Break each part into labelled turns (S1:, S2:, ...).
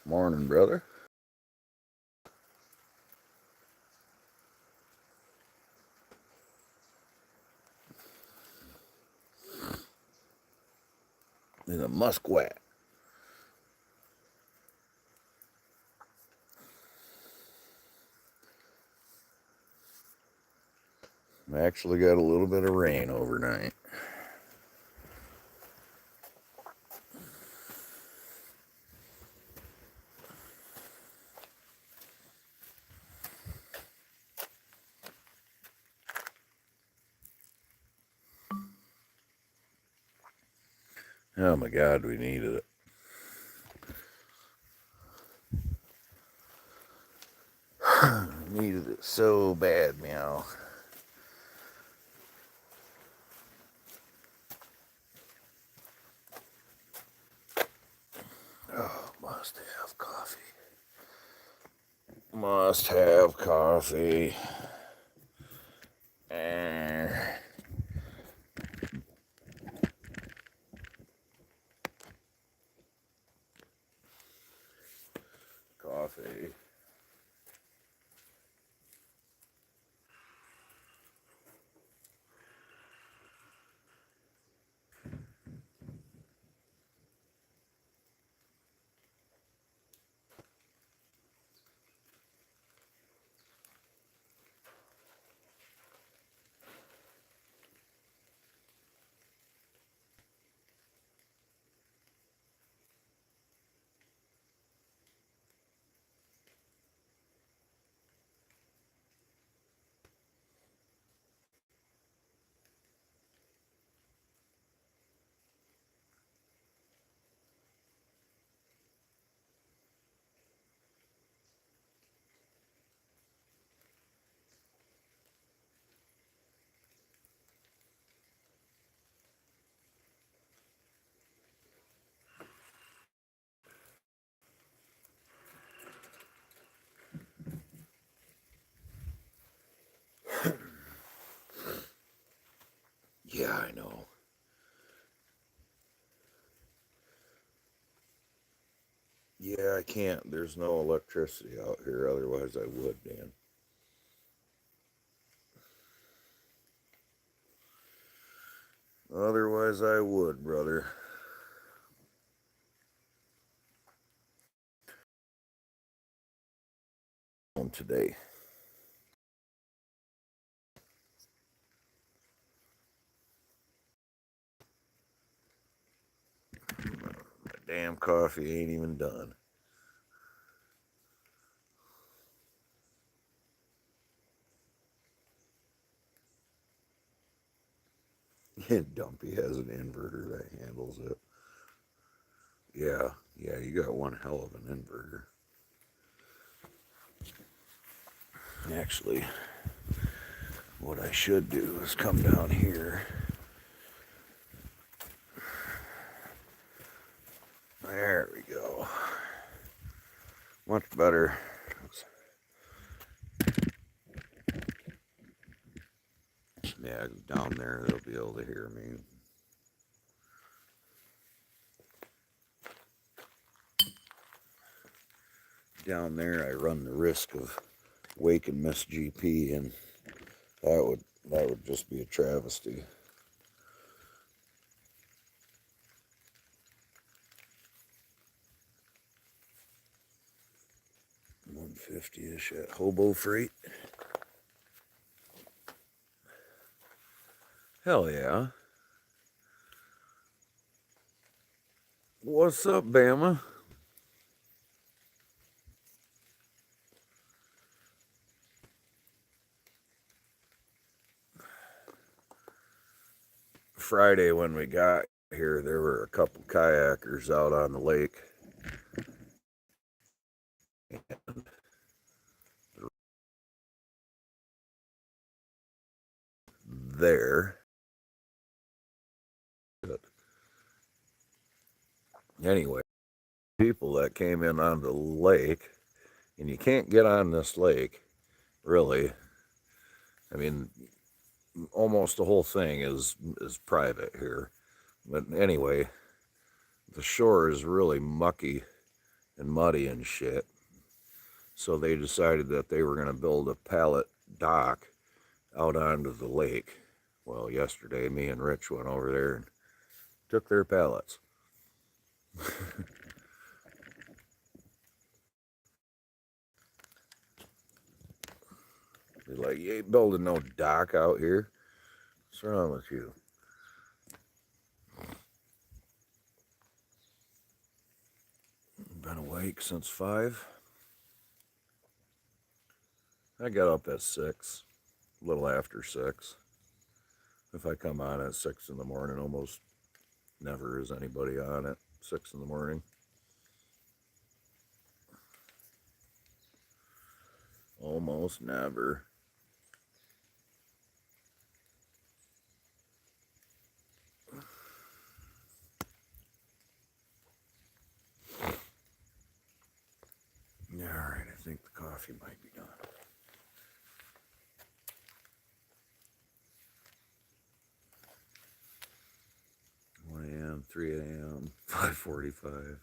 S1: Morning, brother. He's a muskrat. We actually got a little bit of rain overnight. Oh my God, we needed it. Needed it so bad, meow. Oh, must have coffee. Must have coffee. Coffee. Yeah, I know. Yeah, I can't. There's no electricity out here. Otherwise, I would, Dan. Otherwise, I would, brother. Today. My damn coffee ain't even done. Dumpy has an inverter that handles it. Yeah, you got one hell of an inverter. Actually, what I should do is come down here. There we go. Much better. Yeah, down there they'll be able to hear me. Down there I run the risk of waking Miss GP, and that would just be a travesty. 150-ish at Hobo Freight. Hell yeah. What's up, Bama? Friday when we got here, there were a couple kayakers out on the lake. There. Anyway, people that came in on the lake And you can't get on this lake, really. I mean, almost the whole thing is private here. But anyway, the shore is really mucky and muddy and shit. So they decided that they were going to build a pallet dock out onto the lake. Well, yesterday, me and Rich went over there and took their pallets. He's like, you ain't building no dock out here. What's wrong with you? Been awake since 5. I got up at 6, a little after 6. If I come on at 6 in the morning, almost never is anybody on at 6 in the morning. Almost never. All right, I think the coffee might be done. 1 a.m., 3 a.m., 5:45.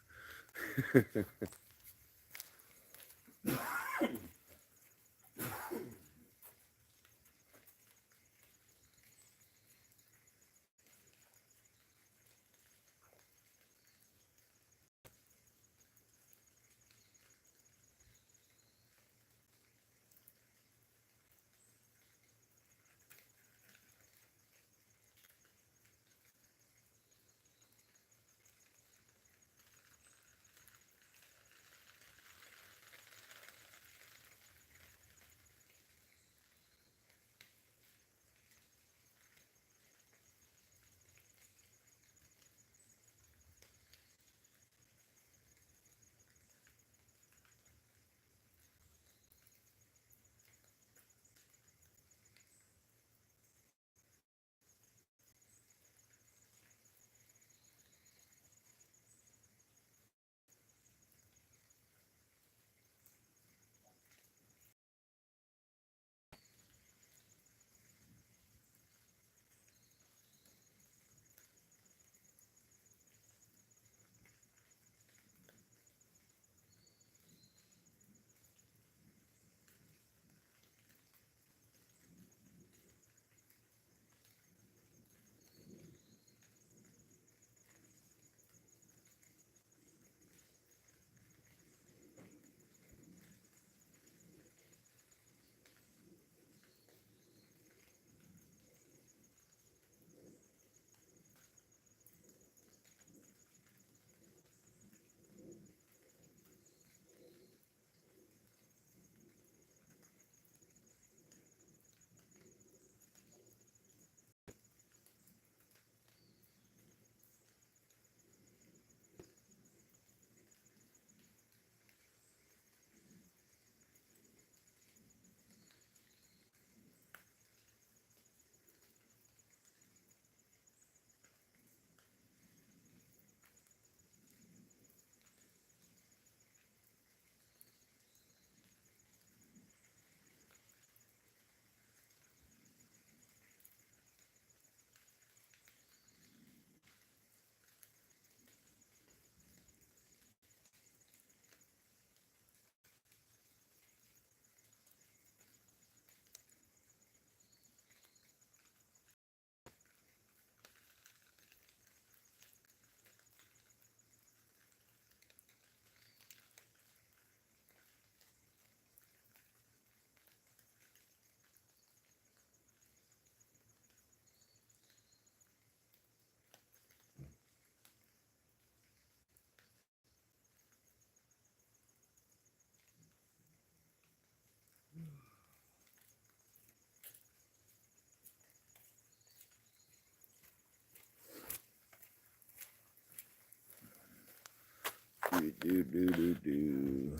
S1: Do.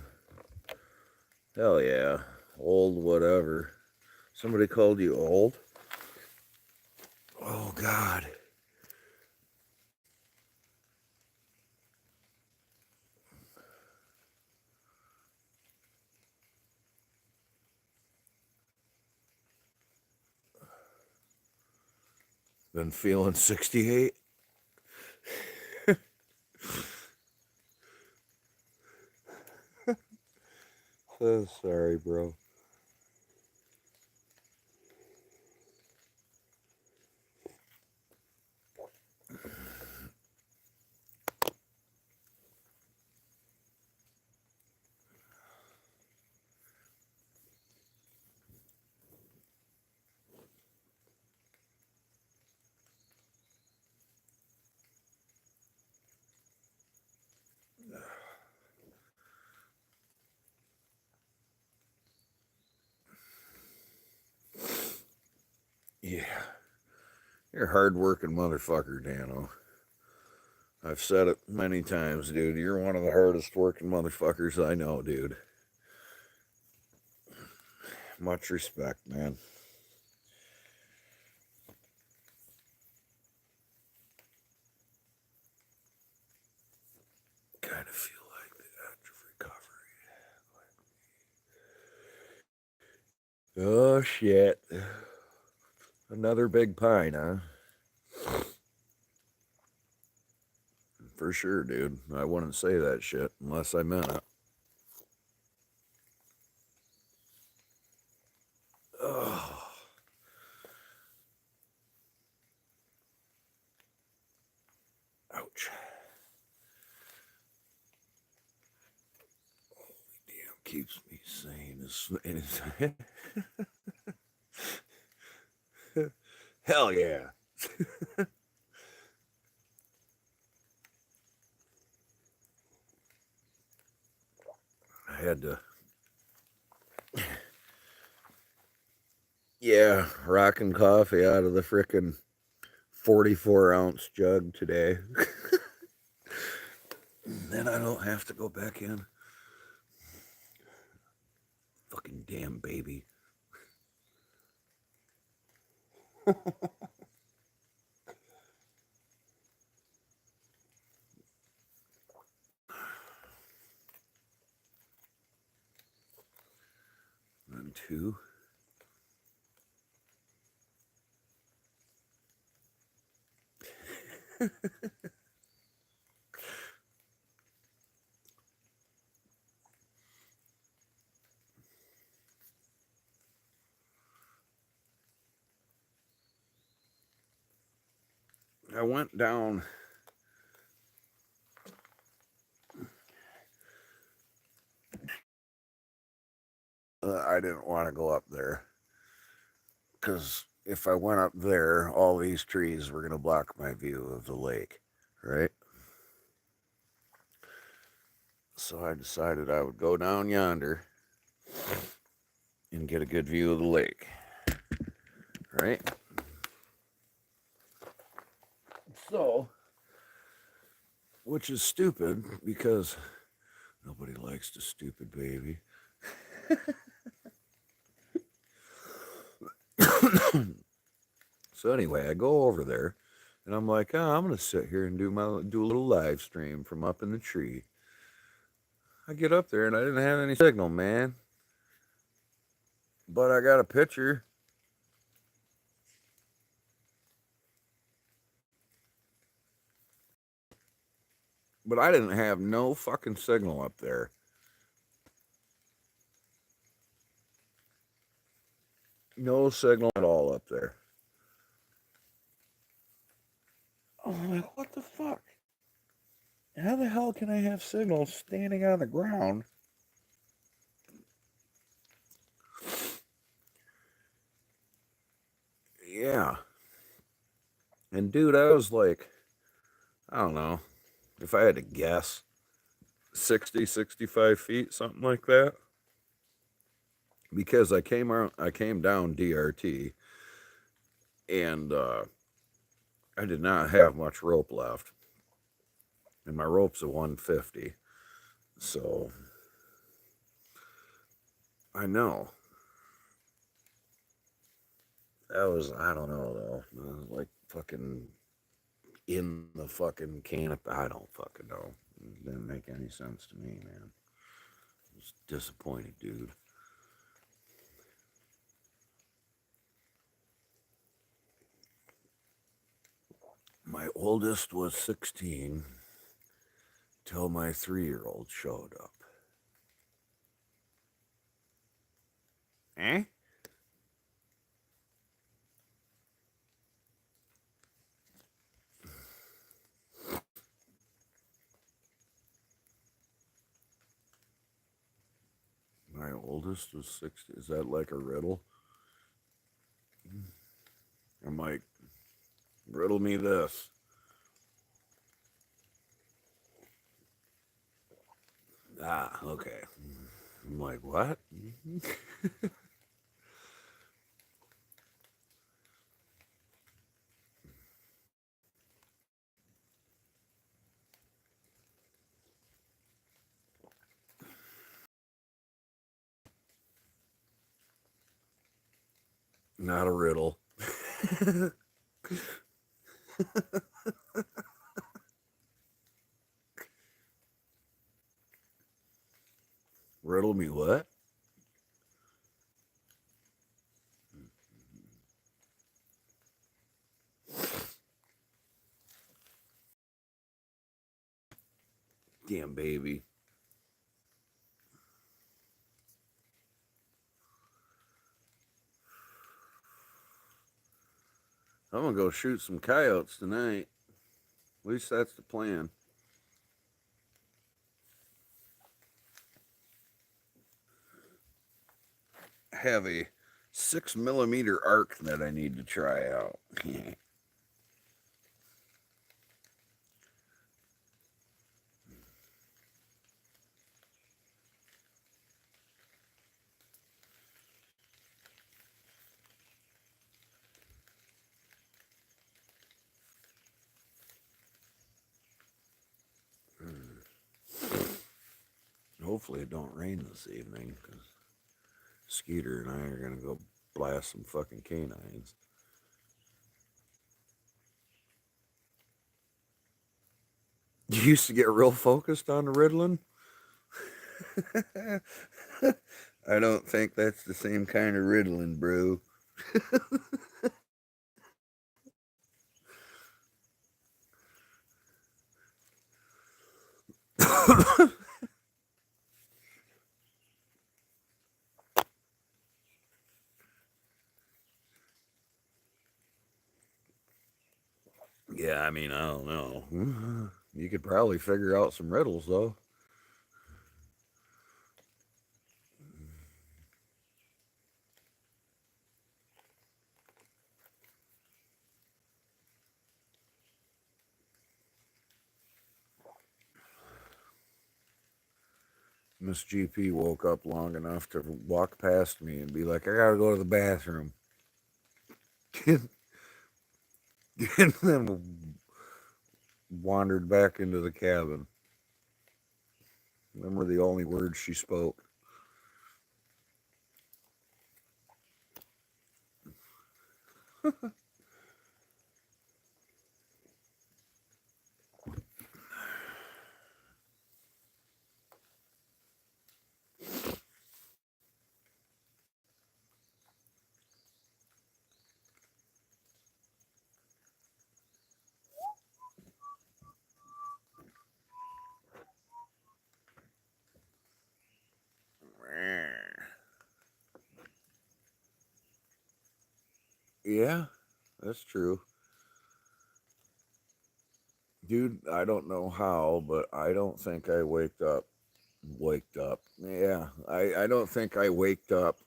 S1: Hell yeah. Old whatever. Somebody called you old? Oh, God. Been feeling 68? Oh, sorry, bro. Yeah. You're a hard-working motherfucker, Dano. I've said it many times, dude. You're one of the hardest working motherfuckers I know, dude. Much respect, man. Kind of feel like the edge of recovery. Oh, shit. Another big pine, huh? For sure, dude. I wouldn't say that shit unless I meant it. Oh. Ouch. Holy damn, keeps me sane as hell yeah. I had to, yeah, rocking coffee out of the frickin' 44-ounce jug today. Then I don't have to go back in. Fucking damn baby. And two. I went down. I didn't want to go up there because if I went up there, all these trees were going to block my view of the lake, right? So I decided I would go down yonder and get a good view of the lake, right? So, which is stupid because nobody likes the stupid baby. So anyway, I go over there and I'm like, oh, I'm gonna sit here and do a little live stream from up in the tree. I get up there and I didn't have any signal, man. But I got a picture. But I didn't have no fucking signal up there. No signal at all up there. Oh, I'm like, what the fuck? How the hell can I have signal standing on the ground? Yeah. And dude, I was like, I don't know, if I had to guess, 60, 65 feet, something like that. Because I came down DRT and I did not have much rope left. And my rope's a 150. So I know. That was, I don't know though. Like fucking in the fucking canopy. I don't fucking know. It didn't make any sense to me, man. I was disappointed, dude. My oldest was 16 till my 3-year-old showed up. Eh? My oldest was 60. Is that like a riddle? I'm like, riddle me this. Ah, okay. I'm like, what? Not a riddle. Riddle me what? Damn baby. I'm gonna go shoot some coyotes tonight. At least that's the plan. Have a 6mm arc that I need to try out. Hopefully it don't rain this evening, because Skeeter and I are gonna go blast some fucking canines. You used to get real focused on the riddling. I don't think that's the same kind of riddling, bro. Yeah, I mean, I don't know. You could probably figure out some riddles, though. Miss GP woke up long enough to walk past me and be like, I gotta go to the bathroom. And then wandered back into the cabin. Them were the only words she spoke. Yeah, that's true. Dude, I don't know how, but I don't think I waked up. Waked up. Yeah, I don't think I waked up.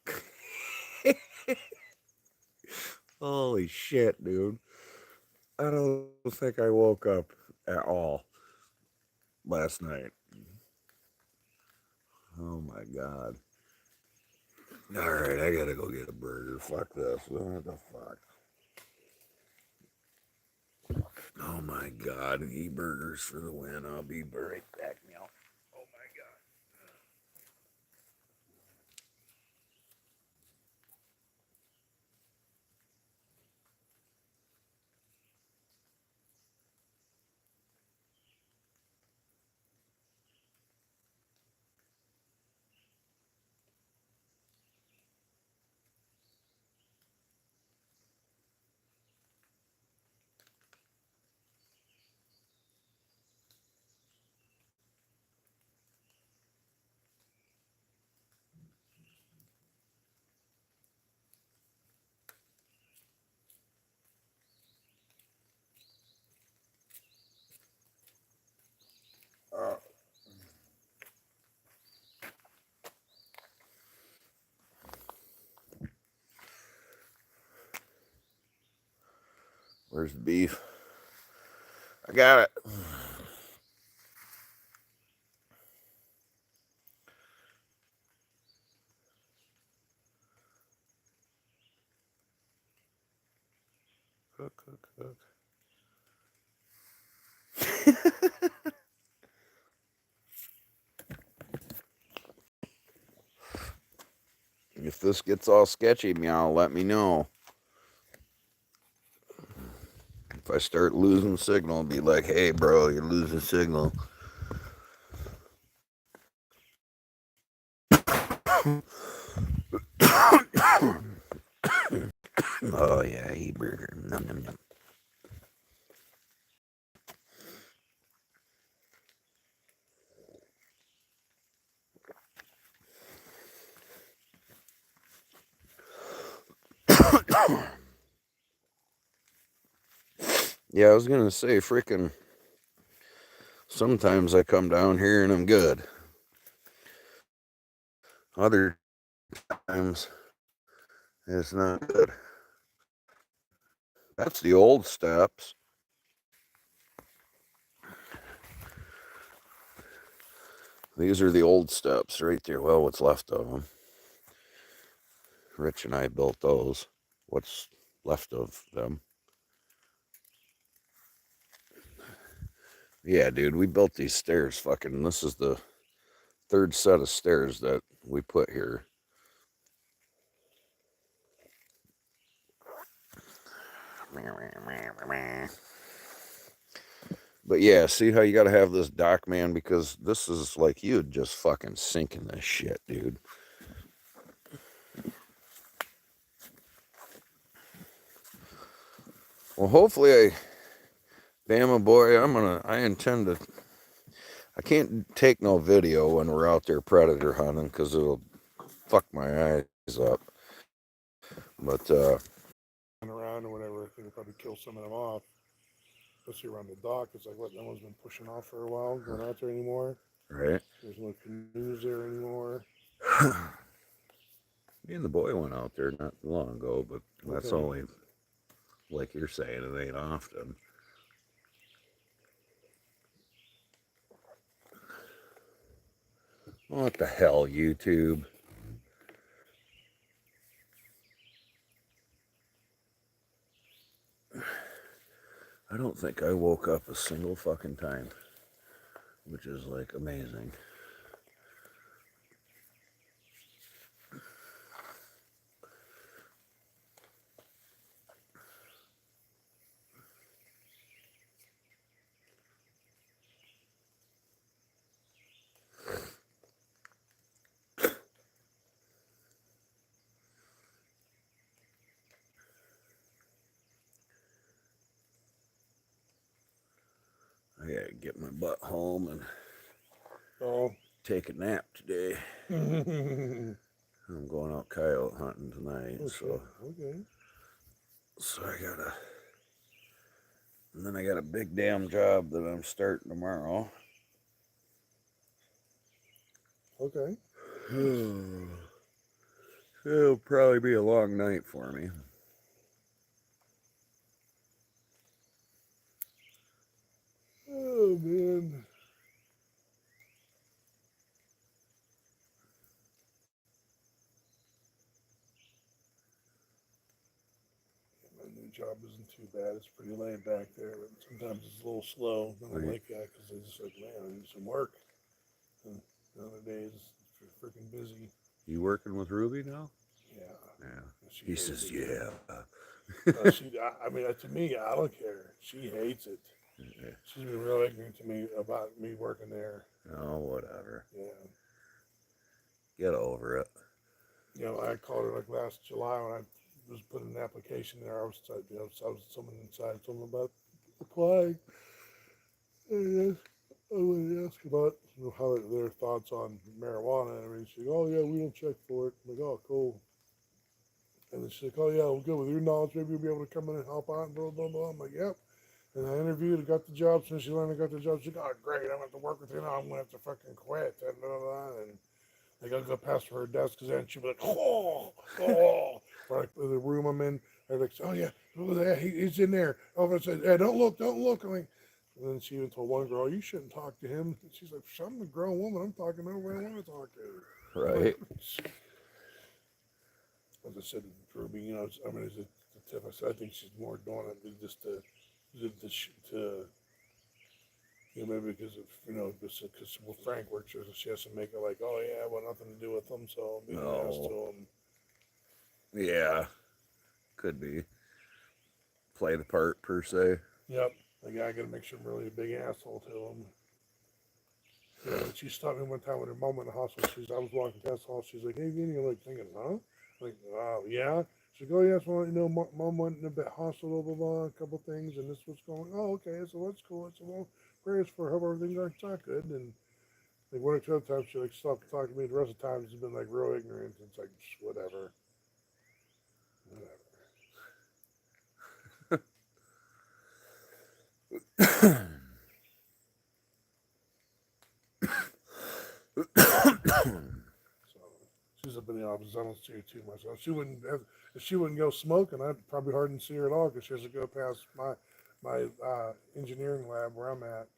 S1: Holy shit, dude. I don't think I woke up at all last night. Oh my god. Alright, I gotta go get a burger. Fuck this. What the fuck? Oh my god. E-burgers for the win. I'll be right back now. Oh my god. Where's the beef? I got it. Cook, cook, cook. If this gets all sketchy, meow, let me know. If I start losing signal, be like, hey, bro, you're losing signal. Oh, yeah, eat burger. Num, num, num. Yeah, I was going to say, freaking, sometimes I come down here and I'm good. Other times, it's not good. That's the old steps. These are the old steps right there. Well, what's left of them. Rich and I built those. What's left of them? Yeah, dude, we built these stairs. Fucking, this is the third set of stairs that we put here. But yeah, see how you got to have this dock, man, because this is like you'd just fucking sinking this shit, dude. Well, hopefully Bama boy, I intend to, I can't take no video when we're out there predator hunting because it'll fuck my eyes up. But,
S2: around or whatever, I think it'll probably kill some of them off. Especially around the dock. It's like, what, no one's been pushing off for a while, going out there anymore.
S1: right?
S2: There's no canoes there anymore.
S1: Me and the boy went out there not long ago, but that's
S2: Okay.
S1: only, like you're saying, it ain't often. What the hell, YouTube? I don't think I woke up a single fucking time, which is like amazing. I gotta get my butt home and take a nap today.
S2: Okay.
S1: I'm going out coyote hunting tonight, so I gotta. And then I got a big damn job that I'm starting tomorrow.
S2: Okay.
S1: It'll probably be a long night for me.
S2: Oh, man. My new job isn't too bad. It's pretty laid back there, but sometimes it's a little slow. I don't like that because it's just like, man, I need some work. And the other days, it's freaking busy.
S1: You working with Ruby now?
S2: Yeah.
S1: Yeah.
S2: She
S1: He
S2: hates
S1: says,
S2: it.
S1: yeah.
S2: I mean, to me, I don't care. She hates it. She's been real ignorant to me about me working there.
S1: Oh, whatever.
S2: Yeah.
S1: Get over it.
S2: You know, I called her like last July when I was putting an application there. I was, someone inside told me about applying. And I wanted to ask about how their thoughts on marijuana. And everything. She's like, oh yeah, we don't check for it. I'm like, oh cool. And then she's like, oh yeah, well good. With your knowledge, maybe you'll be able to come in and help out. And blah blah blah. I'm like, yep. And I interviewed and got the job. Since she learned I got the job, she's like, oh great, I'm gonna have to work with you now. I'm gonna have to fucking quit. And blah, blah, blah. And I gotta go past her desk because then she'd be like, oh. Or like the room I'm in, they're like, oh yeah, Oh, yeah, he's in there. Over and said, hey, don't look, don't look. I'm like, and then she even told one girl, you shouldn't talk to him. And she's like, I'm a grown woman. I'm talking to whoever I want to talk to. Like,
S1: Right.
S2: as I said, Ruby, you know, I mean, it's a tip. I said, I think she's more doing it just to you know, maybe because of, you know, because well, Frank works here, so she has to make it like, oh yeah, I want nothing to do with them, so I'll be an ass to
S1: No.
S2: him.
S1: Yeah. Could be. Play the part per se.
S2: Yep, the guy got to make sure I'm really a big asshole to him. Yeah, she stopped me one time with her mom in the hospital. I was walking past the house. She's like, "Hey, Vinny," I'm like thinking, "Huh?" Like, yeah. She's like, "Oh, yes, well, you know, mom went in a bit hospital, blah, blah, a couple things, and this was going. Oh, okay, so that's cool." I said, "Well, prayers for her. Everything got not good." And like one or two other times, she like stopped talking to me. The rest of the times, it's been like real ignorant. It's like whatever, whatever. So she's up in the office. I don't see her too much. If she wouldn't go smoking, I'd probably hardly see her at all because she has to go past my engineering lab where I'm at.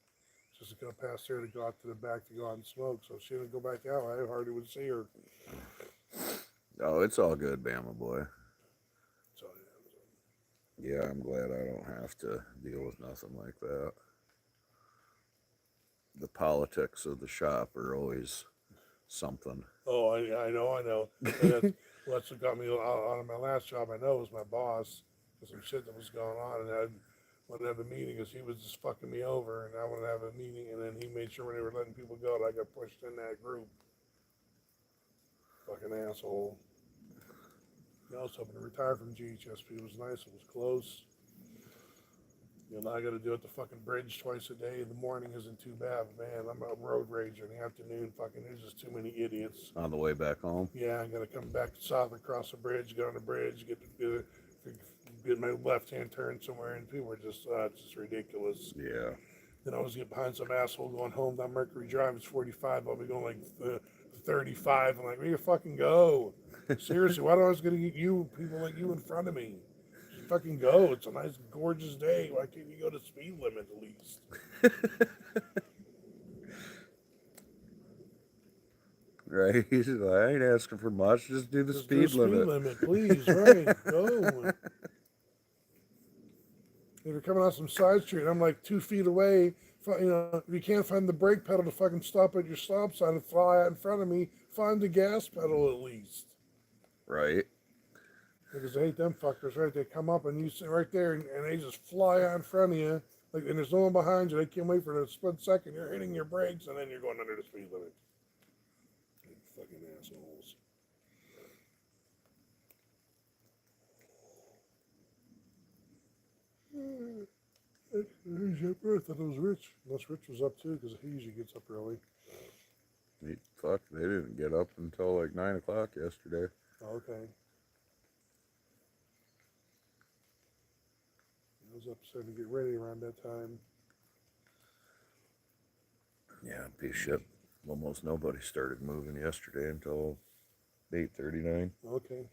S2: Just to go past there to go out to the back to go out and smoke. So if she didn't go back out, I hardly would see her.
S1: Oh, it's all good, Bama boy.
S2: So
S1: Yeah, I'm glad I don't have to deal with nothing like that. The politics of the shop are always something.
S2: oh, I know. And that's what got me out of my last job. I know was my boss for some shit that was going on, and I wanted to have a meeting because he was just fucking me over, and I wanted to have a meeting, and then he made sure when they were letting people go that I got pushed in that group. Fucking asshole. I was hoping to retire from GHSP. It was nice. It was close. You know, now I got to do it the fucking bridge twice a day. The morning isn't too bad, but man, I'm a road rager. In the afternoon, fucking, there's just too many idiots.
S1: On the way back home?
S2: Yeah, I got to come back south across the bridge, get on the bridge, get my left hand turn somewhere, and people are it's just ridiculous.
S1: Yeah.
S2: Then I was get behind some asshole going home down Mercury Drive. It's 45. I'll be going like 35. I'm like, where you fucking go? Seriously, why do I was gonna get you people like you in front of me? Just fucking go. It's a nice, gorgeous day. Why can't you go to speed limit at least?
S1: Right? I ain't asking for much. Just do the
S2: Just do a
S1: speed
S2: speed
S1: limit.
S2: limit, please. Right, go. If you're coming off some side street, I'm like 2 feet away. You know, if you can't find the brake pedal to fucking stop at your stop sign and fly out in front of me, find the gas pedal at least.
S1: Right?
S2: Because I hate them fuckers, right? They come up and you sit right there and they just fly out in front of you. Like, and there's no one behind you. They can't wait for a split second. You're hitting your brakes and then you're going under the speed limit. You fucking assholes. Who's your birth? I thought it was Rich. Unless Rich was up too, because he usually gets up early.
S1: Fuck, they didn't get up until like 9 o'clock yesterday.
S2: Oh, okay. I was up starting to get ready around that time.
S1: Yeah, piece of shit. Almost nobody started moving yesterday until 8:39.
S2: Okay.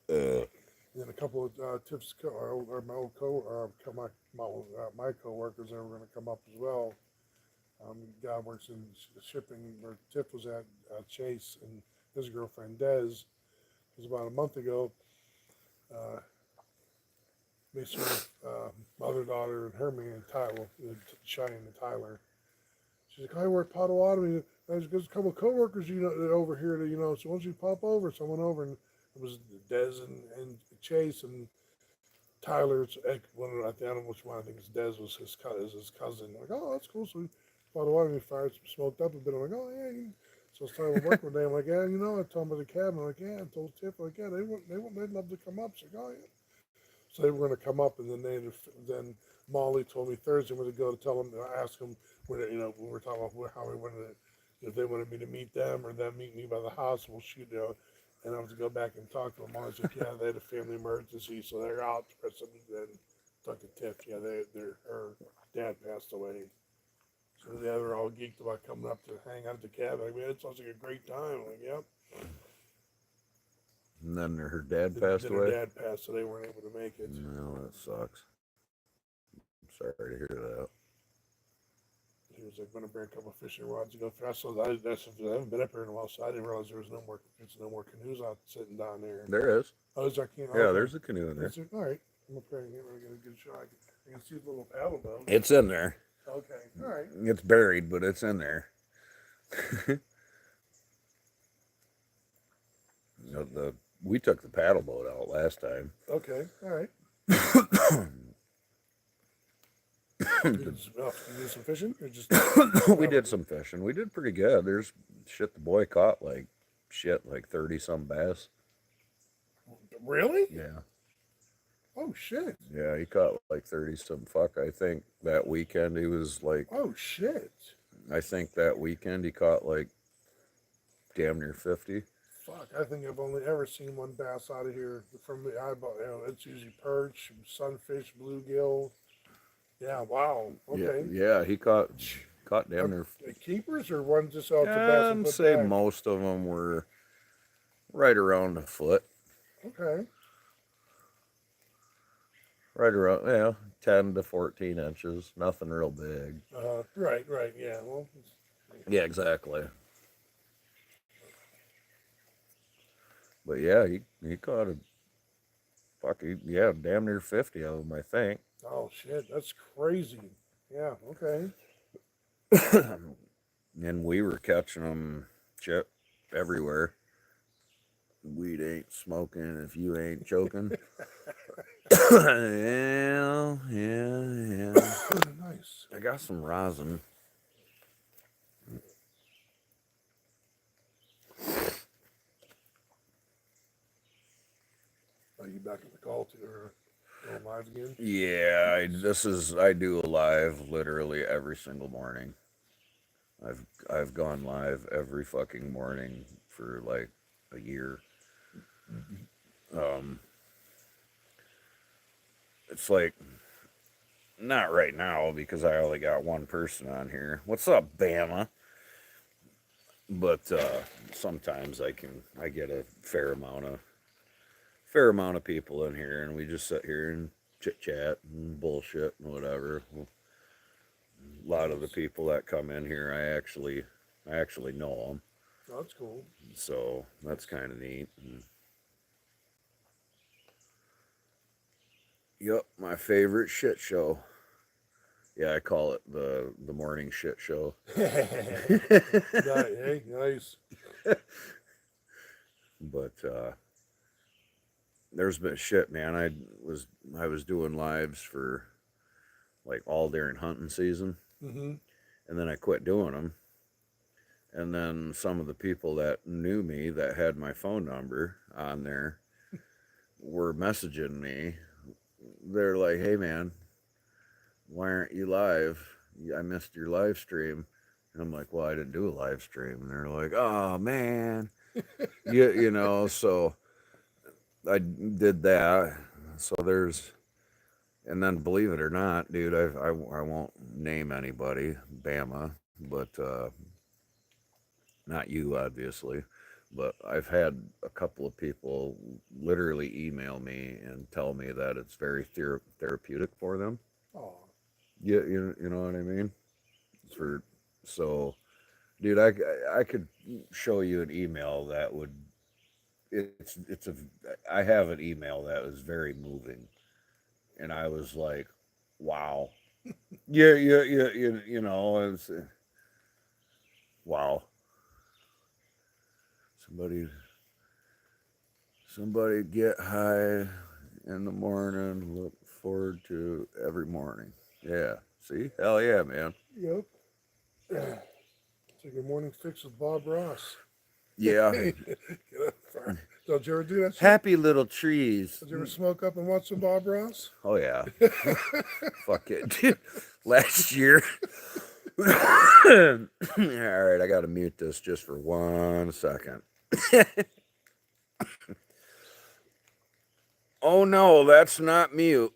S1: Uh,
S2: And then a couple of tips, or my old my coworkers that were going to come up as well. Guy works in shipping where Tiff was at Chase, and his girlfriend Des. It was about a month ago. Basically, mother, daughter, and her man Tyler, Cheyenne and Tyler. She's like, I work Potawatomi. There's a couple of coworkers, over here that, so once you pop over, someone over, and it was Des and Chase and Tyler's one of, I don't know which one, I think it's Des was his cousin. Like, oh, that's cool. So we Potawatomi fired, smoked up a bit. I'm like, oh yeah. So I started to work one day. I'm like, yeah, I told them about the cabin. I'm like, yeah, I told Tiff, like, yeah, they'd love to come up. She's like, oh yeah. So they were going to come up, and then Molly told me Thursday when to go to tell them, ask them, when we were talking about how we wanted to, if they wanted me to meet them or them meet me by the house, we'll shoot, and I was to go back and talk to them. Molly's like, yeah, they had a family emergency, so they're out. And then talk to Tiff, yeah, her dad passed away. So they were all geeked about coming up to hang out at the cabin. Like, man, it sounds like a great time. I'm like, yep.
S1: And then her dad
S2: Then
S1: passed
S2: her
S1: away.
S2: dad passed, so they weren't able to make it.
S1: No, that sucks. I'm sorry to hear that.
S2: He was like, "Gonna bring a couple of fishing rods to go through." I haven't been up here in a while, so I didn't realize there was no more canoes out sitting down there.
S1: There is.
S2: Oh, is there? Yeah,
S1: Yeah, there's a canoe in there.
S2: All right, I'm up there and get a good shot. I can see the little paddle boat.
S1: It's in there.
S2: Okay, all right.
S1: It's buried, but it's in there. We took the paddle boat out last time.
S2: Okay, all right. You did some fishing, or just?
S1: We did some fishing. We did pretty good. There's shit. The boy caught like 30 some bass.
S2: Really?
S1: Yeah.
S2: Oh shit.
S1: Yeah, he caught like 30 some fuck. I think that weekend he was like.
S2: Oh shit.
S1: I think that weekend he caught like damn near 50.
S2: Fuck, I think I've only ever seen one bass out of here from the eyeball. It's usually perch, sunfish, bluegill. Yeah, wow. Okay.
S1: Yeah, he caught damn near.
S2: Keepers or one just out the bass?
S1: I'd say most of them were right around a foot.
S2: Okay.
S1: Right around, 10 to 14 inches. Nothing real big.
S2: Right, yeah. Well,
S1: yeah, exactly. But yeah, he caught damn near 50 of them, I think.
S2: Oh shit, that's crazy. Yeah, okay.
S1: And we were catching them, Chip, everywhere. Weed ain't smoking if you ain't choking. yeah.
S2: Nice.
S1: I got some rosin.
S2: Are you back at the call to or going live again?
S1: Yeah, I do a live literally every single morning. I've gone live every fucking morning for like a year. It's like not right now because I only got one person on here. What's up, Bama? But sometimes I get a fair amount of people in here, and we just sit here and chit chat and bullshit and whatever. A lot of the people that come in here, I actually know them.
S2: Oh, that's cool.
S1: So that's kind of neat. Yep, my favorite shit show. Yeah, I call it the morning shit show.
S2: Hey, nice.
S1: But there's been shit, man. I was doing lives for like all during hunting season,
S2: Mm-hmm.
S1: and then I quit doing them. And then some of the people that knew me that had my phone number on there were messaging me. They're like, "Hey, man, why aren't you live? I missed your live stream." And I'm like, "Well, I didn't do a live stream." And they're like, "Oh, man." So I did that. So and then believe it or not, dude, I won't name anybody, Bama, but not you, obviously. But I've had a couple of people literally email me and tell me that it's very therapeutic for them.
S2: Oh.
S1: Yeah, you know what I mean? So, dude, I could show you an email that would I have an email that was very moving, and I was like, wow, yeah, it's wow. Somebody get high in the morning. Look forward to every morning. Yeah. See? Hell yeah, man.
S2: Yep. Take your morning fix with Bob Ross.
S1: Yeah.
S2: Don't you ever do that shit?
S1: Happy little trees.
S2: Did you ever smoke up and watch some Bob Ross?
S1: Oh yeah. Fuck it, dude. Last year. All right, I gotta mute this just for 1 second. Oh no, that's not mute.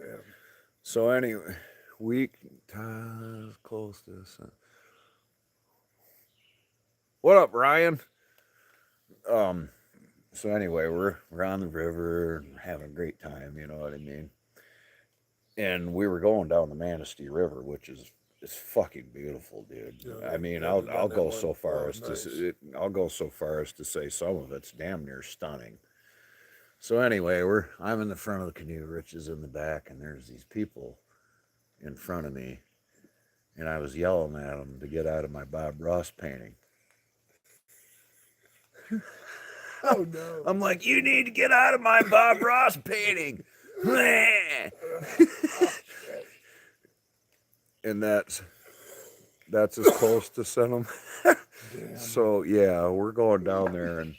S2: Man.
S1: So anyway, week close to this. What up, Ryan? Um. So anyway, we're on the river and having a great time. You know what I mean? And we were going down the Manistee River, which is fucking beautiful, dude.
S2: Yeah,
S1: I mean,
S2: I haven't
S1: I'll
S2: done that
S1: go
S2: one.
S1: so far
S2: Oh,
S1: as
S2: nice.
S1: I'll go so far as to say some of it's damn near stunning. So anyway, I'm in the front of the canoe, Rich is in the back, and there's these people in front of me, and I was yelling at them to get out of my Bob Ross painting.
S2: Oh no.
S1: I'm like, you need to get out of my Bob Ross painting. And that's as close to sentiment.
S2: Damn.
S1: So yeah, we're going down there, and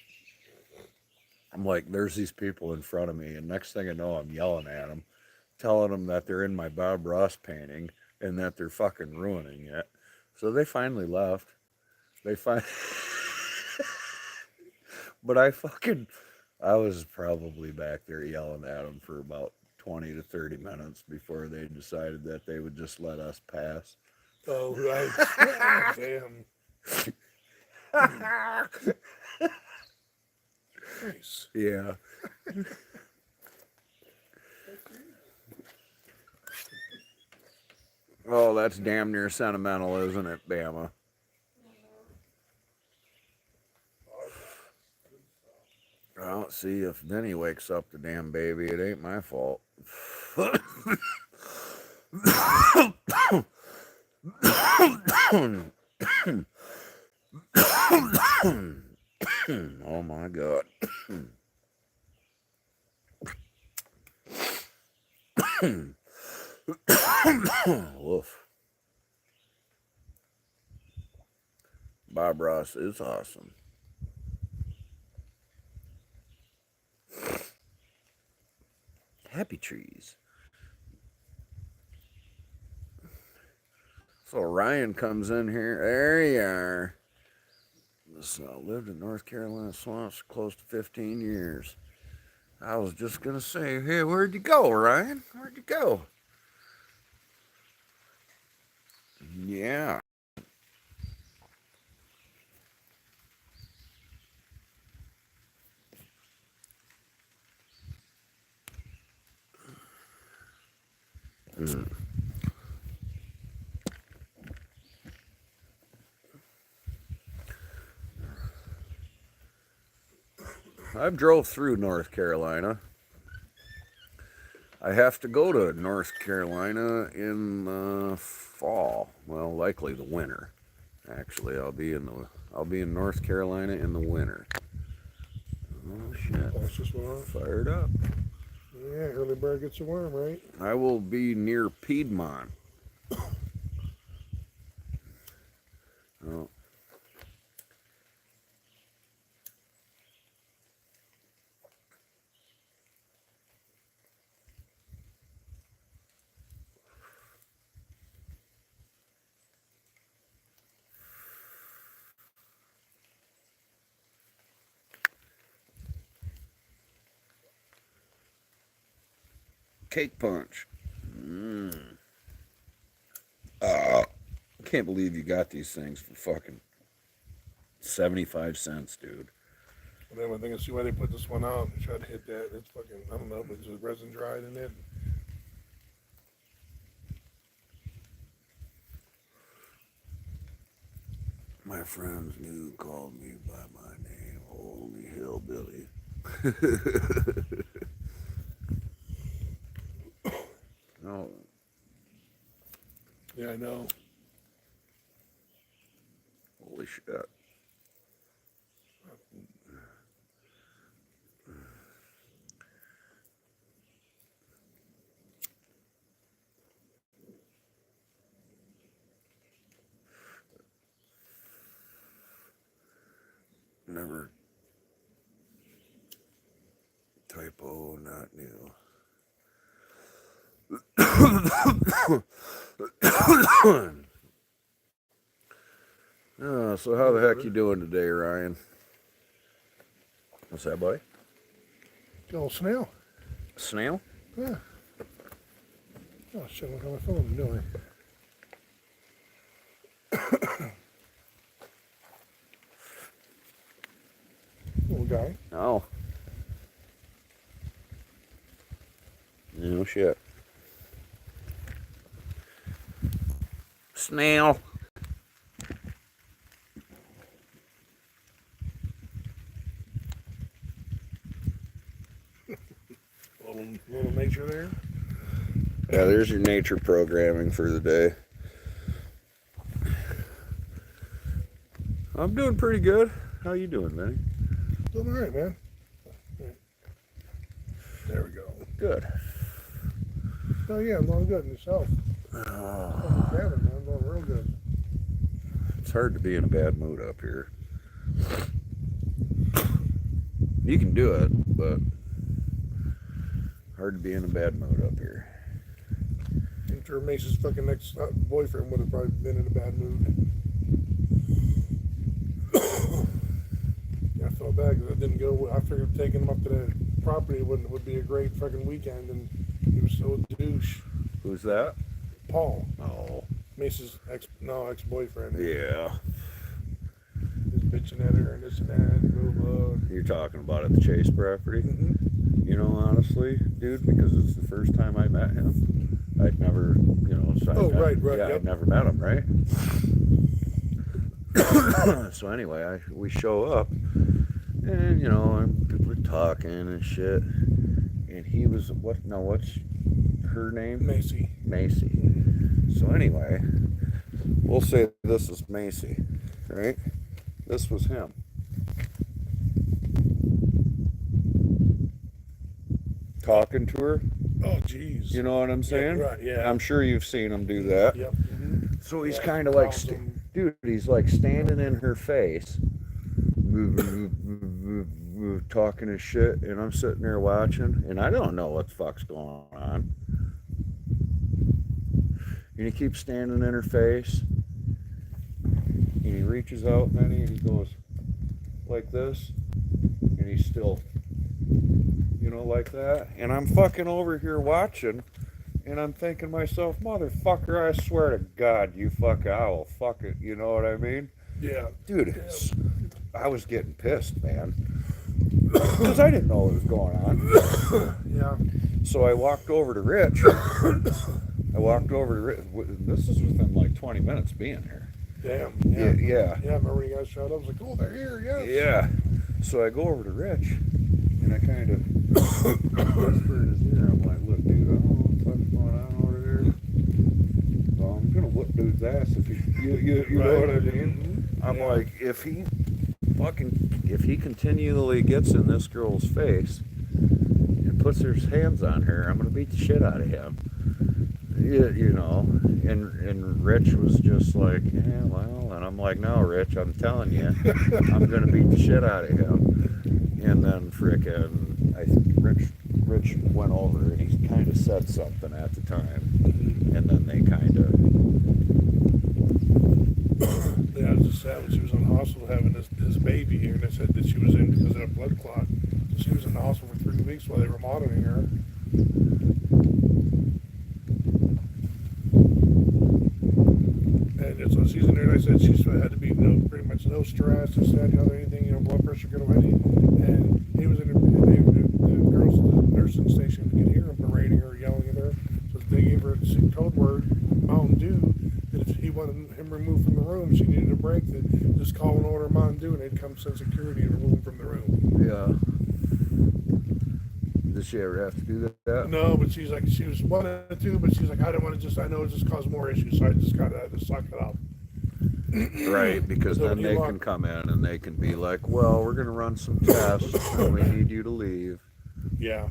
S1: I'm like, there's these people in front of me, and next thing I know, I'm yelling at them, telling them that they're in my Bob Ross painting and that they're fucking ruining it. So they finally left. But I was probably back there yelling at them for about 20 to 30 minutes before they decided that they would just let us pass.
S2: Oh, right. Damn. Nice.
S1: Yeah. Oh, that's damn near sentimental, isn't it, Bama? Well, see, if Vinny wakes up the damn baby, it ain't my fault. Oh my God. Woof. Bob Ross is awesome. Happy trees. So Ryan comes in here. There you are. So lived in North Carolina swamps close to 15 years. I was just gonna say, hey, where'd you go, Ryan? Where'd you go? Yeah. I've drove through North Carolina. I have to go to North Carolina in the fall. Well, likely the winter. Actually, I'll be in North Carolina in the winter. Oh shit!
S2: That's just one off.
S1: Fired up.
S2: Yeah, early bird gets a worm, right?
S1: I will be near Piedmont. Oh. Cake punch. Can't believe you got these things for fucking 75 cents, dude.
S2: And then I think I see why they put this one out and tried to hit that. It's fucking, I don't know, but there's resin dried in it.
S1: My friends knew called me by my name, Holy Hillbilly. No.
S2: Yeah, I know.
S1: Holy shit. Never. Typo, not new. So how the heck you doing today, Ryan? What's that, boy?
S2: Old snail.
S1: Snail?
S2: Yeah. Oh shit, look on my phone, do I? Little guy.
S3: No. No shit. Snail.
S2: Little nature there.
S3: Yeah, there's your nature programming for the day. I'm doing pretty good. How you doing, Vinny?
S2: Doing all right, man. There we go.
S3: Good.
S2: Oh yeah, I'm doing good. And yourself? Oh, man, I'm doing real good.
S3: It's hard to be in a bad mood up here. You can do it, but hard to be in a bad mood up here.
S2: I'm sure Mace's fucking ex-boyfriend would have probably been in a bad mood. I felt bad because I didn't go. I figured taking him up to the property would be a great fucking weekend, and he was so douche.
S3: Who's that?
S2: Paul,
S3: Oh,
S2: Mace's ex-boyfriend.
S3: yeah.
S2: He's bitching at her and this and that. And blah, blah.
S3: You're talking about at the Chase property?
S2: Mm-hmm.
S3: You know, honestly, dude, because it's the first time I met him. I'd never, so
S2: Right,
S3: yeah,
S2: yep.
S3: I'd never met him, right? So anyway, we show up, and people are talking and shit, and he was what's her name?
S2: Macy.
S3: Macy. So anyway, we'll say this is Macy, right? This was him. Talking to her.
S2: Oh, jeez.
S3: You know what I'm saying?
S2: Yeah, right, yeah.
S3: I'm sure you've seen him do that.
S2: Yep. Mm-hmm.
S3: So he's
S2: Yeah,
S3: kind of like,
S2: awesome.
S3: dude, he's like standing in her face, talking his shit, and I'm sitting there watching, and I don't know what the fuck's going on. And he keeps standing in her face, and he reaches out, Benny, and he goes like this, and he's still, like that. And I'm fucking over here watching, and I'm thinking to myself, motherfucker, I swear to God, you fuck, I will fuck it. You know what I mean?
S2: Yeah.
S3: Dude, I was getting pissed, man. Because I didn't know what was going on.
S2: Yeah.
S3: So I walked over to Rich. This is within like 20 minutes being here.
S2: Damn.
S3: Yeah.
S2: Yeah. Yeah. Remember when you guys showed up? I was like, oh, they're here. Yes.
S3: Yeah. So I go over to Rich, and I kind of whisper in his ear. I'm like, look, dude, I don't know what the fuck's going on over there. So I'm gonna whip dude's ass if you know what I mean. I'm like, if he continually gets in this girl's face and puts his hands on her, I'm gonna beat the shit out of him. And Rich was just like, yeah, well, and I'm like, no, Rich, I'm telling you, I'm gonna beat the shit out of him. And then frickin', I think Rich went over and he kind of said something at the time, and then they kind of.
S2: Yeah, I was just sad when she was in the hospital having this baby here, and they said that she was in because of a blood clot. So she was in the hospital for 3 weeks while they were monitoring her. And so she's in there, and I said she's had to be pretty much no stress, this, that, the other, anything, blood pressure could have any. And he was in there, and the girls at the nursing station could hear him berating her, yelling at her. So they gave her a code word, Mountain Dew, that if he wanted him removed from the room, she needed a break, that just call and order Mountain Dew, and they'd come send security and remove him from the room.
S3: Yeah. Did she ever have to do that?
S2: No, but she's like, she was wanting to, but she's like, I don't want to I know it just caused more issues, so I just got to suck it up.
S3: Right, because
S2: So
S3: then they can come in and they can be like, well, we're going to run some tests and we need you to leave.
S2: Yeah.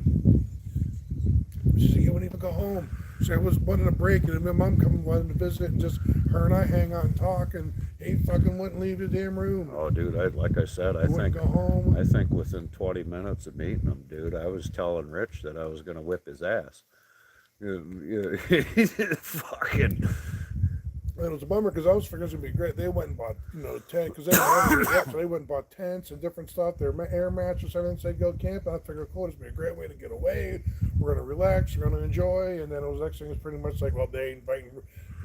S2: She said, you wouldn't even go home. She said, I was wanting a break, and my mom wanted to visit, and just her and I hang out and talk, and he fucking wouldn't leave the damn room.
S3: Oh, dude, like I said, I
S2: Wouldn't go home.
S3: think within 20 minutes of meeting him, dude, I was telling Rich that I was going to whip his ass. Fucking.
S2: And it was a bummer because I was figuring it was gonna be great. They went and bought, tent because they didn't have anything yet, so they went and bought tents and different stuff. Their air mattress, everything. So they go camp. I figured, cool, this would be a great way to get away. We're gonna relax. We're gonna enjoy. And then it was next thing was pretty much like, well, they inviting,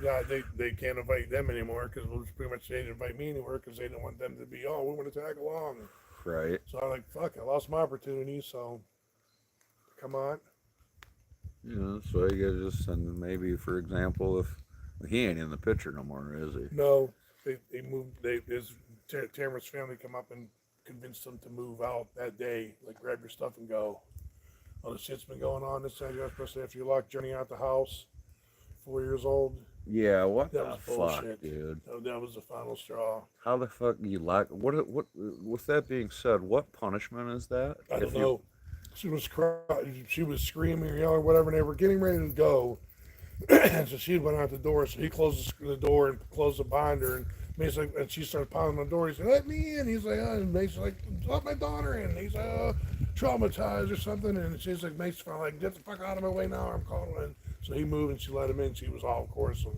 S2: yeah, they can't invite them anymore because it was pretty much they didn't invite me anywhere because they didn't want them to be, oh, we want to tag along.
S1: Right.
S2: So I'm like, fuck, I lost my opportunity. So come on.
S3: So you gotta just send them, maybe, for example, if he ain't in the picture no more, is he?
S2: No, they moved. Tamara's family come up and convinced them to move out that day. Like, grab your stuff and go. All the shit's been going on this side, especially after you locked Journey out the house, 4 years old.
S3: Yeah, what
S2: That
S3: the
S2: was
S3: fuck,
S2: bullshit.
S3: dude?
S2: That was the final straw.
S3: How the fuck you like what? With that being said, what punishment is that?
S2: I don't know. She was crying. She was screaming or yelling, whatever, and they were getting ready to go. And so she went out the door. So he closed the door and closed it behind her. And Mason's like, and she started pounding on the door. He said, "Let me in." He's like, and Mason's like, "Let my daughter in." And he's like, traumatized or something. And she's like, Mason's like, "Get the fuck out of my way now. I'm calling in." So he moved and she let him in. She was all, of course. And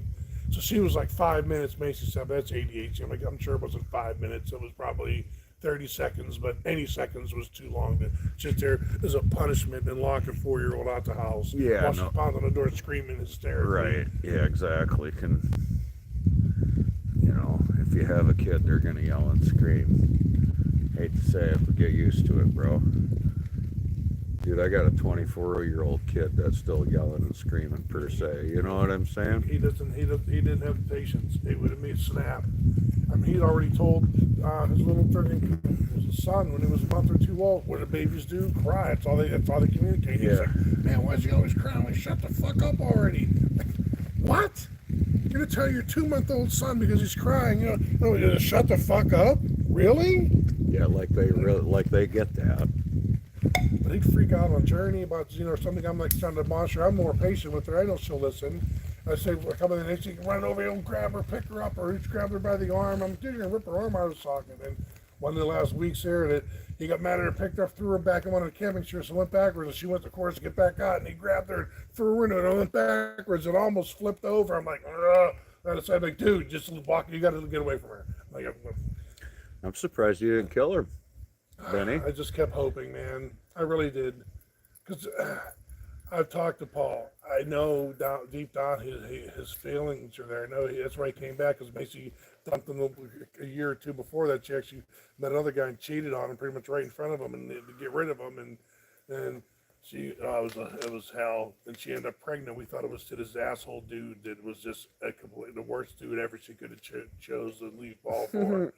S2: so she was like 5 minutes. Mason said, "That's ADHD." I'm sure it wasn't 5 minutes. It was probably 30 seconds, but any seconds was too long to sit there as a punishment and lock a 4-year-old out the house.
S3: Yeah,
S2: while
S3: no.
S2: she's pounding on the door screaming hysterically.
S3: Right. Yeah, exactly. If you have a kid, they're gonna yell and scream. Hate to say it, but get used to it, bro. Dude, I got a 24-year-old kid that's still yelling and screaming per se. You know what I'm saying?
S2: He didn't have the patience. It would have made snap. I mean, he'd already told his little his son when he was a month or two old, what do babies do? Cry. That's all they communicate. He's like, "Man, why is he always crying?" Like, shut the fuck up already. Like, what? You're gonna tell your 2-month-old son because he's crying, no, you just shut the fuck up? Really?
S3: Yeah, like they get that.
S2: But he'd freak out on Journey about, something. I'm like trying to monitor. I'm more patient with her. I know she'll listen. I say, we're coming in, and she can run over here and grab her, pick her up, or he'd grab her by the arm. I'm dude, you're gonna rip her arm out of the socket. And one of the last weeks here, that he got mad at her, picked her up, threw her back in one of the camping chairs, and went backwards. And she went to course to get back out, and he grabbed her, threw her into it, and went backwards, and almost flipped over. I'm like, ugh. And I said, like, dude, just walk. You got to get away from her. Like,
S3: I'm surprised you didn't kill her, Benny.
S2: I just kept hoping, man. I really did, because I've talked to Paul. I know deep down his feelings are there. I know that's why he came back, because basically dumped him a year or two before that. She actually met another guy and cheated on him pretty much right in front of him, and to get rid of him. And she it was hell. And she ended up pregnant. We thought it was to this asshole dude that was just the worst dude ever she could have chose to leave Paul for.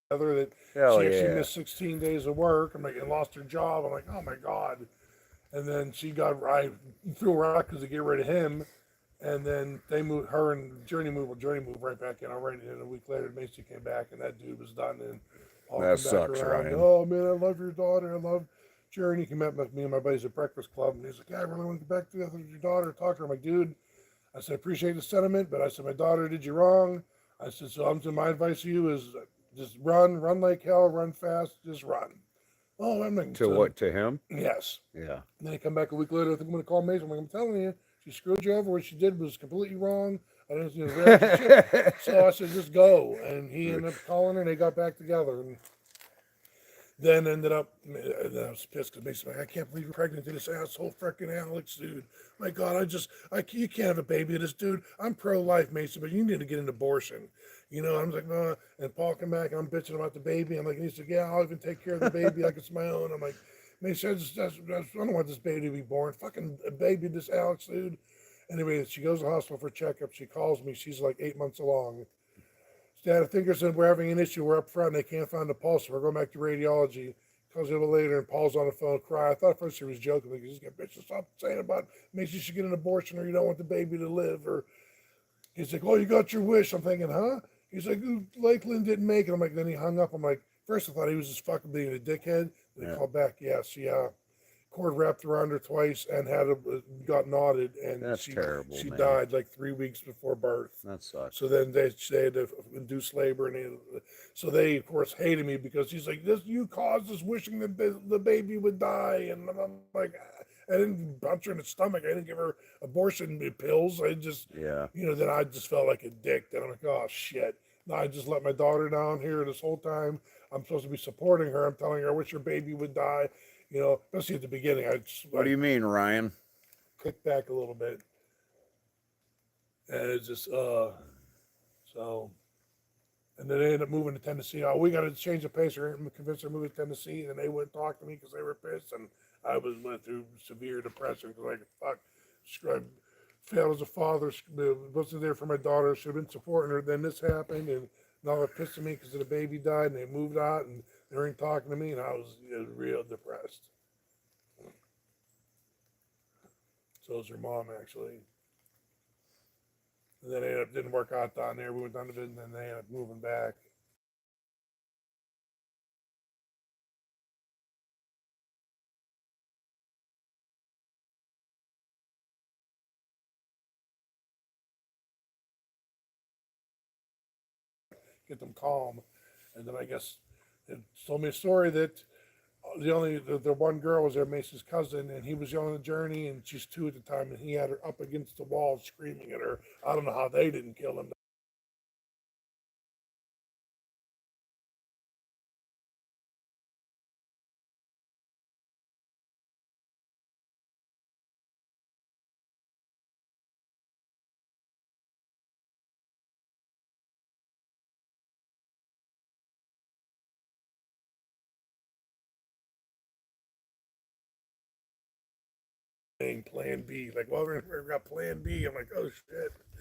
S2: That
S3: Hell
S2: she actually
S3: yeah.
S2: missed 16 days of work. I'm like, and lost her job. I'm like, oh my god. And then I threw her out because to get rid of him. And then they moved her and Journey moved right back in already. And a week later, Macy came back, and that dude was done. And Paul
S3: That
S2: came back
S3: sucks,
S2: around.
S3: Ryan.
S2: Oh man, I love your daughter. I love Journey. He met me and my buddies at Breakfast Club, and he's like, yeah, I really want to get back together with your daughter. Talk to her. I'm like, dude. I said, appreciate the sentiment, but I said, my daughter did you wrong. I said, so my advice to you is just run like hell, run fast, just run. Oh, I'm like,
S3: To him?
S2: yes.
S3: Yeah.
S2: And then he come back a week later. I think I'm going to call Mason. I'm like, I'm telling you, she screwed you over. What she did was completely wrong. I didn't see the relationship. So I said, just go. And he ended up calling her, and they got back together. And then ended up, and I was pissed because Mason's like, I can't believe you're pregnant to this asshole freaking Alex, dude. My God, you can't have a baby to this dude. I'm pro-life, Mason, but you need to get an abortion. I'm like, no. And Paul came back, and I'm bitching about the baby. I'm like, and he said, yeah, I'll even take care of the baby like it's my own. I'm like, Mason, I don't want this baby to be born. Fucking baby, this Alex, dude. Anyway, she goes to the hospital for a checkup. She calls me. She's like 8 months along. Dad, I think we're having an issue. We're up front, and they can't find the pulse. So we're going back to radiology. Calls a little later, and Paul's on the phone crying. I thought at first he was joking. Like, he's like, bitch, stop saying about Mason should get an abortion, or you don't want the baby to live. Or he's like, oh, you got your wish. I'm thinking, huh? He's like, Lakeland didn't make it. I'm like, then he hung up. I'm like, first I thought he was just fucking being a dickhead. Then he called back, yes, yeah. cord wrapped around her twice and got knotted, and
S1: That's terrible,
S2: she
S1: man.
S2: died like 3 weeks before birth.
S1: That sucks.
S2: So then they had to induce labor, and so they of course hated me because she's like, "This you caused this, wishing that the baby would die," and I'm like, I didn't punch her in the stomach. I didn't give her abortion pills. I just,
S1: Yeah.
S2: then I just felt like a dick. Then I'm like, oh shit. Now I just let my daughter down here this whole time. I'm supposed to be supporting her. I'm telling her I wish her baby would die. Especially at the beginning.
S1: What do you mean, Ryan?
S2: Kicked back a little bit. And it's just, so, and then they ended up moving to Tennessee. Oh, we got to change the pace. We're convinced her to move to Tennessee. And then they wouldn't talk to me because they were pissed. And I went through severe depression because, like, fuck, I failed as a father, wasn't there for my daughter, should have been supporting her. Then this happened, and now they're pissed at me because the baby died, and they moved out, and they weren't talking to me, and I was real depressed. So was her mom, actually. And then it didn't work out down there. We went down to visit, and then they ended up moving back. Get them calm, and then I guess it told me a story that the one girl was there, Mace's cousin, and he was young on the journey, and she's 2 at the time, and he had her up against the wall screaming at her. I don't know how they didn't kill him. Plan B, like, well, we've got Plan B. I'm like, oh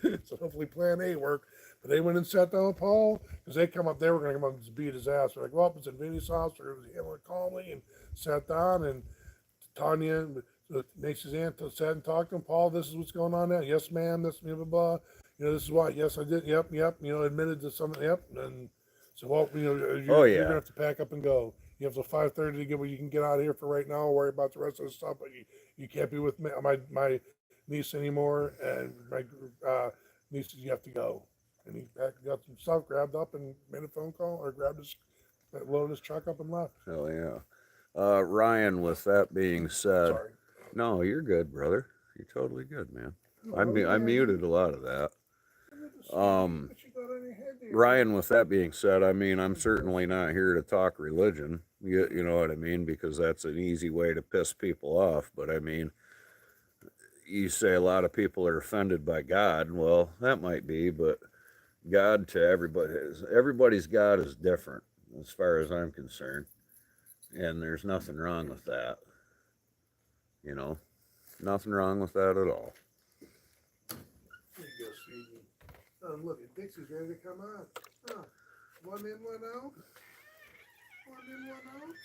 S2: shit. So hopefully Plan A worked. But they went and sat down with Paul because they come up. They were going to come up and beat his ass. We're like, well, it's in Vinny's house. We're going to handle it calmly, and sat down. And Tanya, Mace's aunt, sat and talked to him. Paul, this is what's going on now. Yes, ma'am. This, blah, blah, blah. This is why. Yes, I did. Yep. Admitted to something. Yep. And so, well, you're gonna have to pack up and go. You have till 5:30 to get where you can get out of here for right now. Worry about the rest of the stuff, but you can't be with my niece anymore, and my nieces. You have to go. And he got some stuff, grabbed up, and made a phone call, or loaded his truck up and left.
S1: Hell yeah. Ryan, with that being said,
S2: Sorry.
S1: no, you're good, brother. You're totally good, man. I muted a lot of that. Ryan, with that being said, I mean, I'm certainly not here to talk religion. You know what I mean? Because that's an easy way to piss people off. But I mean, you say a lot of people are offended by God. Well, that might be, but God to everybody's God is different as far as I'm concerned. And there's nothing wrong with that. Nothing wrong with that at all.
S2: There you go, sweetie. Oh, look, Dixie's ready to come out. Huh. One in, one out. One in, one out.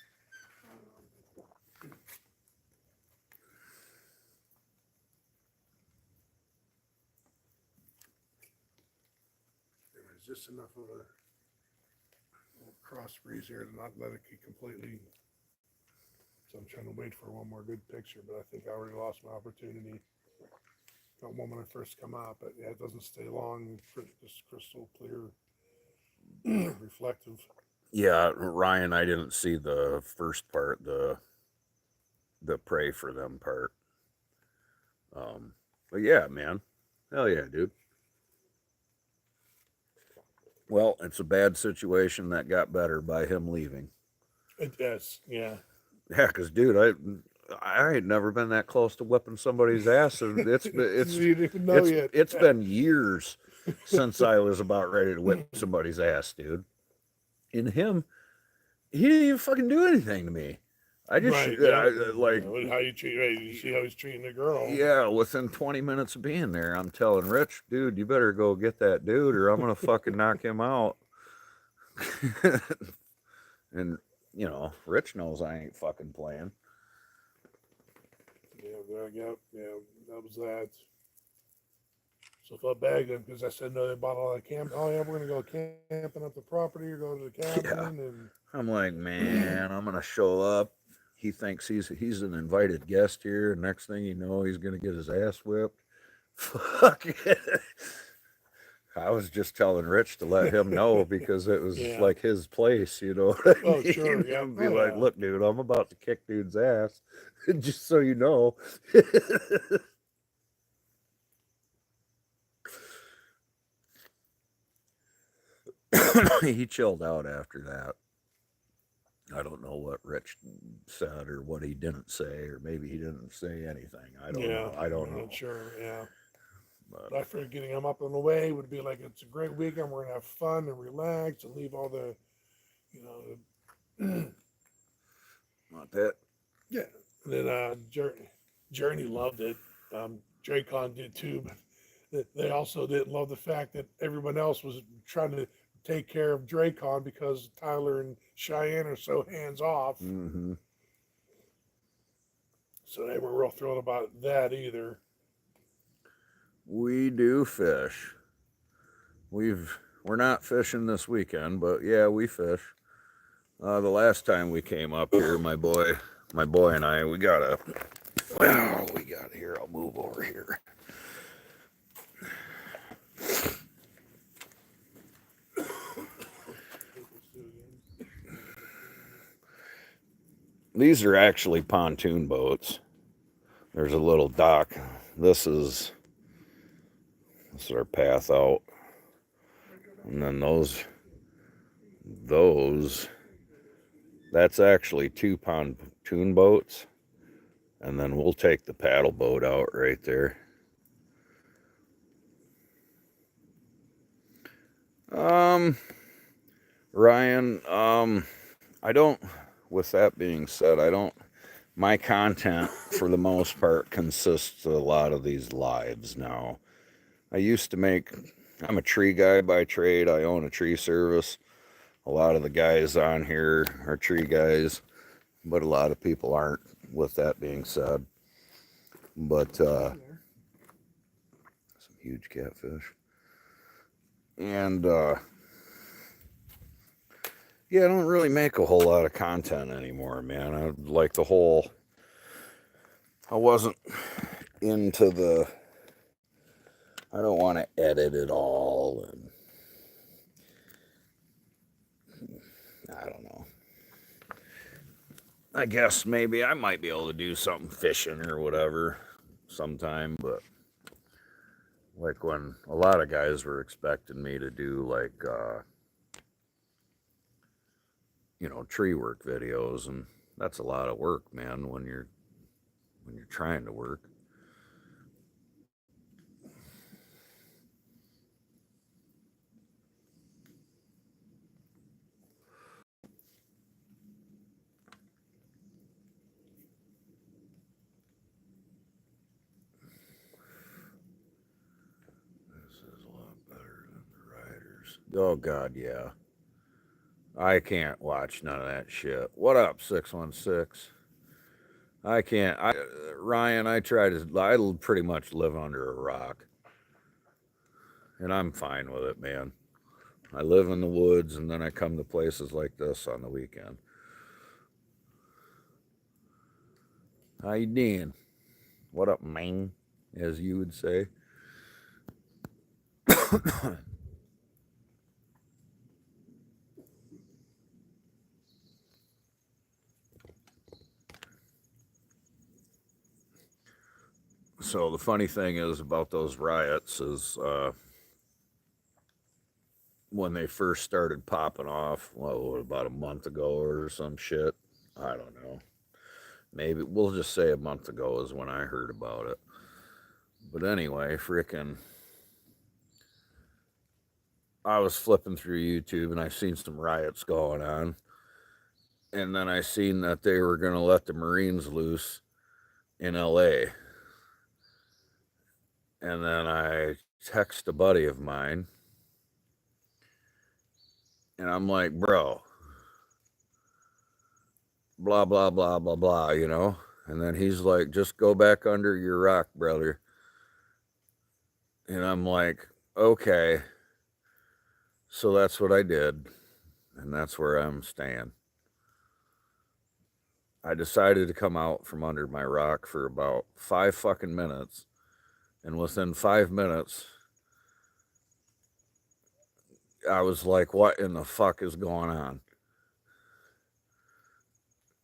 S2: There was just enough of a little cross breeze here to not let it get completely. So I'm trying to wait for one more good picture, but I think I already lost my opportunity. Got one when I first come out, but yeah, it doesn't stay long. Just crystal clear, reflective.
S1: Yeah, Ryan, I didn't see the first part, the pray for them part. But yeah, man. Hell yeah, dude. Well, it's a bad situation that got better by him leaving.
S2: Yes, yeah.
S1: Yeah, because dude, I ain't never been that close to whipping somebody's ass, and
S2: You didn't even know yet.
S1: It's been years since I was about ready to whip somebody's ass, dude. And him, he didn't even fucking do anything to me. I just
S2: Right, yeah.
S1: like
S2: How you treat? Right, you see how he's treating the girl.
S1: yeah. Within 20 minutes of being there, I'm telling Rich, dude, you better go get that dude, or I'm gonna fucking knock him out. And Rich knows I ain't fucking playing.
S2: Yeah, that was that. So I felt bad because I said no, they bought all that camp. Oh yeah, we're gonna go camping up the property or go to the cabin, and
S1: I'm like, man, I'm gonna show up. he thinks he's an invited guest here, and next thing you know, he's gonna get his ass whipped. Fuck it. I was just telling Rich to let him know because it was
S2: Yeah.
S1: like his place, you know what I
S2: Oh,
S1: mean?
S2: sure, yeah.
S1: And be
S2: Oh,
S1: like,
S2: yeah.
S1: look, dude, I'm about to kick dude's ass, just so you know. He chilled out after that. I don't know what Rich said or what he didn't say, or maybe he didn't say anything. I don't know. I don't
S2: I'm
S1: know.
S2: not sure. Yeah.
S1: But
S2: But I figured getting him up and away would be like it's a great weekend. We're gonna have fun and relax and leave all the, you know,
S1: not that.
S2: yeah. And then Journey loved it. Draycon did too, but they also didn't love the fact that everyone else was trying to take care of Draycon because Tyler and Cheyenne are so hands off.
S1: Mm-hmm.
S2: So they weren't real thrilled about that either.
S1: We do fish. We're not fishing this weekend, but yeah, we fish. The last time we came up here, my boy and I, we got here. I'll move over here. These are actually pontoon boats. There's a little dock. This is our path out. And then that's actually 2 pontoon boats. And then we'll take the paddle boat out right there. Ryan, with that being said, my content for the most part consists of a lot of these lives now. I'm a tree guy by trade. I own a tree service. A lot of the guys on here are tree guys, but a lot of people aren't, with that being said. But, some huge catfish. And, yeah, I don't really make a whole lot of content anymore, man. I wasn't into I don't want to edit it all, and I don't know. I guess maybe I might be able to do something fishing or whatever sometime, but like when a lot of guys were expecting me to do like, tree work videos, and that's a lot of work, man, when you're trying to work. This is a lot better than the Riders. Oh God, yeah. I can't watch none of that shit. What up, 616? I can't. Ryan, I pretty much live under a rock. And I'm fine with it, man. I live in the woods, and then I come to places like this on the weekend. How you doing? What up, man? As you would say. So the funny thing is about those riots is when they first started popping off, about a month ago or some shit. I don't know. Maybe we'll just say a month ago is when I heard about it. But anyway, I was flipping through YouTube and I seen some riots going on. And then I seen that they were going to let the Marines loose in LA. And then I text a buddy of mine. And I'm like, bro, blah, blah, blah, blah, blah, And then he's like, just go back under your rock, brother. And I'm like, okay. So that's what I did. And that's where I'm staying. I decided to come out from under my rock for about 5 fucking minutes. And within 5 minutes, I was like, what in the fuck is going on?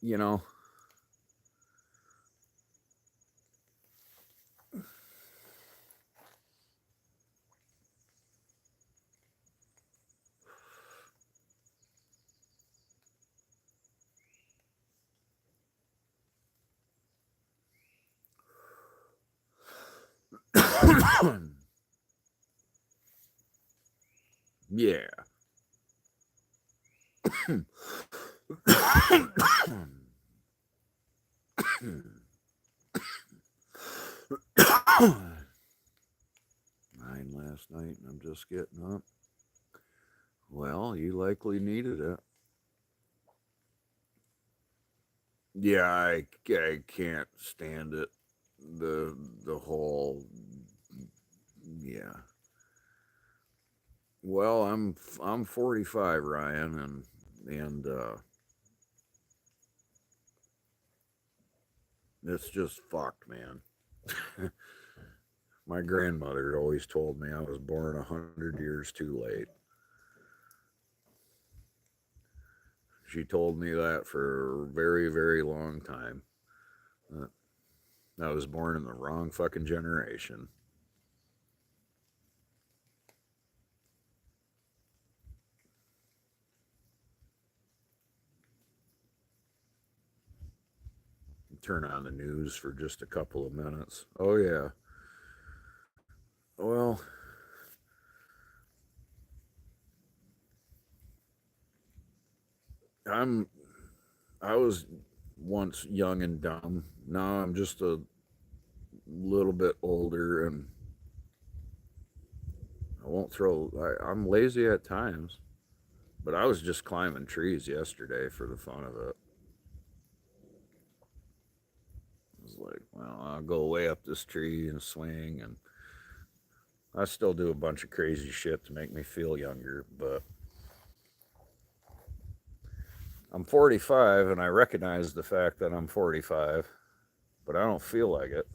S1: You know? Yeah. Nine last night and I'm just getting up. Well, you likely needed it. Yeah, I can't stand it. The whole, yeah. Well, I'm 45, Ryan, and it's just fucked, man. My grandmother always told me I was born 100 years too late. She told me that for a very, very long time. I was born in the wrong fucking generation. Turn on the news for just a couple of minutes. Oh, yeah. Well, I was once young and dumb. Now I'm just a little bit older and I'm lazy at times, but I was just climbing trees yesterday for the fun of it. I was like, well, I'll go way up this tree and swing, and I still do a bunch of crazy shit to make me feel younger, but I'm 45 and I recognize the fact that I'm 45, but I don't feel like it.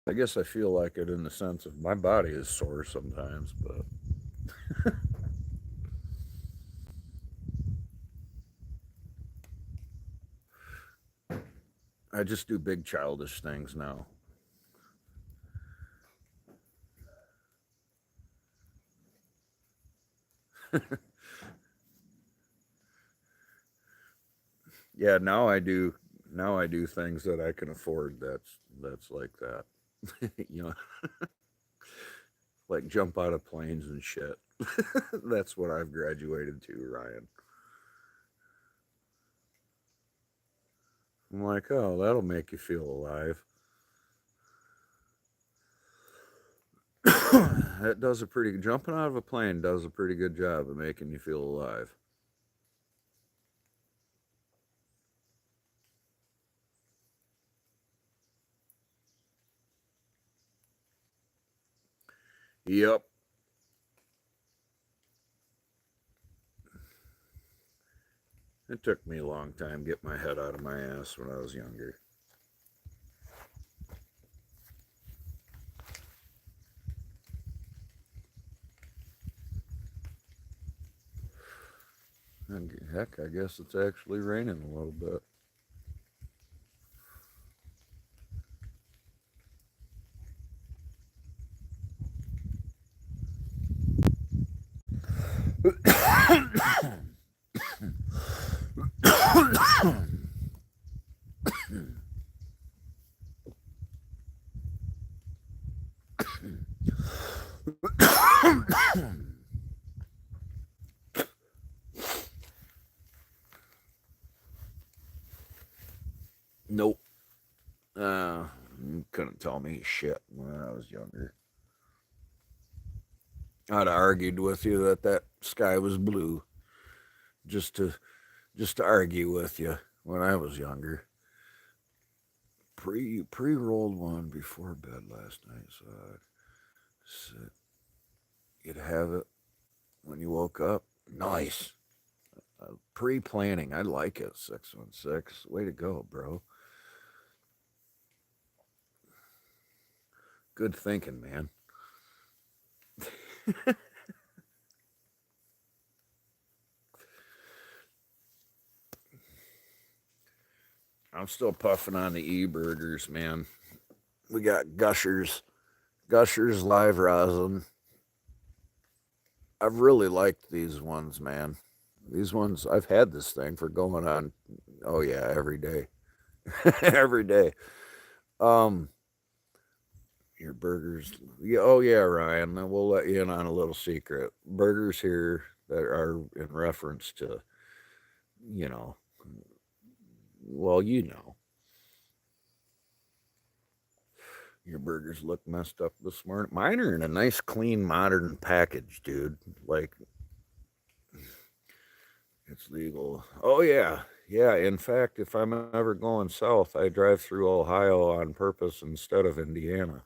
S1: I guess I feel like it in the sense of my body is sore sometimes, but I just do big childish things now. Yeah, now I do things that I can afford that's like that. You know, like jump out of planes and shit. That's what I've graduated to, Ryan. I'm like, oh, that'll make you feel alive. That does a pretty jumping out of a plane does a pretty good job of making you feel alive. Yep. It took me a long time to get my head out of my ass when I was younger. And heck, I guess it's actually raining a little bit. Nope. You couldn't tell me shit when I was younger. I'd argued with you that sky was blue just to argue with you when I was younger. Pre rolled one before bed last night, so I'd sit you'd have it when you woke up. Nice. Pre-planning. I like it. 616. Way to go, bro. Good thinking, man. I'm still puffing on the e-burgers, man. We got Gushers live rosin. I've really liked these ones, man. These ones, I've had this thing for going on, oh yeah, every day. Every day. Um, your burgers, yeah, oh yeah, Ryan, we'll let you in on a little secret. Burgers here that are in reference to, you know, well, you know. Your burgers look messed up this morning. Mine are in a nice, clean, modern package, dude. Like, it's legal. Oh, yeah. Yeah. In fact, if I'm ever going south, I drive through Ohio on purpose instead of Indiana.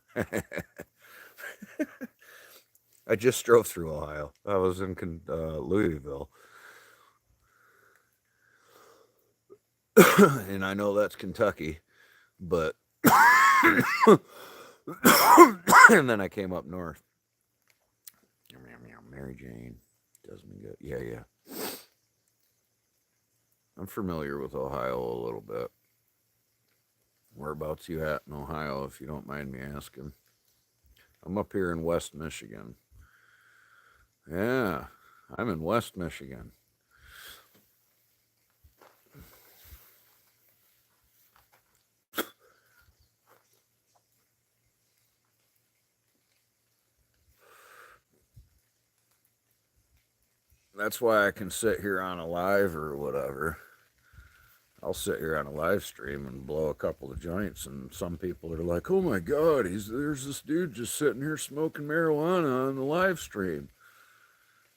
S1: I just drove through Ohio. I was in Louisville. And I know that's Kentucky, but. And then I came up north. Mary Jane does me good. Yeah, yeah. I'm familiar with Ohio a little bit. Whereabouts you at in Ohio, if you don't mind me asking? I'm up here in West Michigan. Yeah, I'm in West Michigan. That's why I can sit here on a live or whatever. I'll sit here on a live stream and blow a couple of joints, and some people are like, "Oh my God, there's this dude just sitting here smoking marijuana on the live stream.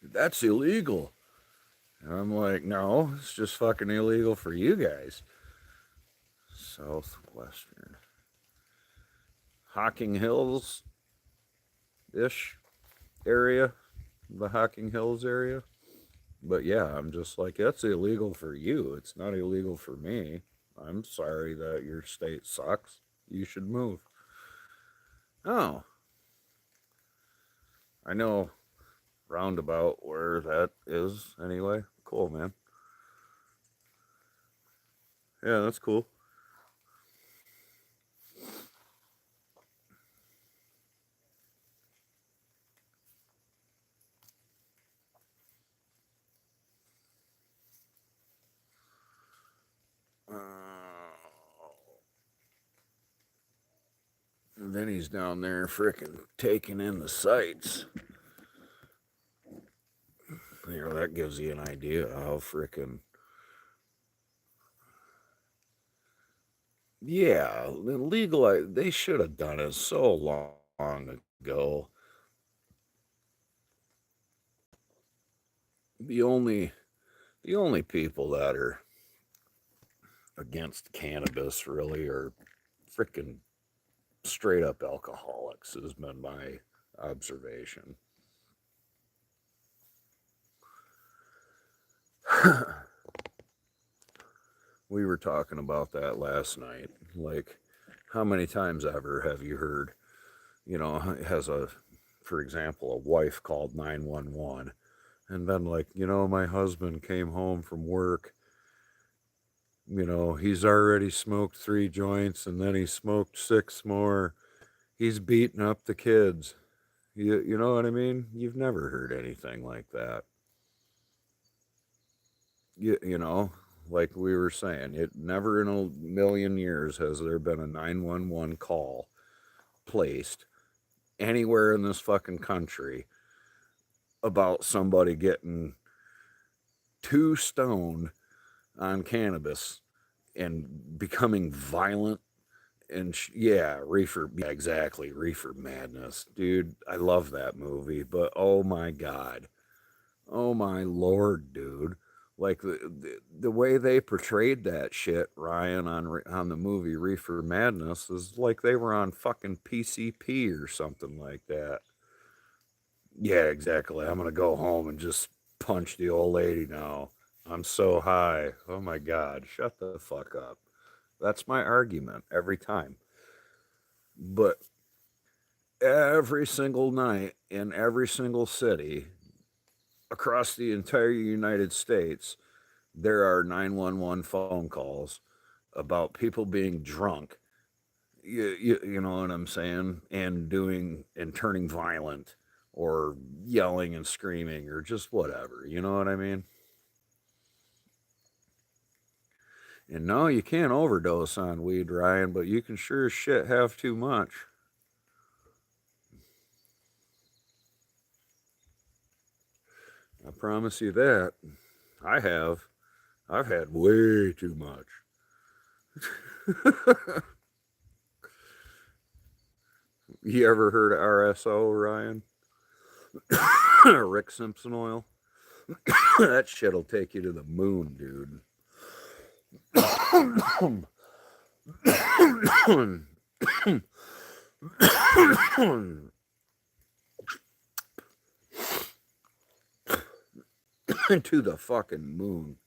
S1: That's illegal." And I'm like, "No, it's just fucking illegal for you guys." Southwestern Hocking Hills ish area, the Hocking Hills area. But yeah, I'm just like, that's illegal for you. It's not illegal for me. I'm sorry that your state sucks. You should move. Oh, I know roundabout where that is anyway. Cool, man. Yeah, that's cool. And then he's down there frickin' taking in the sights. You know, that gives you an idea of how frickin'. Yeah, legal. They should have done it so long ago. The only people that are against cannabis really are frickin' straight up alcoholics, has been my observation. We were talking about that last night. Like, how many times ever have you heard, for example, a wife called 911 and been like, my husband came home from work. He's already smoked 3 joints and then he smoked 6 more. He's beating up the kids. You know what I mean? You've never heard anything like that. Like we were saying, it never in a million years has there been a 911 call placed anywhere in this fucking country about somebody getting too stoned on cannabis and becoming violent. And reefer, yeah, exactly, Reefer Madness, dude. I love that movie, but oh my God, oh my Lord, dude. Like the way they portrayed that shit, Ryan, on the movie Reefer Madness, is like they were on fucking PCP or something like that.
S3: Yeah, exactly. I'm gonna go home and just punch the old lady now. I'm so high. Oh my God, shut the fuck up. That's my argument every time. But every single night in every single city across the entire United States, there are 911 phone calls about people being drunk. You know what I'm saying? And doing and turning violent or yelling and screaming or just whatever. You know what I mean? And no, you can't overdose on weed, Ryan, but you can sure as shit have too much. I promise you that. I have. I've had way too much. You ever heard of RSO, Ryan? Rick Simpson oil? That shit'll take you to the moon, dude. To the fucking moon.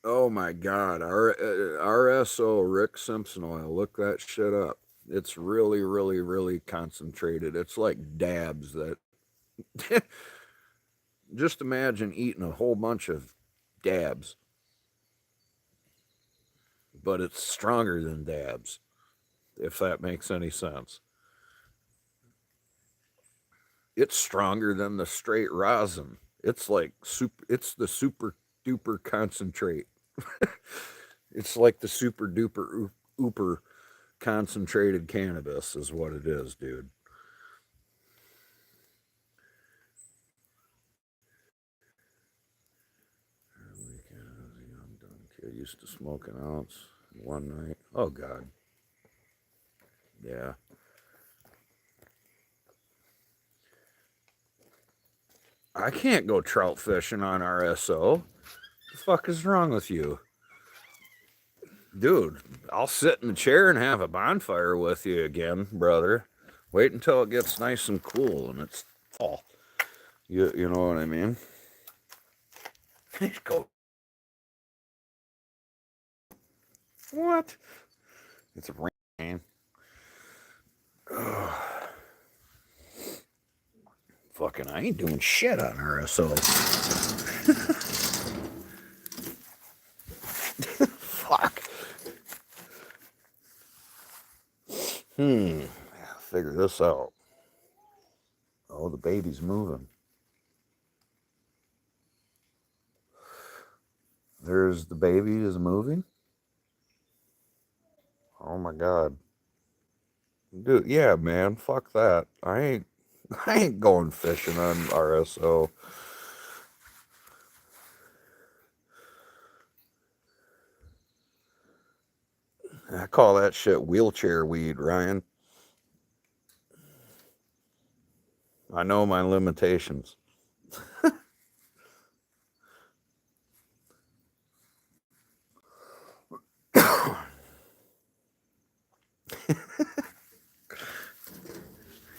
S3: Oh my God. RSO, Rick Simpson oil. Look that shit up. It's really, really, really concentrated. It's like dabs that. Just imagine eating a whole bunch of dabs, but it's stronger than dabs, if that makes any sense. It's stronger than the straight rosin. It's like super, it's the super duper concentrate. It's like the super duper ooper concentrated cannabis is what it is, dude. I'm done. Kid used to smoke an ounce one night. Oh God. Yeah. I can't go trout fishing on RSO. The fuck is wrong with you? Dude, I'll sit in the chair and have a bonfire with you again, brother. Wait until it gets nice and cool and it's fall. You know what I mean? Go. What? It's rain. Ugh. Fucking, I ain't doing shit on RSO. Fuck. Figure this out. Oh, the baby's moving. There's the baby is moving. Oh my God. Dude, yeah, man, fuck that. I ain't going fishing on RSO. I call that shit wheelchair weed, Ryan. I know my limitations.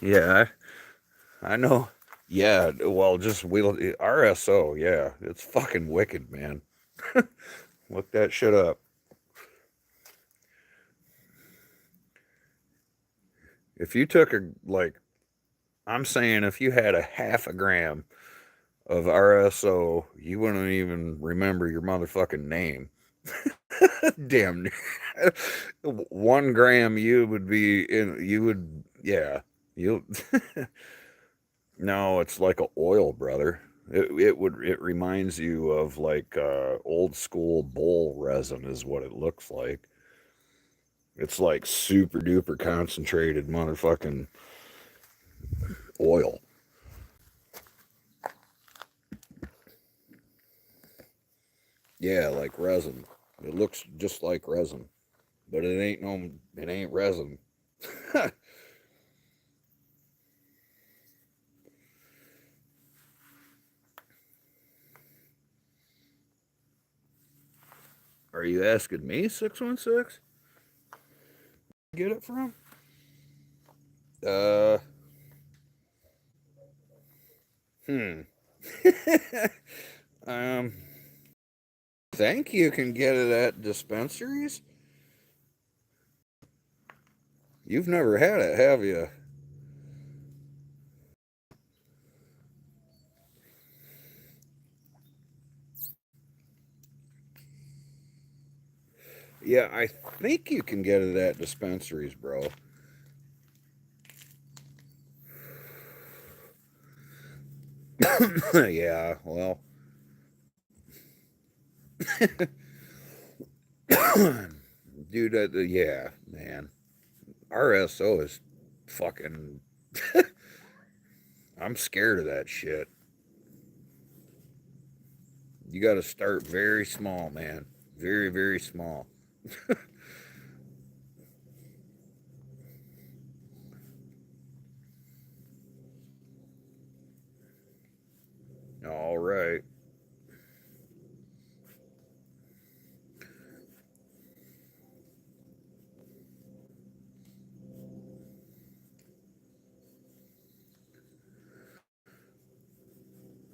S3: Yeah, I know. Yeah, well, just wheel RSO. Yeah, it's fucking wicked, man. Look that shit up. If you took I'm saying if you had a half a gram of RSO, you wouldn't even remember your motherfucking name. Damn. 1 gram you would be in, you would, yeah. You, no, it's like a oil, brother. It reminds you of like old school bowl resin is what it looks like. It's like super duper concentrated motherfucking oil. Yeah, like resin. It looks just like resin, but it ain't resin. Are you asking me, 616? Get it from? Uh, hmm. um, think you can get it at dispensaries? You've never had it, have you? Yeah, I think you can get it at dispensaries, bro. Yeah, well, dude, yeah, man. RSO is fucking. I'm scared of that shit. You got to start very small, man. Very, very small. All right.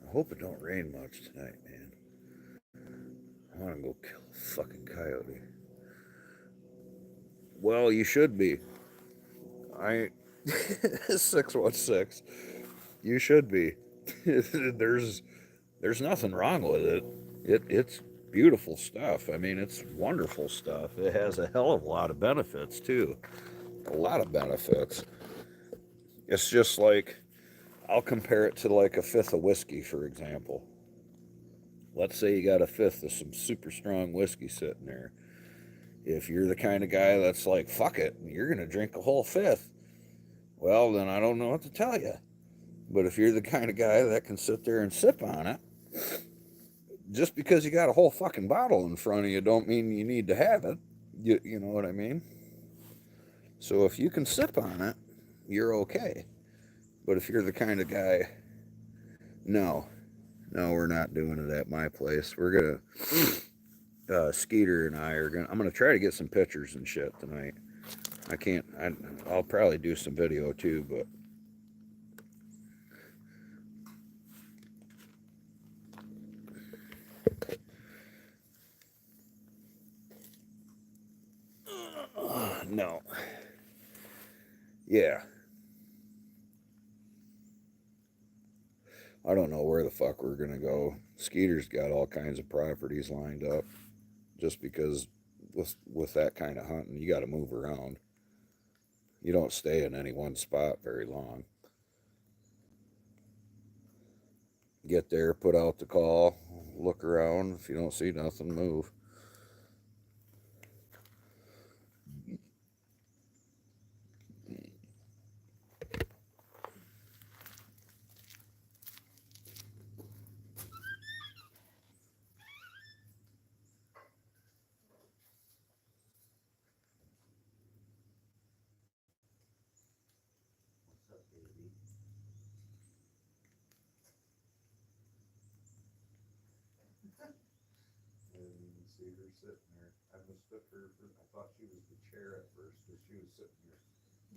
S3: I hope it don't rain much tonight, man. I want to go kill a fucking coyote. Well, you should be. I 616. You should be. there's there's nothing wrong with it. It's beautiful stuff. I mean, it's wonderful stuff. It has a hell of a lot of benefits too. A lot of benefits. It's just like I'll compare it to like a fifth of whiskey, for example. Let's say you got a fifth of some super strong whiskey sitting there. If you're the kind of guy that's like, fuck it, you're going to drink a whole fifth, well, then I don't know what to tell you. But if you're the kind of guy that can sit there and sip on it, just because you got a whole fucking bottle in front of you don't mean you need to have it. You know what I mean? So if you can sip on it, you're okay. But if you're the kind of guy, no, no, we're not doing it at my place. We're gonna Skeeter and I are gonna. I'm gonna try to get some pictures and shit tonight. I can't. I'll probably do some video too, but no. Yeah. I don't know where the fuck we're gonna go. Skeeter's got all kinds of properties lined up, just because with that kind of hunting, you got to move around. You don't stay in any one spot very long. Get there, put out the call, look around. If you don't see nothing, move. And see her sitting there. I mistook her for, I thought she was the chair at first, because she was sitting there,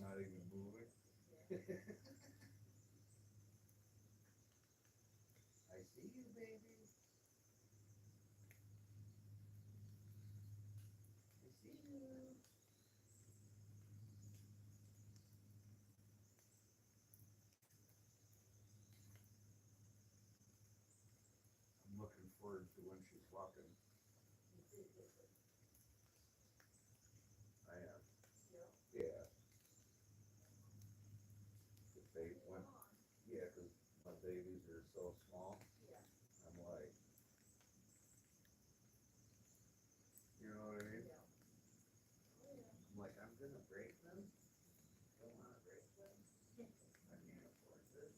S3: not even moving. I see you, baby. I see you. I'm looking forward to when she's walking. I am. Yeah. If they went, yeah, because my babies are so small. I'm like, you know what I mean? I'm like, I'm gonna break them. Don't wanna break them. I can't afford this.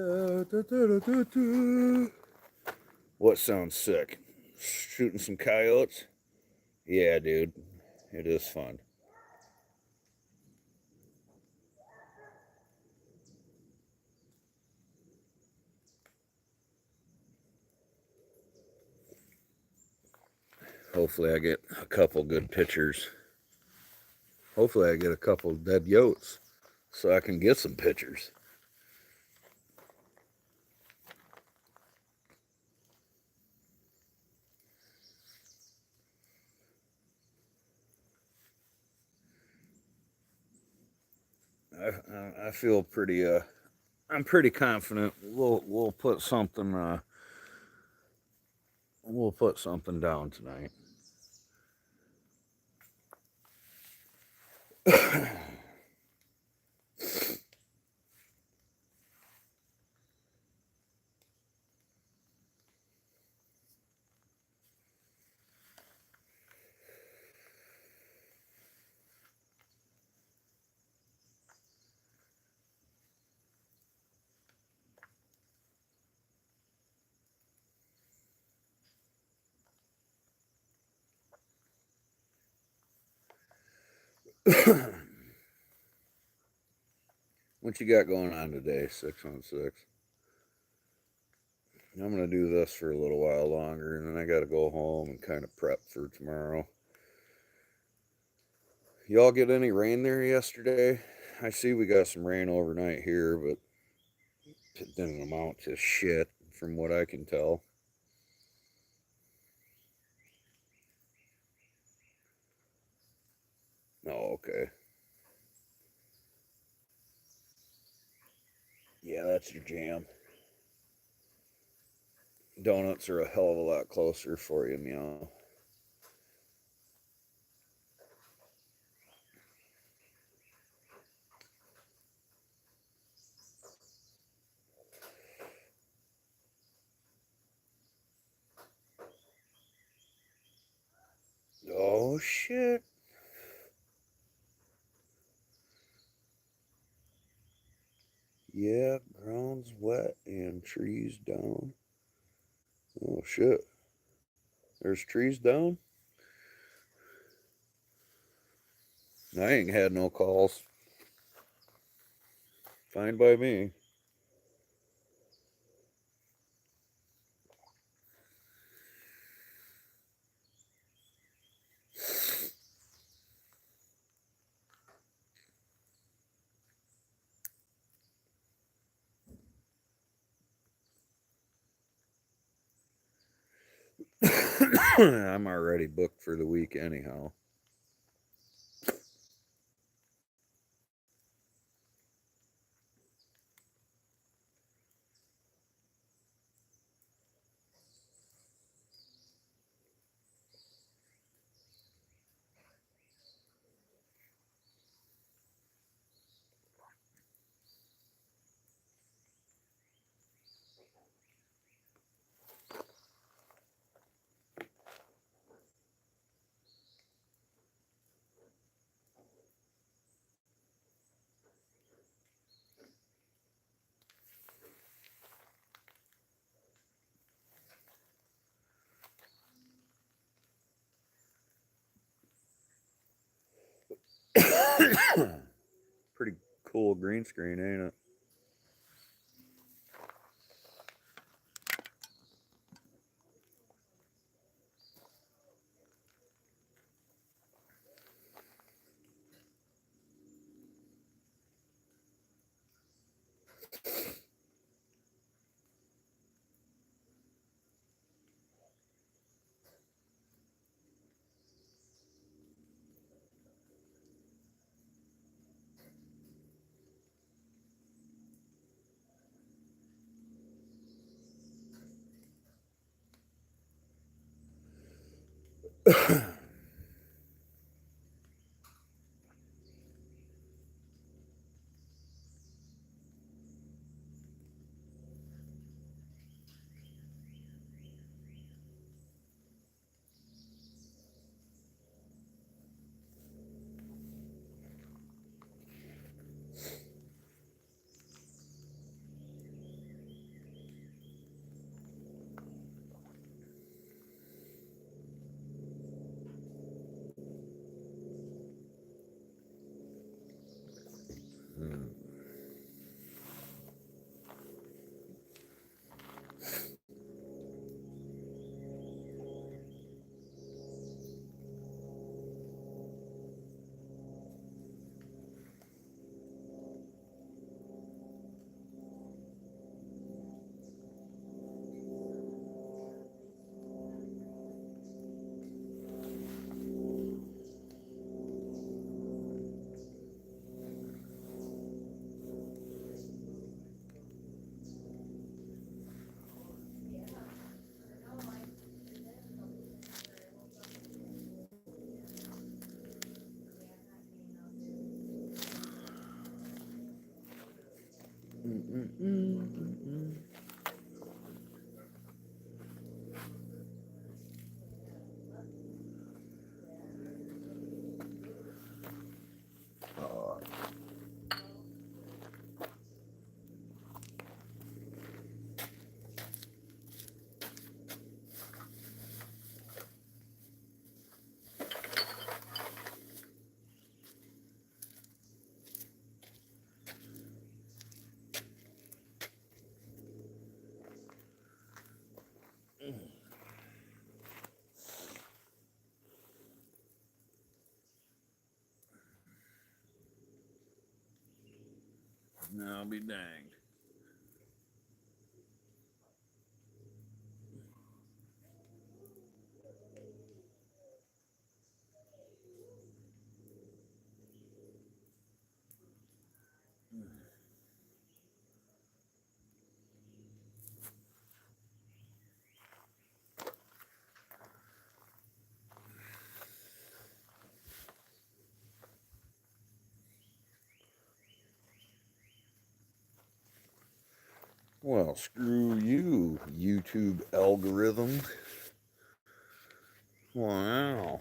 S3: Da, da, da, da, da, da. What sounds sick? Shooting some coyotes? Yeah, dude. It is fun. Hopefully I get a couple good pictures. Hopefully I get a couple dead yotes so I can get some pictures. I feel pretty I'm pretty confident we'll put something down tonight. What you got going on today, 616? I'm gonna do this for a little while longer, and then I gotta go home and kind of prep for tomorrow. Y'all get any rain there yesterday? I see we got some rain overnight here, but it didn't amount to shit from what I can tell. Oh, okay. Yeah, that's your jam. Donuts are a hell of a lot closer for you, meow. Oh, shit. Yeah, ground's wet and trees down. Oh, shit. There's trees down? I ain't had no calls. Fine by me. I'm already booked for the week anyhow. Pretty cool green screen, ain't it?
S1: Now I'll be danged. Well, screw you, YouTube algorithm. Wow.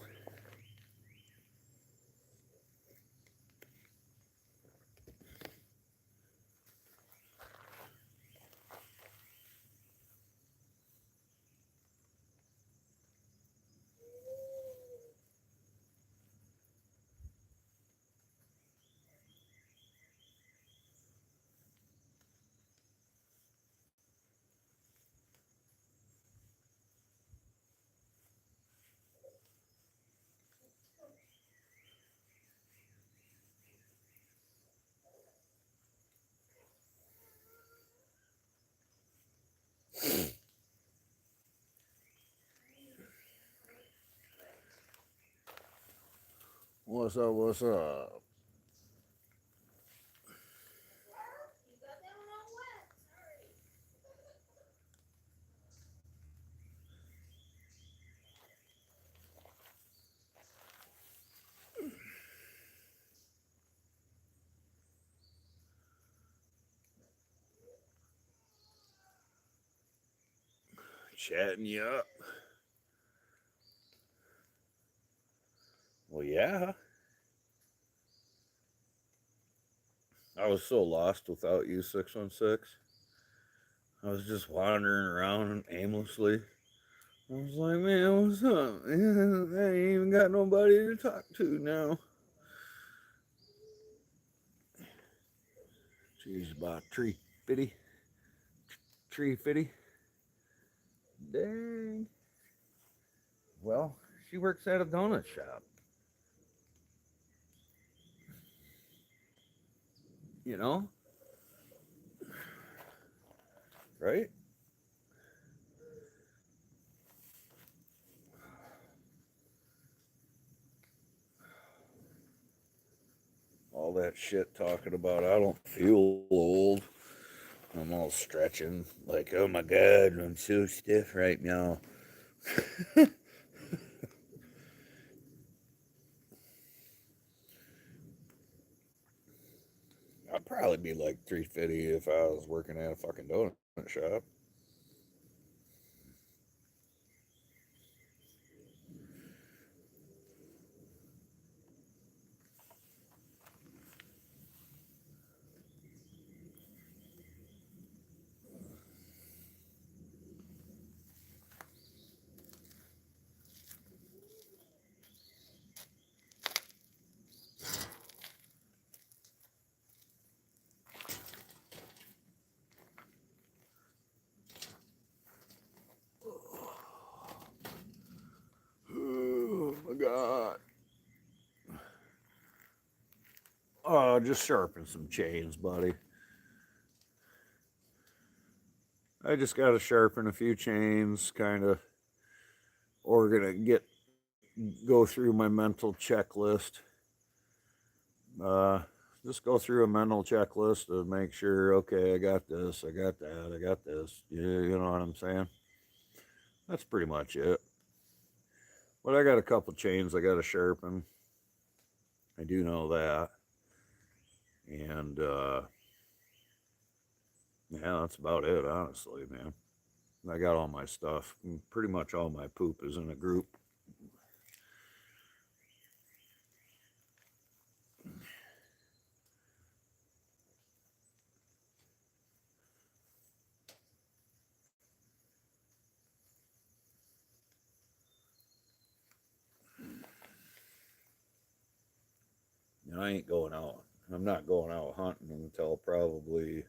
S1: What's up? What's up? Chatting you up. Well, yeah. I was so lost without you, 616. I was just wandering around aimlessly. I was like, man, what's up? I ain't even got nobody to talk to now. She's about 350. 350. Dang. Well, she works at a donut shop. You know? Right? All that shit talking about I don't feel old. I'm all stretching like, oh my god, I'm so stiff right now. I'd probably be like 350 if I was working at a fucking donut shop. Oh my god. Oh, just sharpen some chains, buddy. I just got to sharpen a few chains, kind of, or go through my mental checklist. Just go through a mental checklist to make sure, okay, I got this, I got that, I got this. You know what I'm saying? That's pretty much it. But I got a couple chains I got to sharpen. I do know that. And Yeah, that's about it, honestly, man. I got all my stuff. Pretty much all my poop is in a group. And I ain't going out. I'm not going out hunting until probably,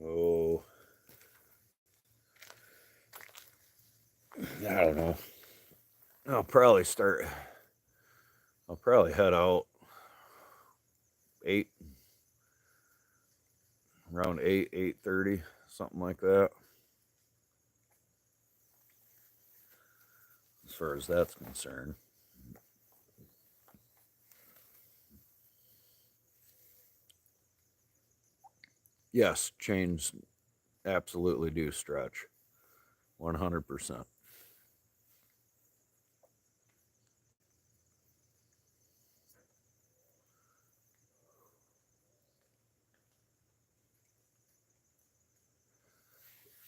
S1: oh, I don't know. I'll probably start. I'll probably head out 8, around 8, 8:30, something like that. As far as that's concerned. Yes, chains absolutely do stretch. 100%.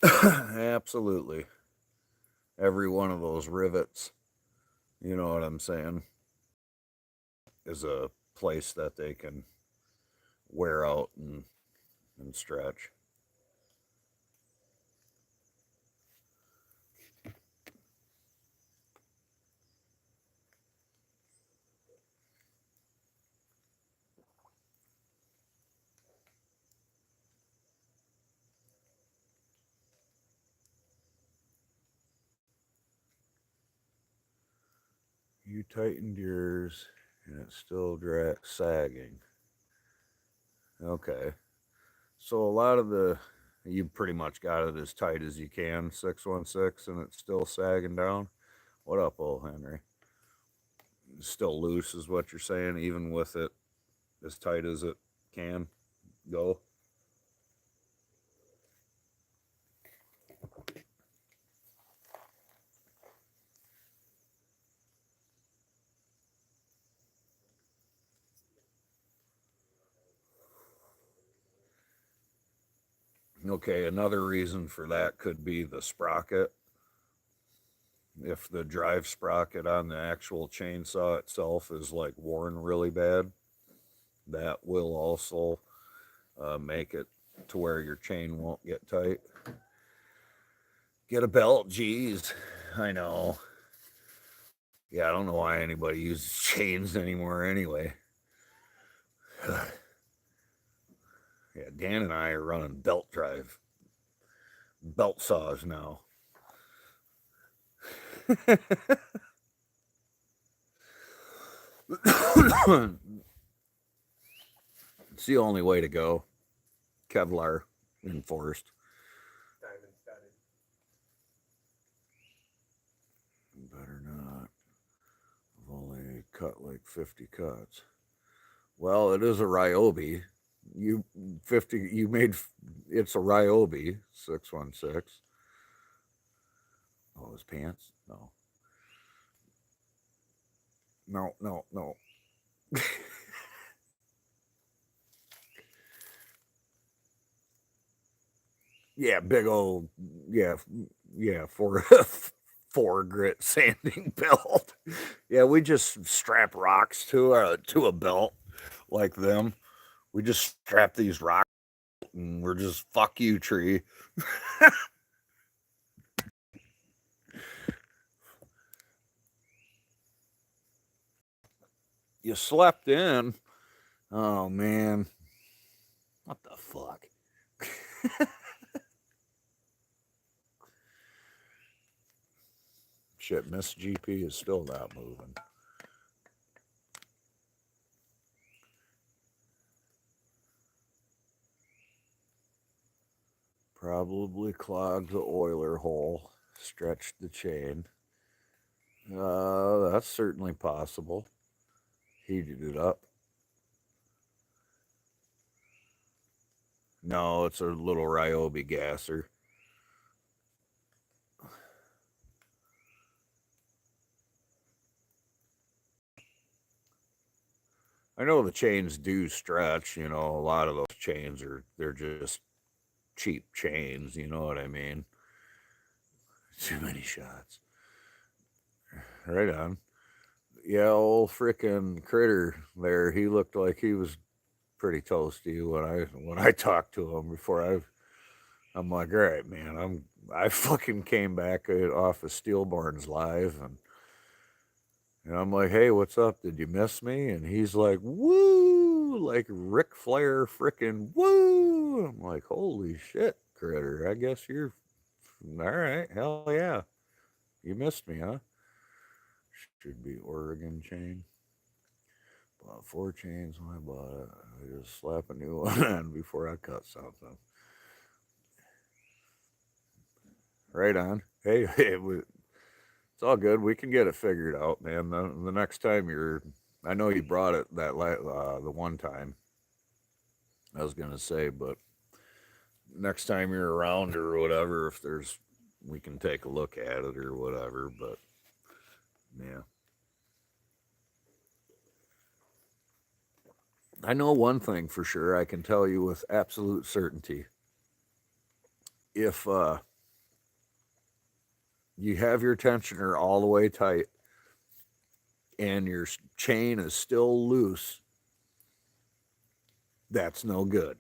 S1: Absolutely. Every one of those rivets, you know what I'm saying, is a place that they can wear out and stretch. You tightened yours and it's still sagging. Okay. So a lot of you pretty much got it as tight as you can, 616, and it's still sagging down. What up, old Henry? Still loose is what you're saying, even with it as tight as it can go. Okay, another reason for that could be the sprocket. If the drive sprocket on the actual chainsaw itself is like worn really bad, that will also make it to where your chain won't get tight. Get a belt, geez. I know. Yeah, I don't know why anybody uses chains anymore anyway. Yeah, Dan and I are running belt saws now. It's the only way to go. Kevlar enforced.
S4: Diamond studded.
S1: Better not. I've only cut like 50 cuts. Well, it is a Ryobi. You made it's a Ryobi 616. Oh, his pants? No. No. Yeah, big old for four grit sanding belt. Yeah, we just strap rocks to a belt like them. We just strap these rocks and we're just fuck you, tree. You slept in. Oh man. What the fuck? Shit, Miss GP is still not moving. Probably clogged the oiler hole, stretched the chain. That's certainly possible. Heated it up. No, it's a little Ryobi gasser. I know the chains do stretch, you know, a lot of those chains they're just cheap chains, you know what I mean? Too many shots. Right on. Yeah, old frickin' critter there, he looked like he was pretty toasty when I talked to him before I'm like, all right, man, I fucking came back off of Steelborn's live and I'm like, hey, what's up? Did you miss me? And he's like, woo, like Ric Flair frickin' woo. I'm like, holy shit, critter. I guess you're all right. Hell yeah. You missed me, huh? Should be Oregon chain. Bought 4 chains when I bought it. I just slap a new one on before I cut something. Right on. Hey, it's all good. We can get it figured out, man. The next time I know you brought it the one time. I was gonna say, but next time you're around or whatever, we can take a look at it or whatever. But yeah, I know one thing for sure. I can tell you with absolute certainty. If you have your tensioner all the way tight and your chain is still loose, that's no good.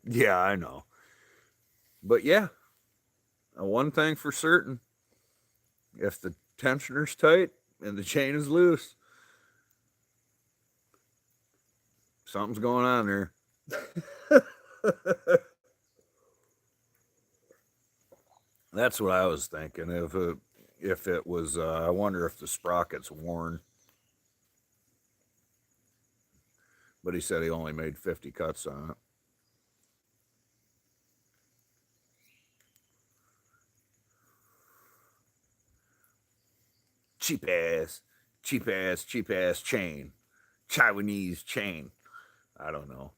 S1: Yeah, I know. But yeah, one thing for certain, if the tensioner's tight and the chain is loose, something's going on there. That's what I was thinking. If it was, I wonder if the sprocket's worn. But he said he only made 50 cuts on it. Cheap ass, cheap ass, cheap ass chain. Taiwanese chain. I don't know.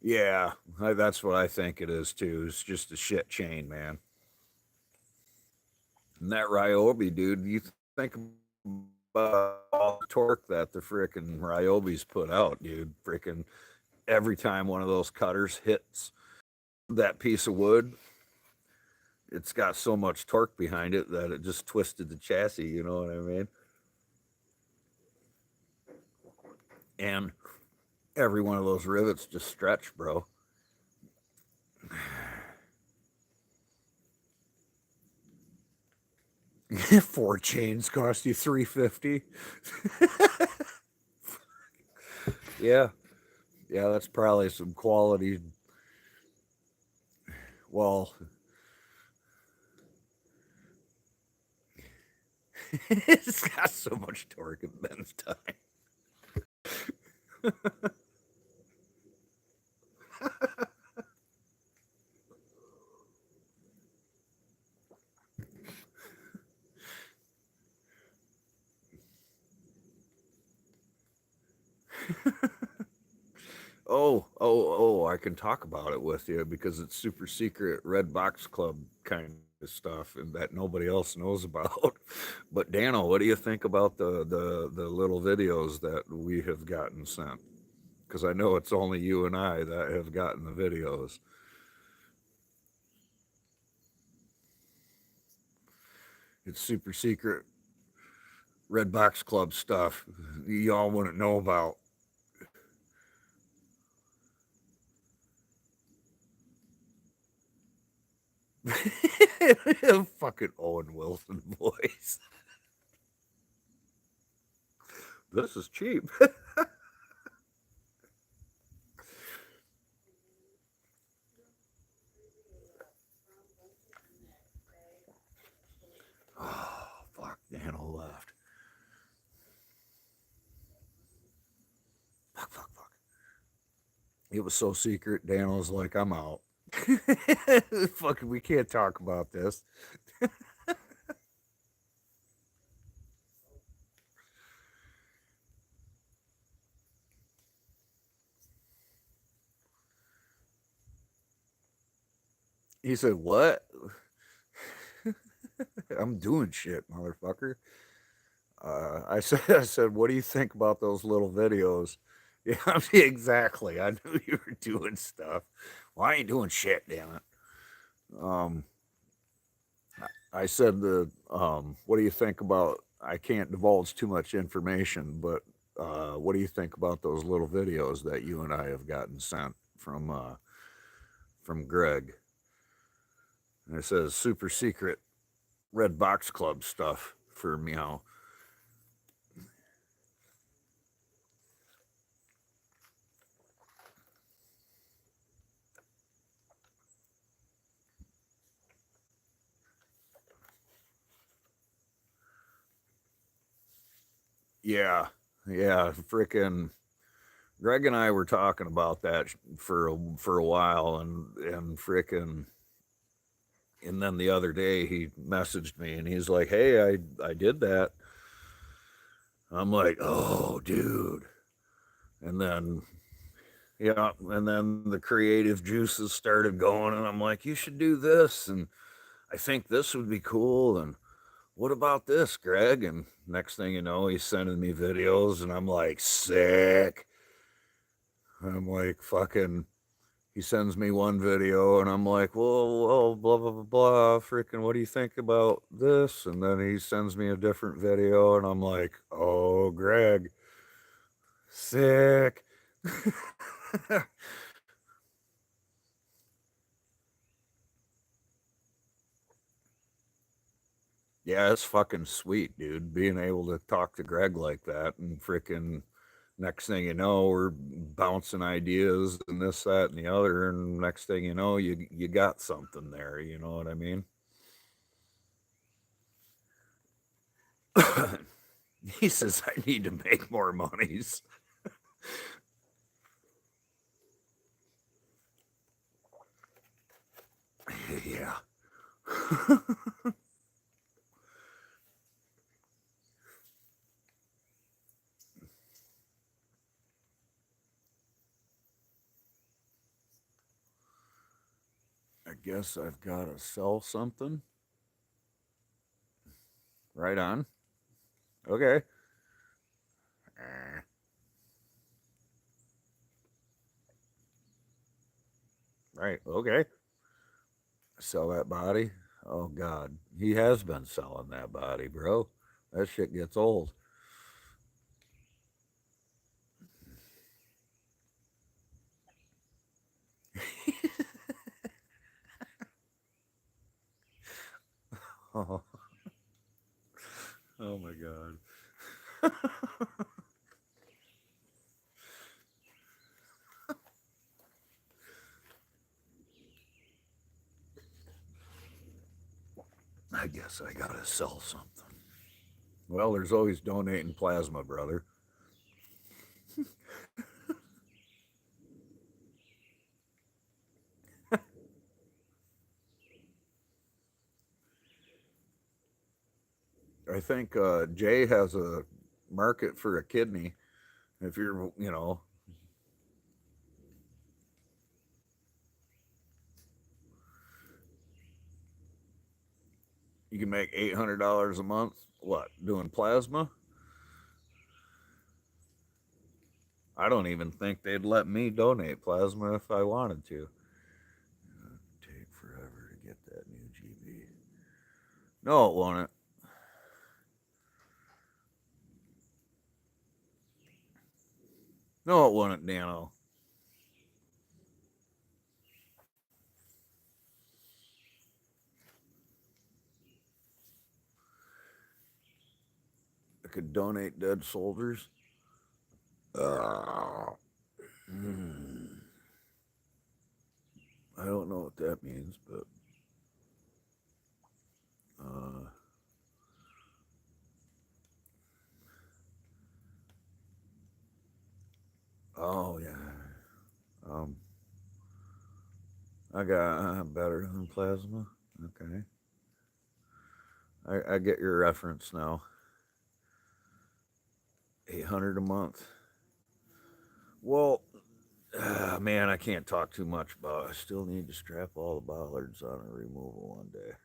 S1: Yeah, that's what I think it is too. It's just a shit chain, man. And that Ryobi, dude, you think about all the torque that the frickin' Ryobis put out, dude. Frickin' every time one of those cutters hits that piece of wood, it's got so much torque behind it that it just twisted the chassis, you know what I mean? And every one of those rivets just stretch, bro. Four chains cost you $350. Yeah, yeah, that's probably some quality. Well, it's got so much torque in Ben's time. Oh, I can talk about it with you because it's super secret Red Box Club kind of stuff and that nobody else knows about. But Dano, what do you think about the little videos that we have gotten sent? Because I know it's only you and I that have gotten the videos. It's super secret Red Box Club stuff y'all wouldn't know about. Fucking Owen Wilson voice. This is cheap. Oh, fuck. Dano left. Fuck. It was so secret. Dan was like, I'm out. Fucking, we can't talk about this.
S3: he said, what? I'm doing shit, motherfucker. I said, what do you think about those little videos? Yeah, exactly. I knew you were doing stuff. Well, I ain't doing shit, damn it. I said, what do you think about? I can't divulge too much information, but what do you think about those little videos that you and I have gotten sent from Greg? And it says super secret Red Box Club stuff for Meow. Yeah, yeah, freaking Greg and I were talking about that for a while, and freaking, and then the other day he messaged me and he's like, "Hey, I did that." I'm like, "Oh, dude," and then yeah, and then the creative juices started going, and I'm like, "You should do this," and I think this would be cool, and what about this, Greg? And next thing you know, he's sending me videos, and I'm like, sick. I'm like, fucking, he sends me one video, and I'm like, well, blah, blah, blah, blah. Freaking, what do you think about this? And then he sends me a different video, and I'm like, oh, Greg, sick. Yeah, it's fucking sweet, dude. Being able to talk to Greg like that, and freaking next thing you know, we're bouncing ideas and this, that, and the other, and next thing you know, you got something there. You know what I mean? He says I need to make more monies. Yeah. I guess I've got to sell something. Right on. Okay. Right. Okay. Sell that body. Oh God, he has been selling that body, bro. That shit gets old. Oh, oh my God. I guess I gotta sell something. Well, there's always donating plasma, brother. I think Jay has a market for a kidney. If you're, you can make $800 a month. What, doing plasma? I don't even think they'd let me donate plasma if I wanted to. Take forever to get that new GB. No, it won't. No, it wouldn't, Dano. I could donate dead soldiers. Hmm. I don't know what that means, but uh, oh yeah. Um, I got better than plasma. Okay, I get your reference now. 800 a month. Well,
S1: Man, I can't talk too much about it. I still need to strap all the bollards on a removal one day.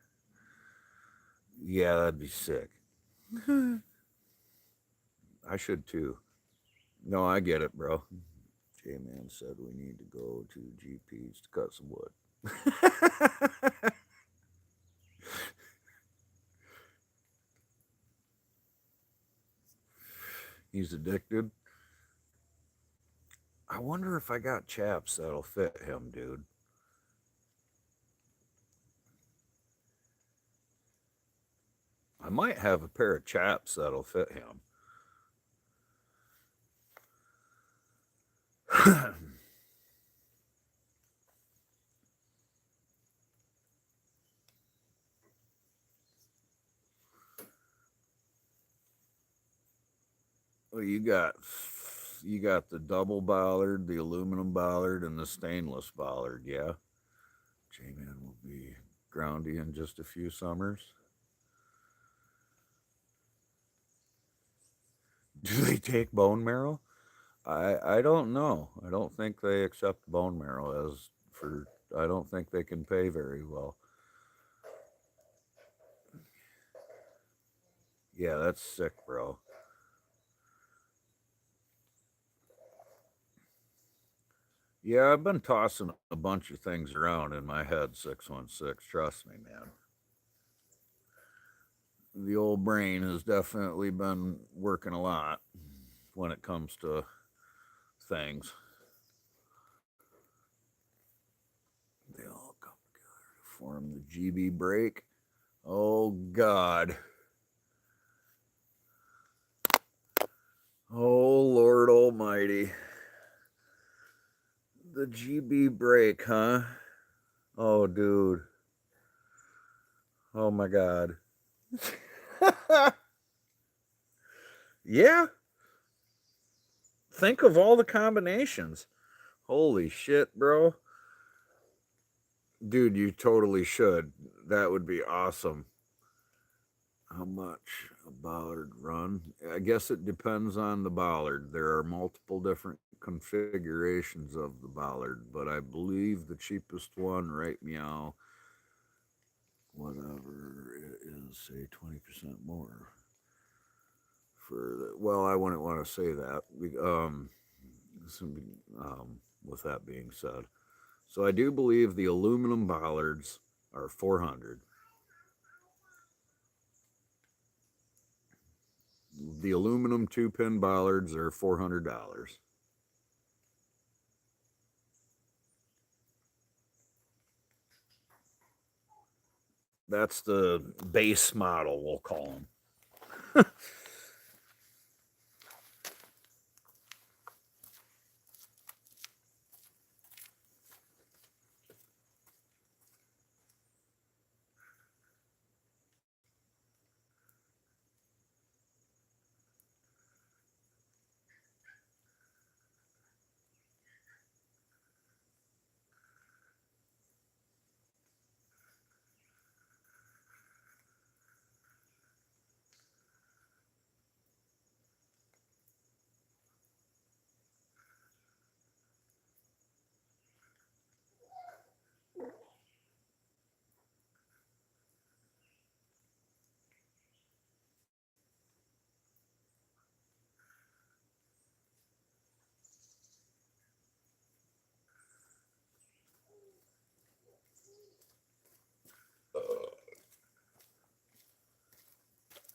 S1: Yeah, that'd be sick. I should too. No, I get it, bro. J-Man said we need to go to GP's to cut some wood. He's addicted. I wonder if I got chaps that'll fit him, dude. I might have a pair of chaps that'll fit him. Well, you got the double bollard, the aluminum bollard, and the stainless bollard. Yeah, J-Man will be groundy in just a few summers. Do they take bone marrow? I don't know. I don't think they accept bone marrow as for. I don't think they can pay very well. Yeah, that's sick, bro. Yeah, I've been tossing a bunch of things around in my head, 616. Trust me, man. The old brain has definitely been working a lot when it comes to things. They all come together to form the GB break. Oh, God. Oh, Lord Almighty. The GB break, huh? Oh, dude. Oh, my God. Yeah. Think of all the combinations. Holy shit, bro. Dude, you totally should. That would be awesome. How much a bollard run? I guess it depends on the bollard. There are multiple different configurations of the bollard, but I believe the cheapest one, right meow, whatever it is, say 20% more. Well, I wouldn't want to say that. With that being said, so I do believe the aluminum bollards are 400. The aluminum 2-pin bollards are $400. That's the base model, we'll call them.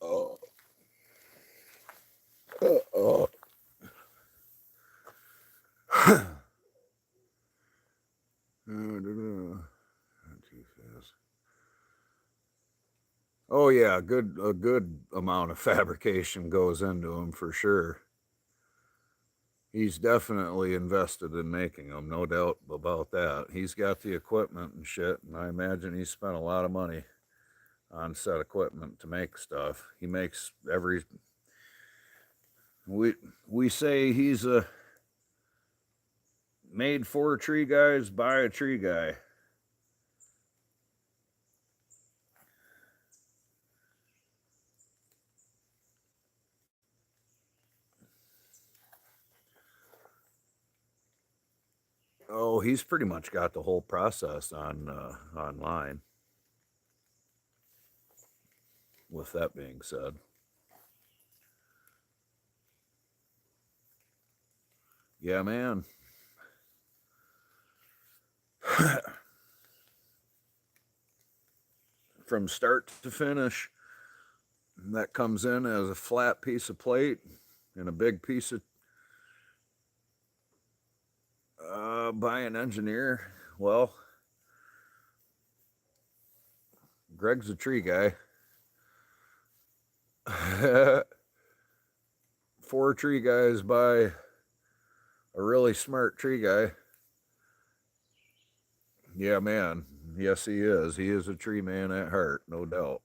S1: Oh. Oh. Not too fast. Oh yeah, a good amount of fabrication goes into them for sure. He's definitely invested in making them, no doubt about that. He's got the equipment and shit, and I imagine he spent a lot of money on set equipment to make stuff. He makes every. We say he's a made for tree guys by a tree guy. Oh, he's pretty much got the whole process on online. With that being said, yeah, man. From start to finish, that comes in as a flat piece of plate and a big piece of by an engineer. Well, Greg's a tree guy. 4 tree guys by a really smart tree guy. Yeah, man. Yes, he is. He is a tree man at heart, no doubt.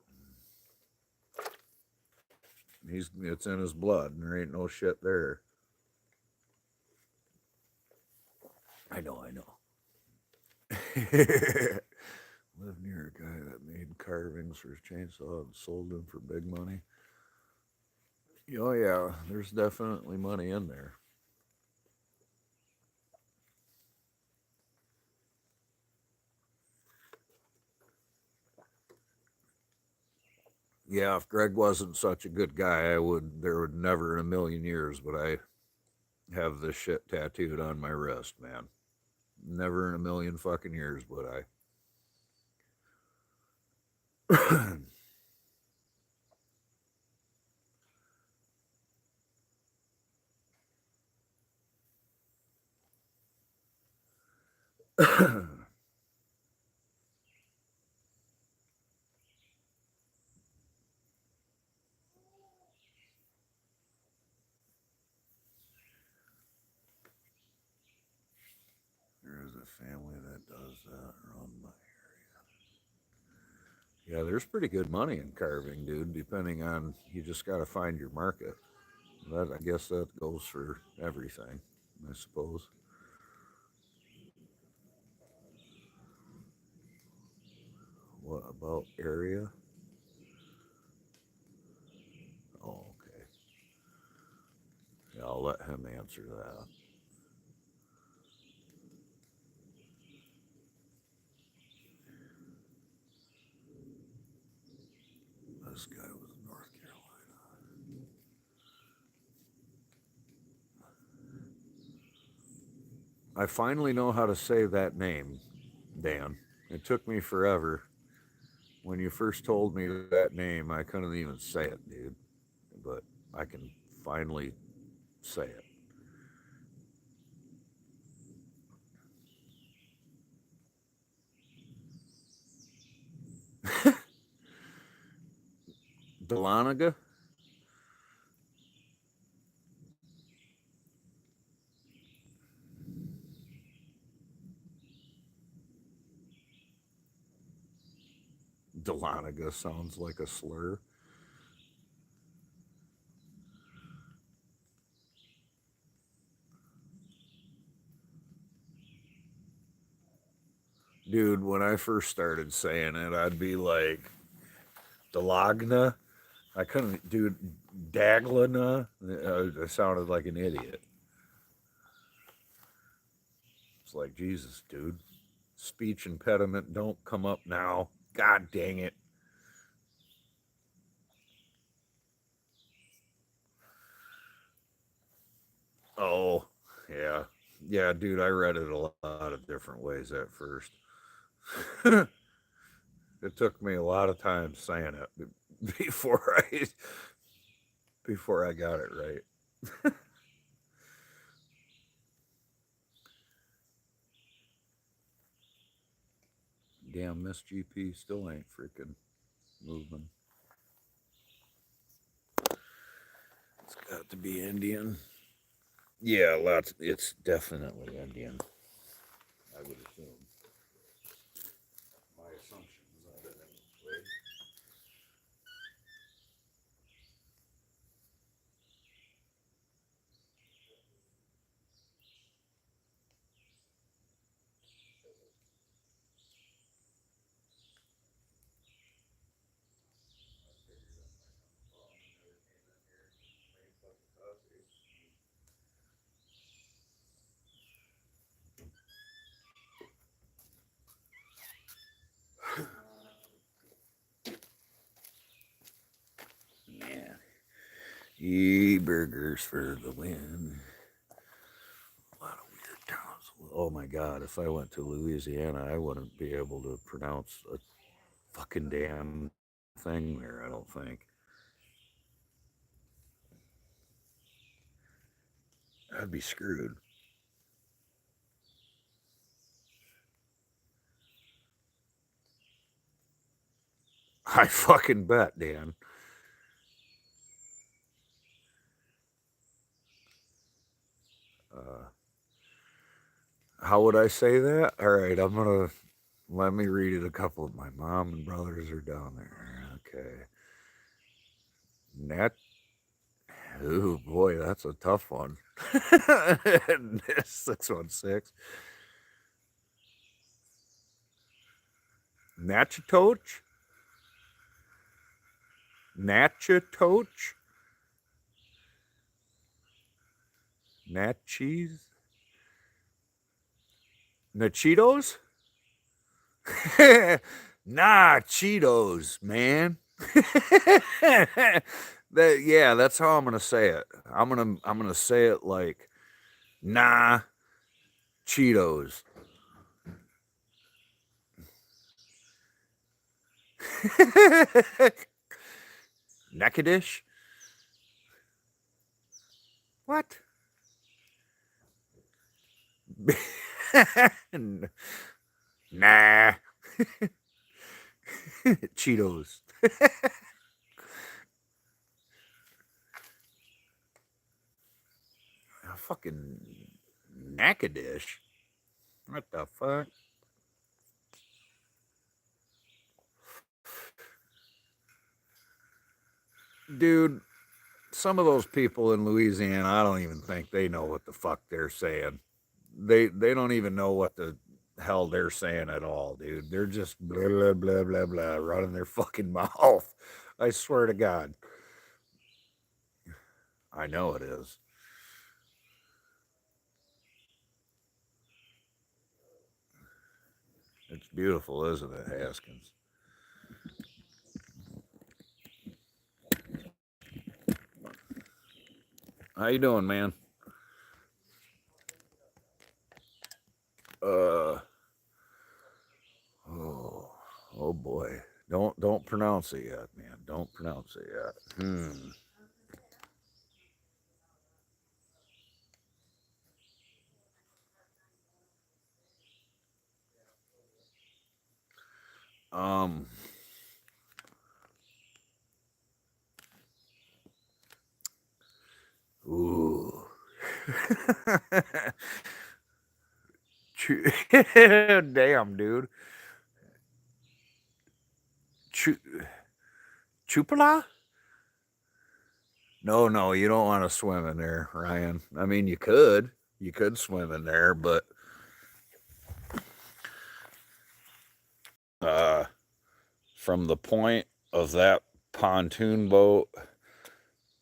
S1: It's in his blood, and there ain't no shit there. I know. Lived near a guy that made carvings for his chainsaw and sold them for big money. Oh yeah, there's definitely money in there. Yeah, if Greg wasn't such a good guy, there would never in a million years would I have this shit tattooed on my wrist, man. Never in a million fucking years would I. There is a family that does that around my area. Yeah, there's pretty good money in carving, dude, depending on, you just got to find your market. I guess that goes for everything, I suppose. What about area? Oh, okay. Yeah, I'll let him answer that. This guy was in North Carolina. I finally know how to say that name, Dan. It took me forever. When you first told me that name, I couldn't even say it, dude. But I can finally say it. Dahlonega? Dahlonega sounds like a slur. Dude, when I first started saying it, I'd be like, Dalagna? I couldn't do Daglana. I sounded like an idiot. It's like, Jesus, dude. Speech impediment, don't come up now. God dang it. Oh, yeah. Yeah, dude, I read it a lot of different ways at first. It took me a lot of time saying it before I got it right. Damn, Miss GP still ain't freaking moving. It's got to be Indian. Yeah, lots. It's definitely Indian. I would assume. My assumptions of it anyway. E-burgers for the win. A lot of weird towns. Oh my God, if I went to Louisiana, I wouldn't be able to pronounce a fucking damn thing there, I don't think. I'd be screwed. I fucking bet, Dan. How would I say that? All right, let me read it. A couple of my mom and brothers are down there. Okay. Nat. Oh boy, that's a tough one. 616. Natchitoch? Natchitoch? Natcheese? Nachitos? Nah, Cheetos, man. That's how I'm gonna say it. I'm gonna say it like nah Cheetos. Nakadish? What? Nah. Cheetos. Fucking Nakadish. What the fuck? Dude, some of those people in Louisiana, I don't even think they know what the fuck they're saying. They don't even know what the hell they're saying at all, dude. They're just blah blah blah blah blah running their fucking mouth. I swear to God. I know it is. It's beautiful, isn't it, Haskins? How you doing, man? Oh boy. Don't pronounce it yet, man. Don't pronounce it yet. Um Ooh. Damn, dude. Chupala? No, you don't want to swim in there, Ryan. I mean, you could swim in there, but from the point of that pontoon boat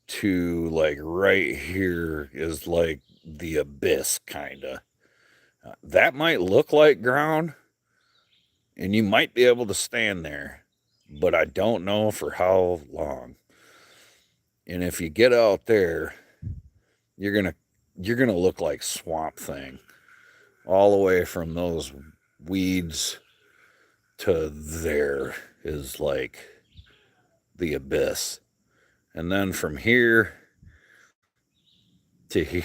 S1: to like right here is like the abyss, kind of. That might look like ground, and you might be able to stand there, but I don't know for how long. And if you get out there, you're gonna look like Swamp Thing, all the way from those weeds to there is like the abyss, and then from here to here,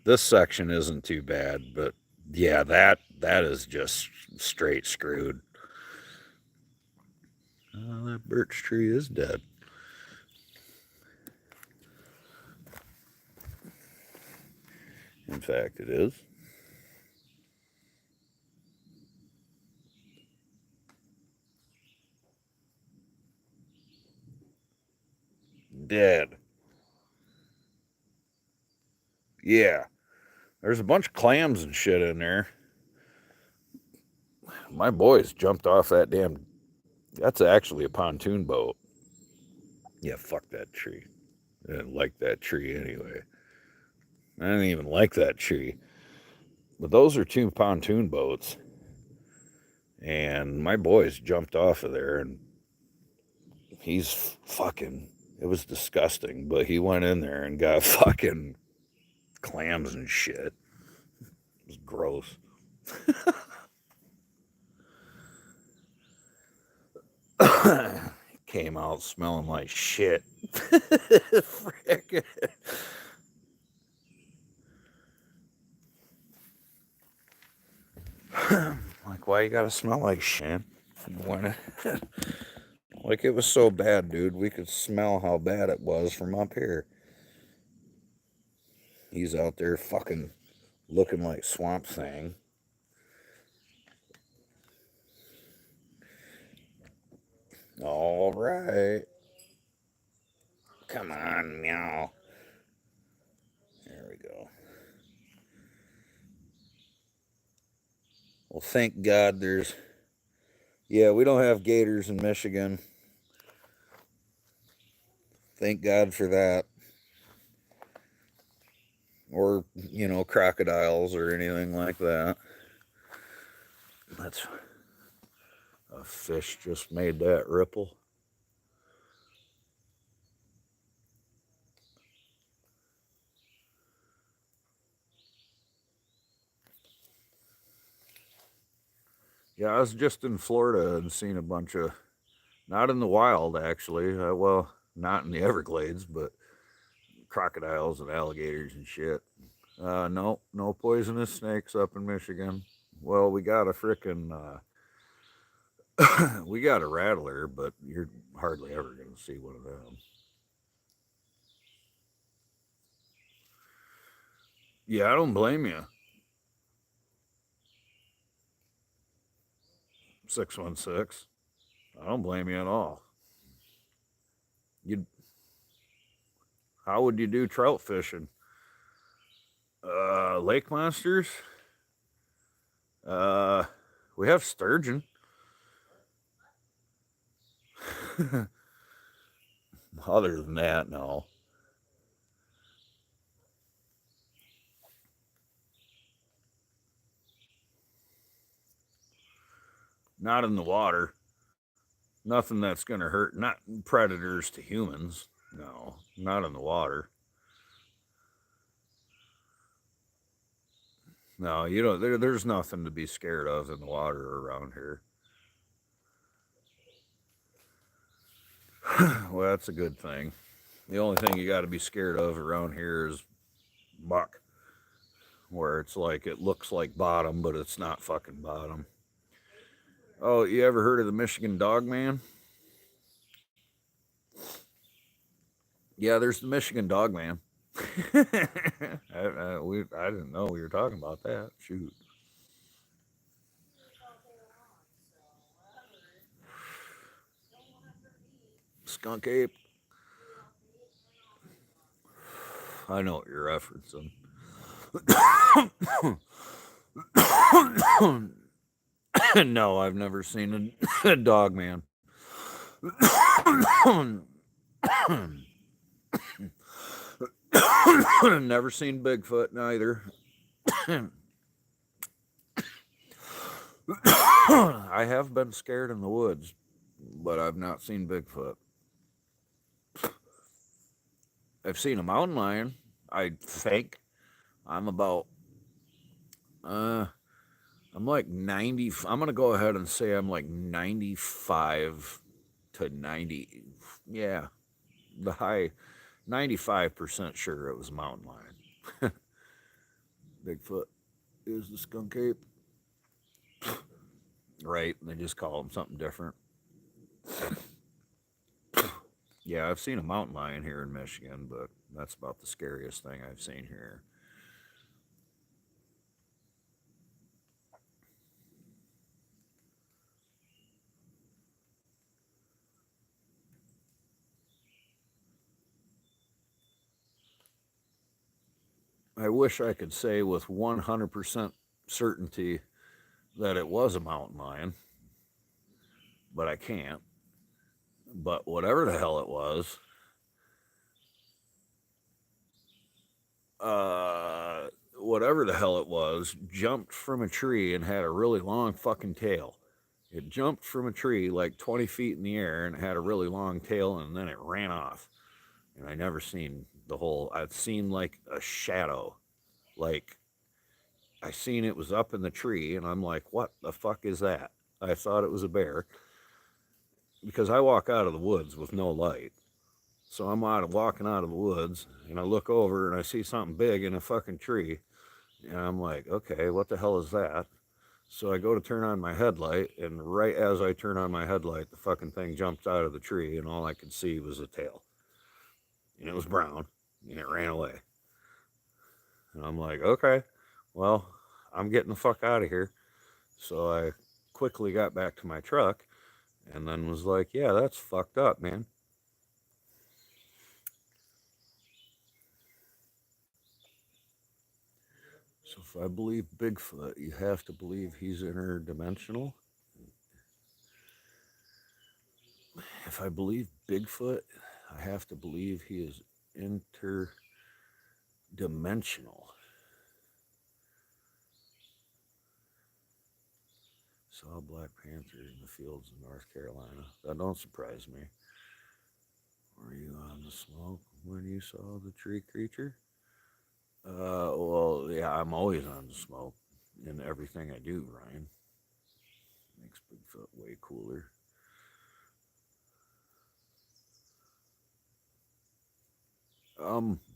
S1: this section isn't too bad, but yeah, that is just straight screwed. That birch tree is dead. In fact, it is. Dead. Yeah. There's a bunch of clams and shit in there. My boys jumped off that damn... That's actually a pontoon boat. Yeah, fuck that tree. I didn't like that tree anyway. I didn't even like that tree. But those are 2 pontoon boats. And my boys jumped off of there, and he's fucking... It was disgusting, but he went in there and got fucking clams and shit. It was gross. Came out smelling like shit. Frick. Like, why you gotta smell like shit? When like, it was so bad, dude. We could smell how bad it was from up here. He's out there fucking looking like Swamp Thing. All right. Come on, meow. There we go. Well, thank God there's... Yeah, we don't have gators in Michigan. Thank God for that. Or, you know, crocodiles or anything like that. That's... A fish just made that ripple. Yeah, I was just in Florida and seen a bunch of, not in the wild actually, well, not in the Everglades, but crocodiles and alligators and shit. No poisonous snakes up in Michigan. Well, we got a frickin', we got a rattler, but you're hardly ever going to see one of them. Yeah, I don't blame you. 616. I don't blame you at all. How would you do trout fishing? Lake monsters? We have sturgeon. Other than that, no. Not in the water. Nothing that's going to hurt. Not predators to humans. No, not in the water. No, you don't. There's nothing to be scared of in the water around here. Well, that's a good thing. The only thing you got to be scared of around here is buck, where it's like it looks like bottom, but it's not fucking bottom. Oh, you ever heard of the Michigan Dog Man? Yeah, there's the Michigan Dog Man. I didn't know we were talking about that. Shoot. Skunk ape. I know what you're referencing. No, I've never seen a dog man. Never seen Bigfoot neither. I have been scared in the woods, but I've not seen Bigfoot. I've seen a mountain lion, I think. I'm about I'm like 90. I'm going to go ahead and say I'm like 95 to 90. Yeah. The high 95% sure it was a mountain lion. Bigfoot is the skunk ape. Right. They just call them something different. Yeah, I've seen a mountain lion here in Michigan, but that's about the scariest thing I've seen here. I wish I could say with 100% certainty that it was a mountain lion, but I can't. But whatever the hell it was, jumped from a tree and had a really long fucking tail. It jumped from a tree like 20 feet in the air and had a really long tail, and then it ran off. and I never seen the whole. I've seen like a shadow, like I seen it was up in the tree, and I'm like, what the fuck is that? I thought it was a bear because I walk out of the woods with no light. So I'm walking out of the woods, and I look over and I see something big in a fucking tree, and I'm like, okay, what the hell is that? So I go to turn on my headlight, and right as I turn on my headlight, the fucking thing jumps out of the tree, and all I could see was a tail, and it was brown, and it ran away. And I'm like, okay, well, I'm getting the fuck out of here. So I quickly got back to my truck, and then was like, yeah, that's fucked up, man. So if I believe Bigfoot, you have to believe he's interdimensional. If I believe Bigfoot, I have to believe he is interdimensional. Saw a Black Panther in the fields of North Carolina. That don't surprise me. Were you on the smoke when you saw the tree creature? Well, yeah, I'm always on the smoke in everything I do, Ryan. Makes Bigfoot way cooler.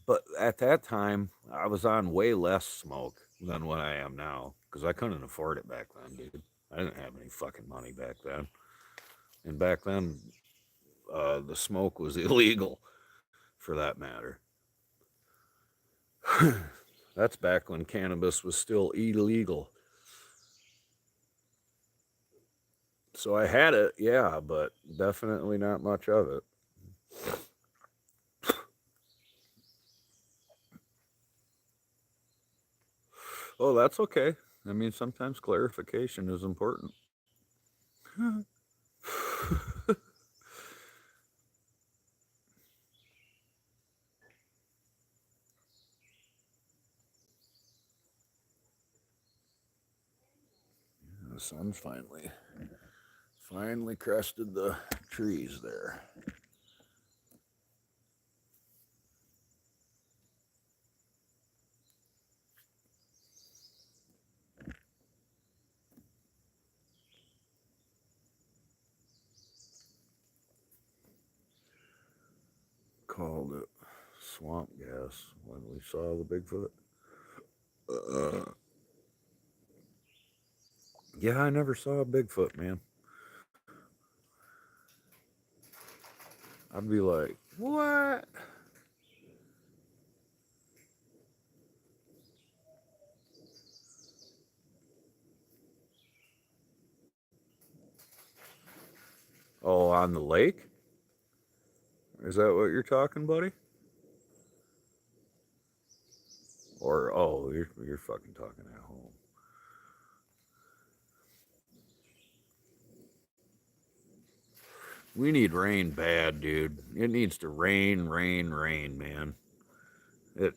S1: But at that time, I was on way less smoke than what I am now because I couldn't afford it back then, dude. I didn't have any fucking money back then, and back then, the smoke was illegal, for that matter. That's back when cannabis was still illegal. So I had it, yeah, but definitely not much of it. Oh, that's okay. I mean, sometimes clarification is important. The sun's finally crested the trees there. Called it swamp gas when we saw the Bigfoot. Uh, yeah, I never saw a Bigfoot, man. I'd be like, what? Oh, on the lake? Is that what you're talking, buddy? Or oh, you're fucking talking at home. We need rain bad, dude. It needs to rain, rain, rain, man. It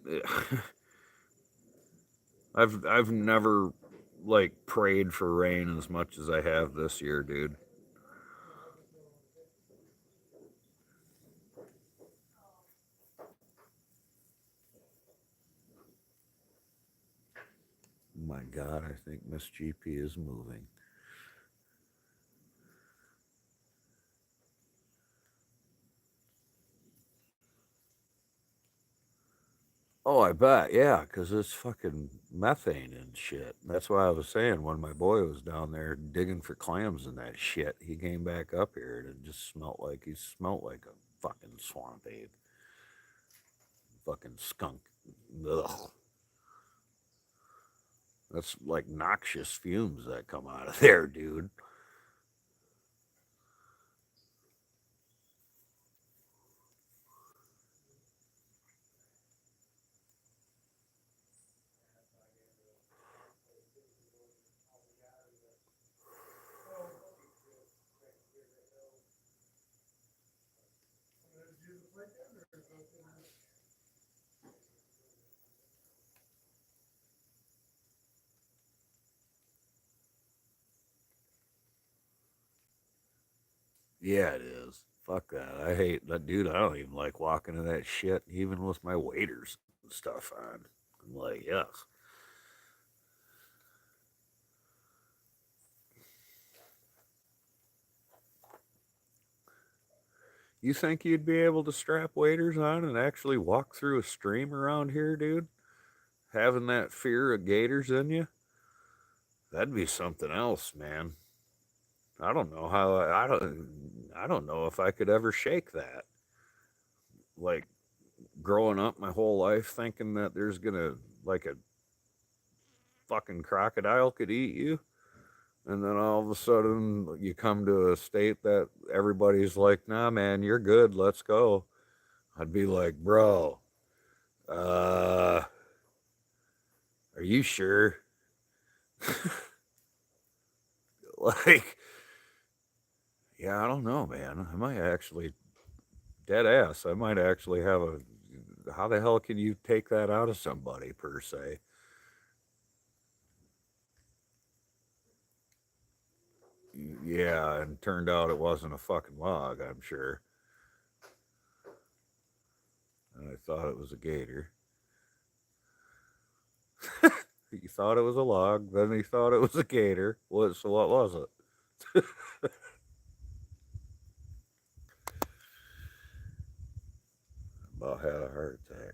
S1: I've never like prayed for rain as much as I have this year, dude. My God, I think Miss GP is moving. Oh, I bet, yeah, because it's fucking methane and shit. That's why I was saying when my boy was down there digging for clams and that shit, he came back up here and it just he smelt like a fucking swamp ape. Fucking skunk. Ugh. That's like noxious fumes that come out of there, dude. Yeah, it is. Fuck that. I hate that, dude. I don't even like walking in that shit, even with my waders and stuff on. I'm like, yes. You think you'd be able to strap waders on and actually walk through a stream around here, dude? Having that fear of gators in you? That'd be something else, man. I don't know how I don't know if I could ever shake that. Like growing up my whole life thinking that there's gonna like a fucking crocodile could eat you, and then all of a sudden you come to a state that everybody's like, nah man, you're good, let's go. I'd be like, bro, uh are you sure? Like, yeah, I don't know, man. I might actually, dead ass, I might actually have a, how the hell can you take that out of somebody per se? Yeah, and turned out it wasn't a fucking log, I'm sure. And I thought it was a gator. He thought it was a log, then he thought it was a gator. What? So what was it? About had a heart attack.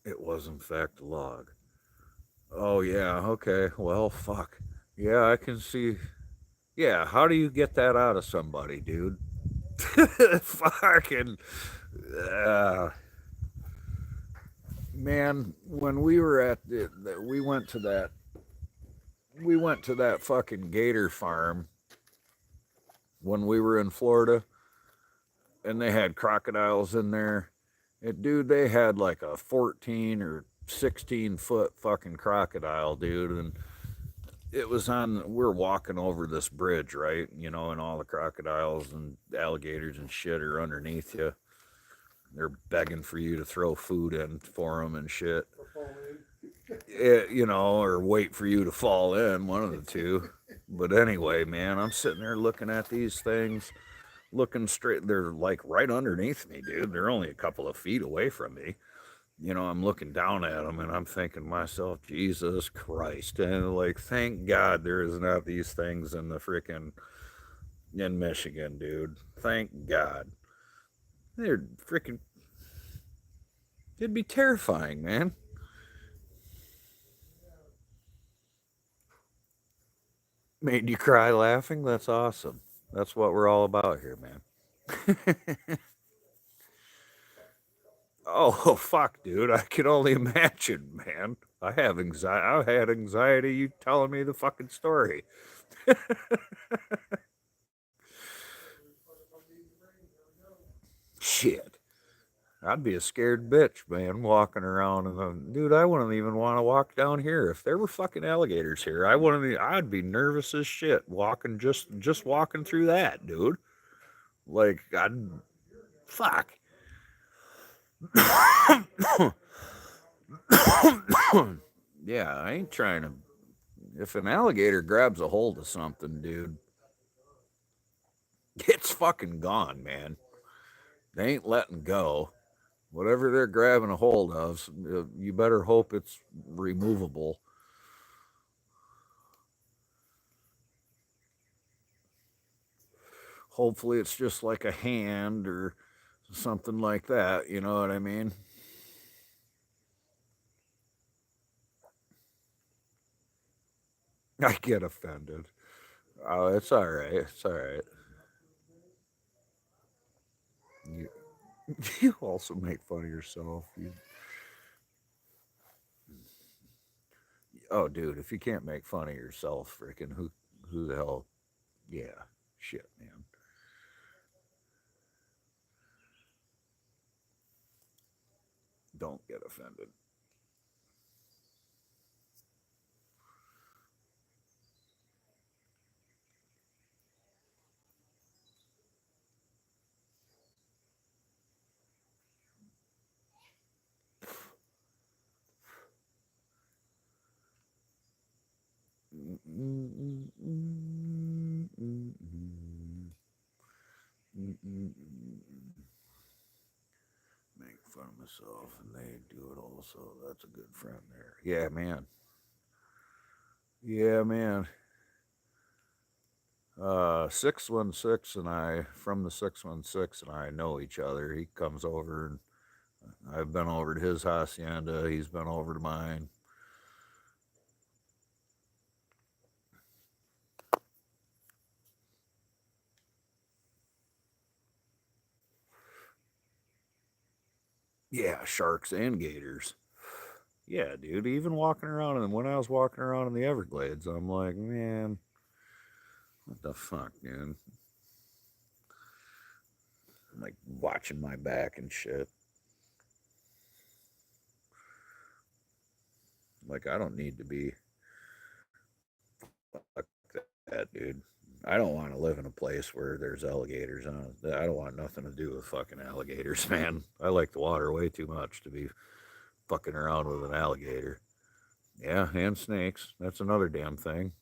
S1: It was in fact a log. Oh yeah, okay. Well, fuck. Yeah, I can see. Yeah, how do you get that out of somebody, dude? Fucking. Uh, man, when we were at we went to that fucking gator farm when we were in Florida, and they had crocodiles in there. Dude, they had like a 14 or 16-foot fucking crocodile, dude, and it was on. We're walking over this bridge, right? You know, and all the crocodiles and alligators and shit are underneath you. They're begging for you to throw food in for them and shit. You know, or wait for you to fall in, one of the two. But anyway, man, I'm sitting there looking at these things, looking straight. They're like right underneath me, dude. They're only a couple of feet away from me. You know, I'm looking down at them and I'm thinking to myself, Jesus Christ. And like, thank God there is not these things in the freaking, in Michigan, dude. Thank God. They're freaking, it'd be terrifying, man. Made you cry laughing? That's awesome. That's what we're all about here, man. Oh, fuck, dude. I can only imagine, man. I have anxiety. I had anxiety you telling me the fucking story. Shit. I'd be a scared bitch, man, walking around and dude, I wouldn't even want to walk down here. If there were fucking alligators here, I wouldn't I'd be nervous as shit walking just walking through that, dude. Like I'd fuck. Yeah, I ain't trying to. If an alligator grabs a hold of something, dude, it's fucking gone, man. They ain't letting go. Whatever they're grabbing a hold of, you better hope it's removable. Hopefully, it's just like a hand or something like that. You know what I mean? I get offended. Oh, it's all right. It's all right. You, you also make fun of yourself. Oh, dude, if you can't make fun of yourself, freaking who the hell? Yeah, shit, man. Don't get offended. Make fun of myself, and they do it also. That's a good friend there. Yeah, man. Yeah, man. 616 and I, from the 616 and I know each other. He comes over, and I've been over to his hacienda. He's been over to mine. Yeah, sharks and gators. Yeah, dude. Even walking around, and when I was walking around in the Everglades, I'm like, man, what the fuck, dude? I'm like watching my back and shit. Like, I don't need to be like that, dude. I don't want to live in a place where there's alligators on it. I don't want nothing to do with fucking alligators, man. I like the water way too much to be fucking around with an alligator. Yeah, and snakes. That's another damn thing.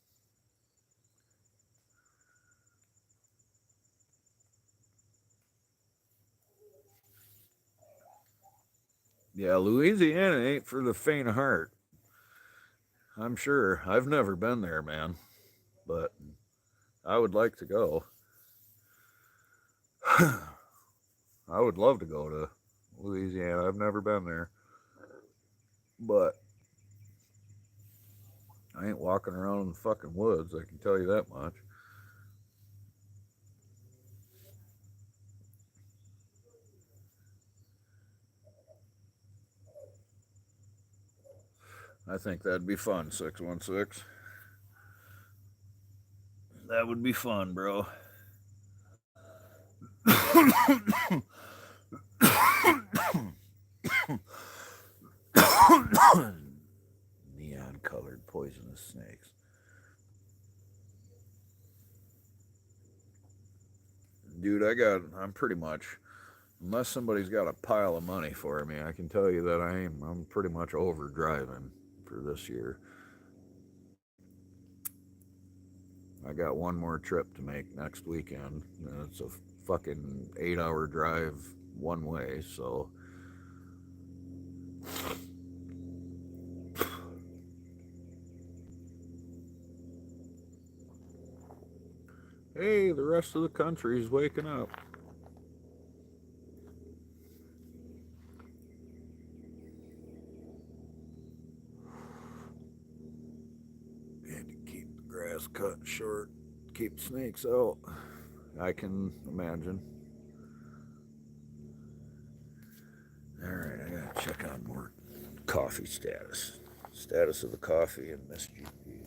S1: Yeah, Louisiana ain't for the faint of heart. I'm sure. I've never been there, man, but I would like to go. I would love to go to Louisiana. I've never been there, but I ain't walking around in the fucking woods. I can tell you that much. I think that'd be fun, 616. That would be fun, bro. Neon colored poisonous snakes. Dude, I'm pretty much, unless somebody's got a pile of money for me, I can tell you that I'm pretty much over driving for this year. I got one more trip to make next weekend. And it's a fucking 8-hour drive one way, so hey, the rest of the country's waking up. And to keep the grass cut short, keep snakes out. I can imagine. Alright, I gotta check on more coffee status. Status of the coffee in Miss GP.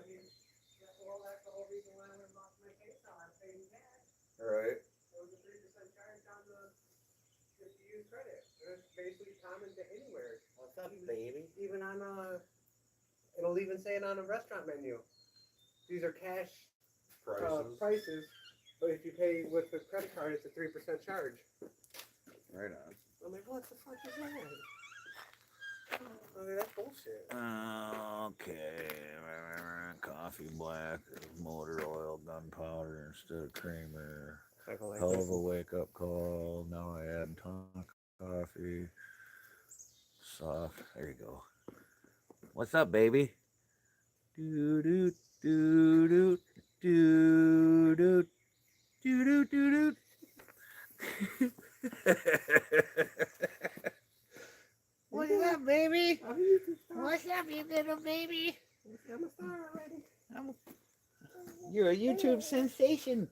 S5: mean, well, that's the whole reason why I went and lost my case. I paid in cash.
S3: Right.
S5: There was a 3% charge on the if you use credit. It's basically common to anywhere.
S4: What's up, baby?
S5: Even on it'll even say it on a restaurant menu. These are cash prices, but if you pay with the credit card, it's a 3% charge.
S3: Right on.
S5: I'm like, what the fuck is that? I mean, that's bullshit.
S1: Okay. Coffee black, motor oil, gunpowder instead of creamer. Hell of a wake up call. Now I add coffee. Soft. There you go. What's up, baby? Do do do do do do do do do. What's up, baby? What's up, you little baby?
S5: I'm a star already.
S1: You're a YouTube sensation.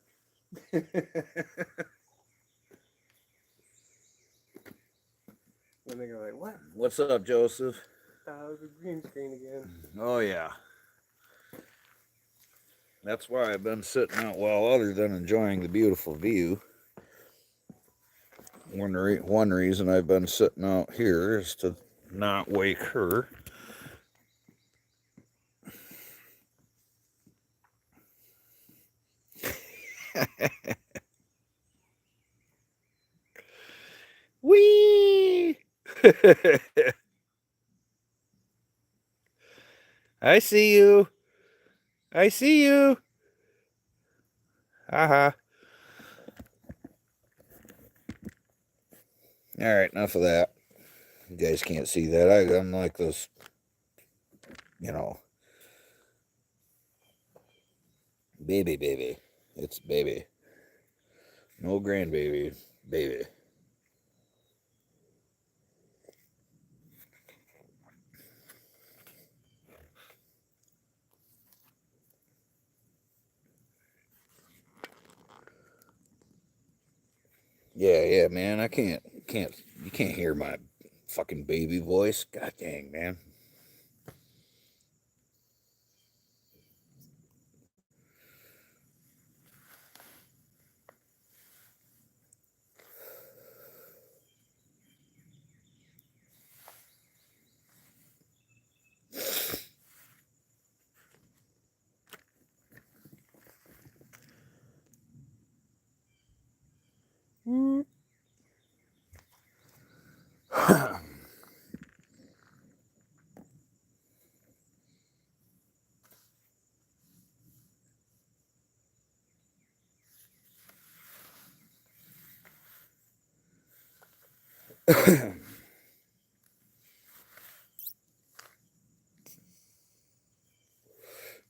S5: When they go like, what?
S1: What's up, Joseph?
S5: It was a green screen again.
S1: Oh, yeah. That's why I've been sitting out, well, other than enjoying the beautiful view. One reason I've been sitting out here is to not wake her. Whee! I see you. I see you. Haha. All right, enough of that. You guys can't see that. I'm like this, you know, baby. It's baby. No grandbaby, baby. Yeah, man. You can't hear my fucking baby voice. God dang, man.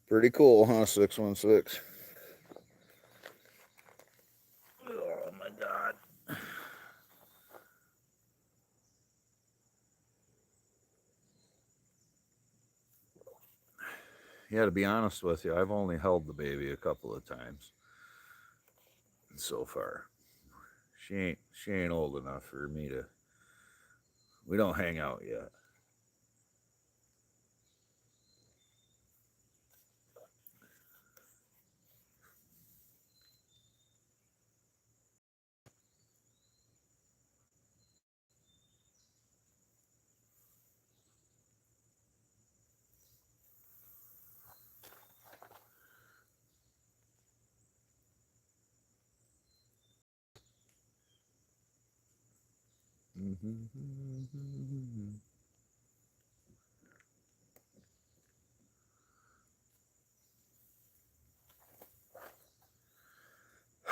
S1: Pretty cool, huh? 616. Oh my God. Yeah, to be honest with you, I've only held the baby a couple of times so far. She ain't old enough for me to. We don't hang out yet.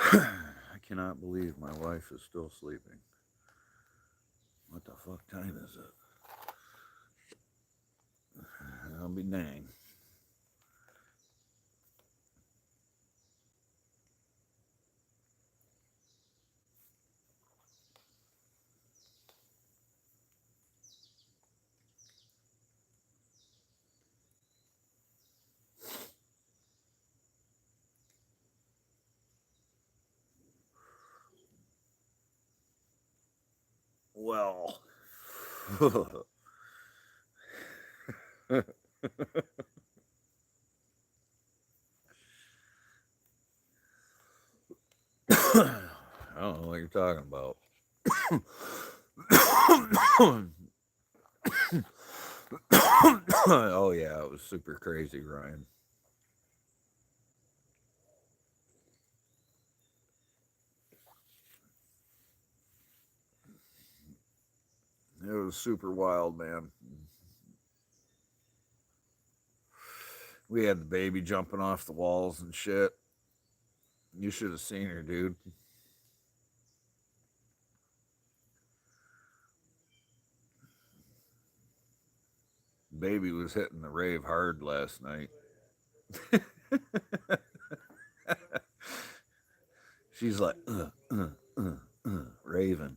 S1: I cannot believe my wife is still sleeping. What the fuck time is it? I'll be dang. Well. I don't know what you're talking about. Oh yeah, it was super crazy, Ryan. It was super wild, man. We had the baby jumping off the walls and shit. You should have seen her, dude. Baby was hitting the rave hard last night. She's like, raving.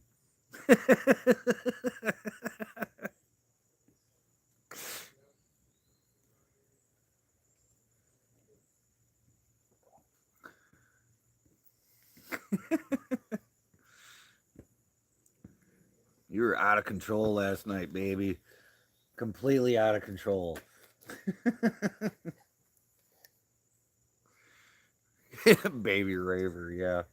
S1: You were out of control last night, baby. Completely out of control. Baby raver, yeah.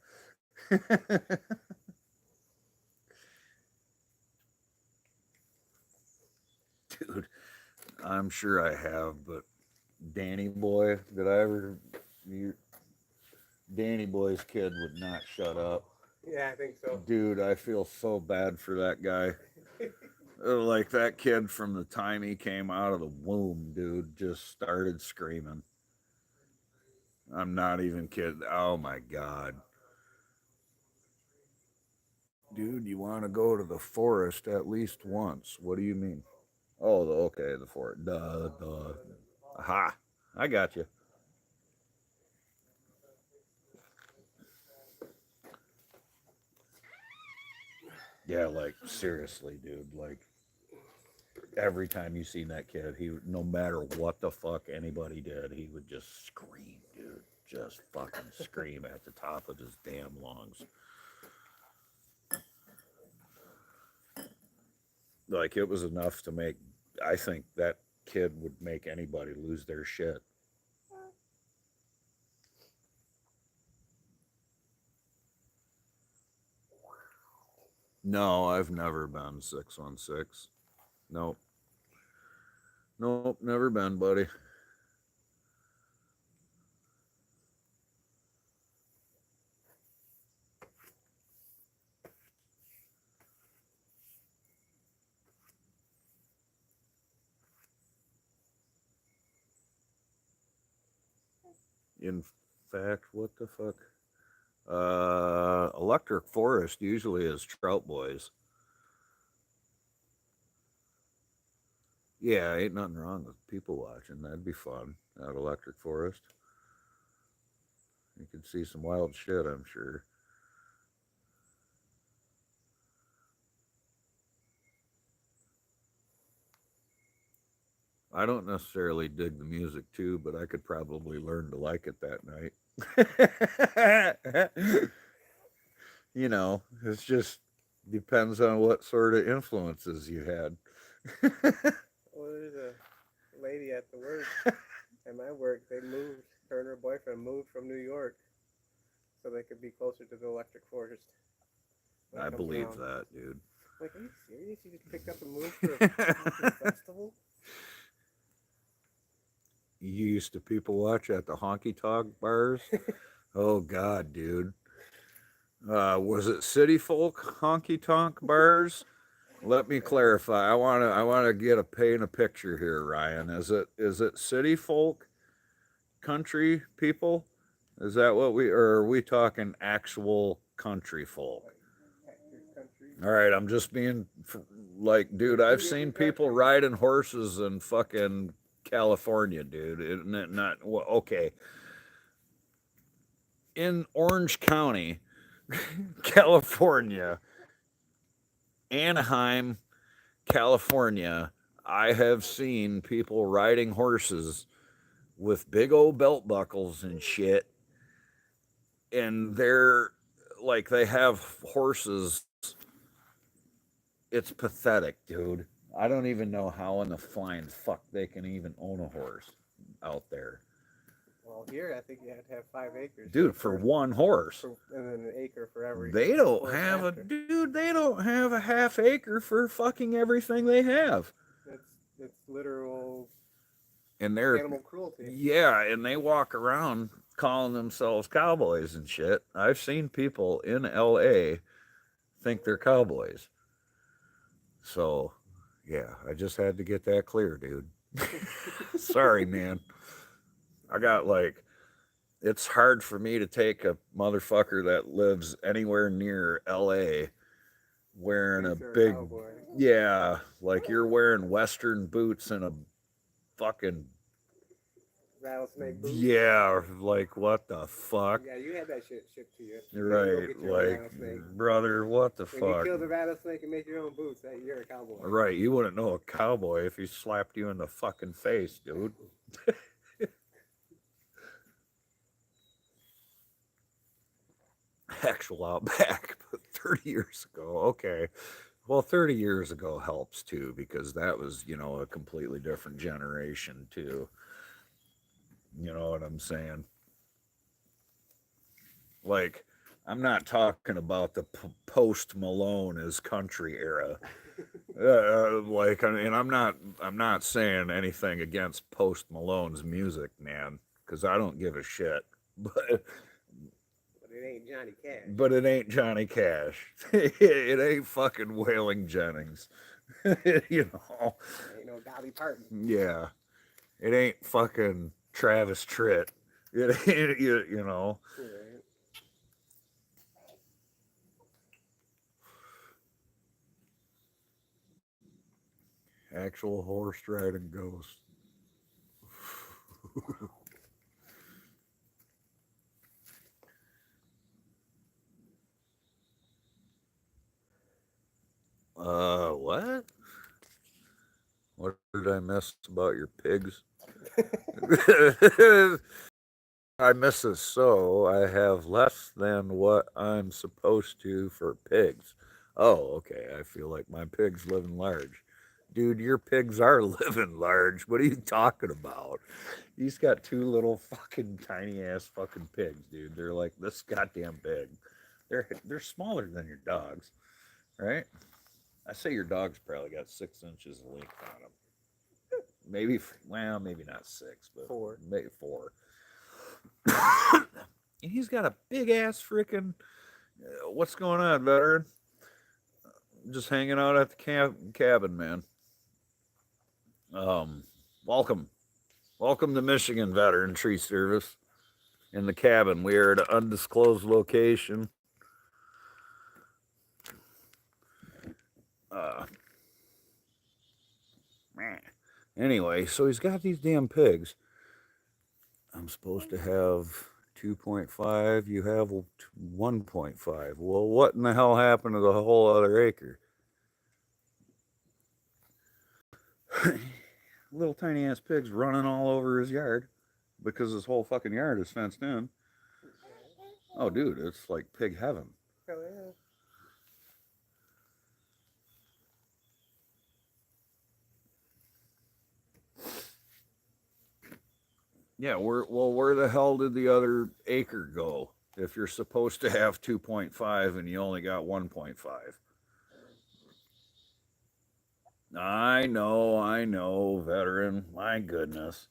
S1: Dude, I'm sure I have, but Danny boy, did I ever? Danny boy's kid would not shut up.
S5: Yeah, I think so.
S1: Dude, I feel so bad for that guy. Like that kid from the time he came out of the womb, dude, just started screaming. I'm not even kidding. Oh my God. Dude, you want to go to the forest at least once. What do you mean? Oh, okay, the forest. Duh. Aha. I got you. Yeah, like seriously, dude. Like every time you seen that kid, he no matter what the fuck anybody did, he would just scream, dude. Just fucking scream at the top of his damn lungs. Like it was enough to make. I think that kid would make anybody lose their shit. No, I've never been 616. Nope. Nope, never been, buddy. In fact, what the fuck? Electric Forest usually is Trout Boys. Yeah, ain't nothing wrong with people watching. That'd be fun at Electric Forest. You could see some wild shit, I'm sure. I don't necessarily dig the music too, but I could probably learn to like it that night. You know, it's just depends on what sort of influences you had.
S5: Well, there's a lady at the work, at my work, they moved, her and her boyfriend moved from New York so they could be closer to the Electric Forest. when it
S1: I
S5: comes
S1: believe
S5: around.
S1: that, dude.
S5: Like, are you serious? You just picked up and moved for a fucking festival?
S1: You used to people watch at the honky tonk bars. Oh God, dude. Was it City Folk honky tonk bars? Let me clarify. I wanna paint a picture here, Ryan. Is it City Folk country people? Is that what or are we talking actual country folk? All right, I'm just being like, dude, I've seen people riding horses in fucking California, dude. Isn't it not? Well, okay. In Orange County, California, Anaheim, California, I have seen people riding horses with big old belt buckles and shit. And they're like, they have horses. It's pathetic, dude. I don't even know how in the flying fuck they can even own a horse out there.
S5: Well, here I think you had to have 5 acres.
S1: dude, for one horse.
S5: And then an acre for every.
S1: They don't
S5: horse
S1: have
S5: after.
S1: they don't have a half acre for fucking everything they have.
S5: It's literal
S1: And they're,
S5: animal cruelty.
S1: yeah, and they walk around calling themselves cowboys and shit. I've seen people in LA think they're cowboys. So, yeah, I just had to get that clear, dude. Sorry, man. I got like, it's hard for me to take a motherfucker that lives anywhere near LA wearing a
S5: Thinks they're
S1: big,
S5: cowboy.
S1: yeah, like you're wearing Western boots and a fucking,
S5: Rattlesnake boots.
S1: yeah, like what the fuck?
S5: Yeah, you had that shit shipped to you.
S1: You're
S5: You had to go
S1: right,
S5: get your own
S1: like,
S5: rattlesnake.
S1: brother, what the
S5: When you
S1: fuck?
S5: kill the rattlesnake and make your own boots, that you're a cowboy.
S1: Right, you wouldn't know a cowboy if he slapped you in the fucking face, dude. Actual Outback, but 30 years ago, okay. Well, 30 years ago helps too, because that was, you know, a completely different generation too. You know what I'm saying? Like, I'm not talking about the post Malone as country era. Like, and I'm not saying anything against Post Malone's music, man, because I don't give a shit.
S5: But it ain't Johnny Cash.
S1: But it ain't Johnny Cash. It ain't fucking Wailing Jennings. You know.
S5: Ain't no Dolly Parton.
S1: Yeah. It ain't fucking Travis Tritt. It ain't, you know.
S5: Right.
S1: Actual horse riding ghost. What? What did I miss about your pigs? I miss it so I have less than what I'm supposed to for pigs. Oh, okay. I feel like my pigs living large. Dude, your pigs are living large. What are you talking about? He's got 2 little fucking tiny ass fucking pigs, dude. They're like this goddamn big. They're smaller than your dogs, right? I say your dog's probably got 6 inches of length on him. Maybe, well, maybe not 6, but
S5: 4.
S1: maybe 4. And he's got a big ass freaking. What's going on, veteran? Just hanging out at the cabin, man. Welcome to Michigan Veteran Tree Service. In the cabin, we are at an undisclosed location. Anyway, so he's got these damn pigs. I'm supposed to have 2.5. You have 1.5. Well, what in the hell happened to the whole other acre? Little tiny ass pigs running all over his yard because his whole fucking yard is fenced in. Oh, dude, it's like pig heaven.
S5: Hell yeah.
S1: Yeah, where the hell did the other acre go? If you're supposed to have 2.5 and you only got 1.5. I know, veteran. My goodness.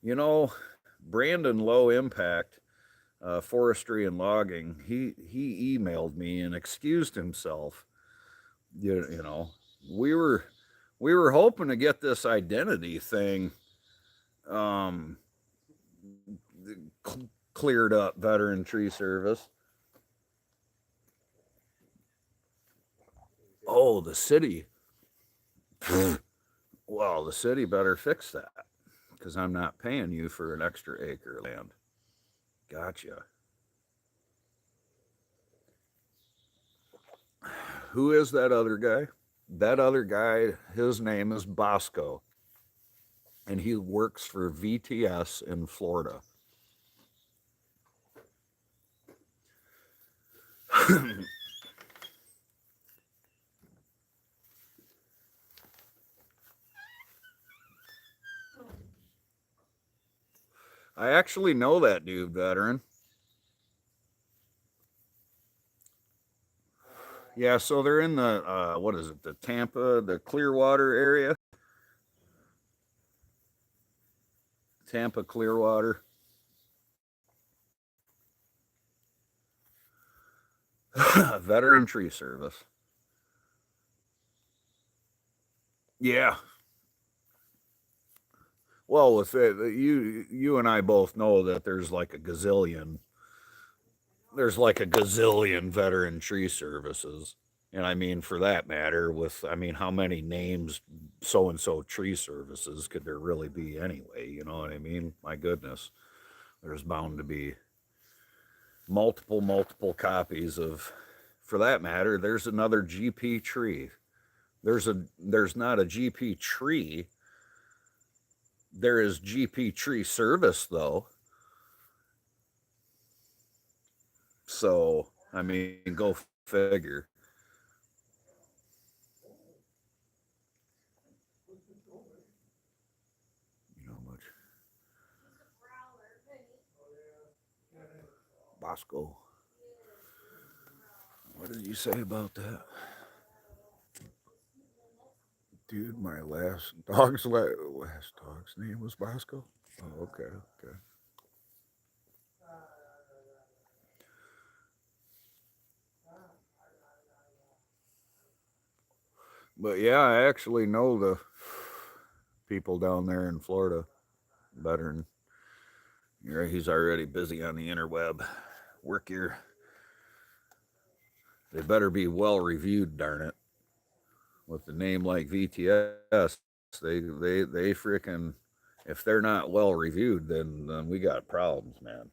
S1: You know, Brandon Low Impact Forestry and Logging, he emailed me and excused himself. You know, we were hoping to get this identity thing cleared up, Veteran Tree Service. Oh, the city. Well, the city better fix that because I'm not paying you for an extra acre of land. Gotcha. Who is that other guy? That other guy, his name is Bosco, and he works for VTS in Florida. I actually know that dude, veteran. Yeah, so they're in the what is it, the Tampa, the Clearwater area? Tampa Clearwater. Veteran Tree Service. Yeah. Well, with it, you and I both know that there's like a gazillion veteran tree services. And I mean, for that matter, I mean, how many names so and so tree services could there really be anyway? You know what I mean? My goodness, there's bound to be multiple copies of, for that matter, there's another GP tree. There's not a GP tree. There is GP tree service though. So, I mean, go figure. You know how much Bosco. What did you say about that? Dude, my last dog's name was Bosco. Oh, okay, okay. But yeah, I actually know the people down there in Florida better than he's already busy on the interweb. Work here. They better be well reviewed, darn it. With a name like VTS, they freaking, if they're not well reviewed, then we got problems, man.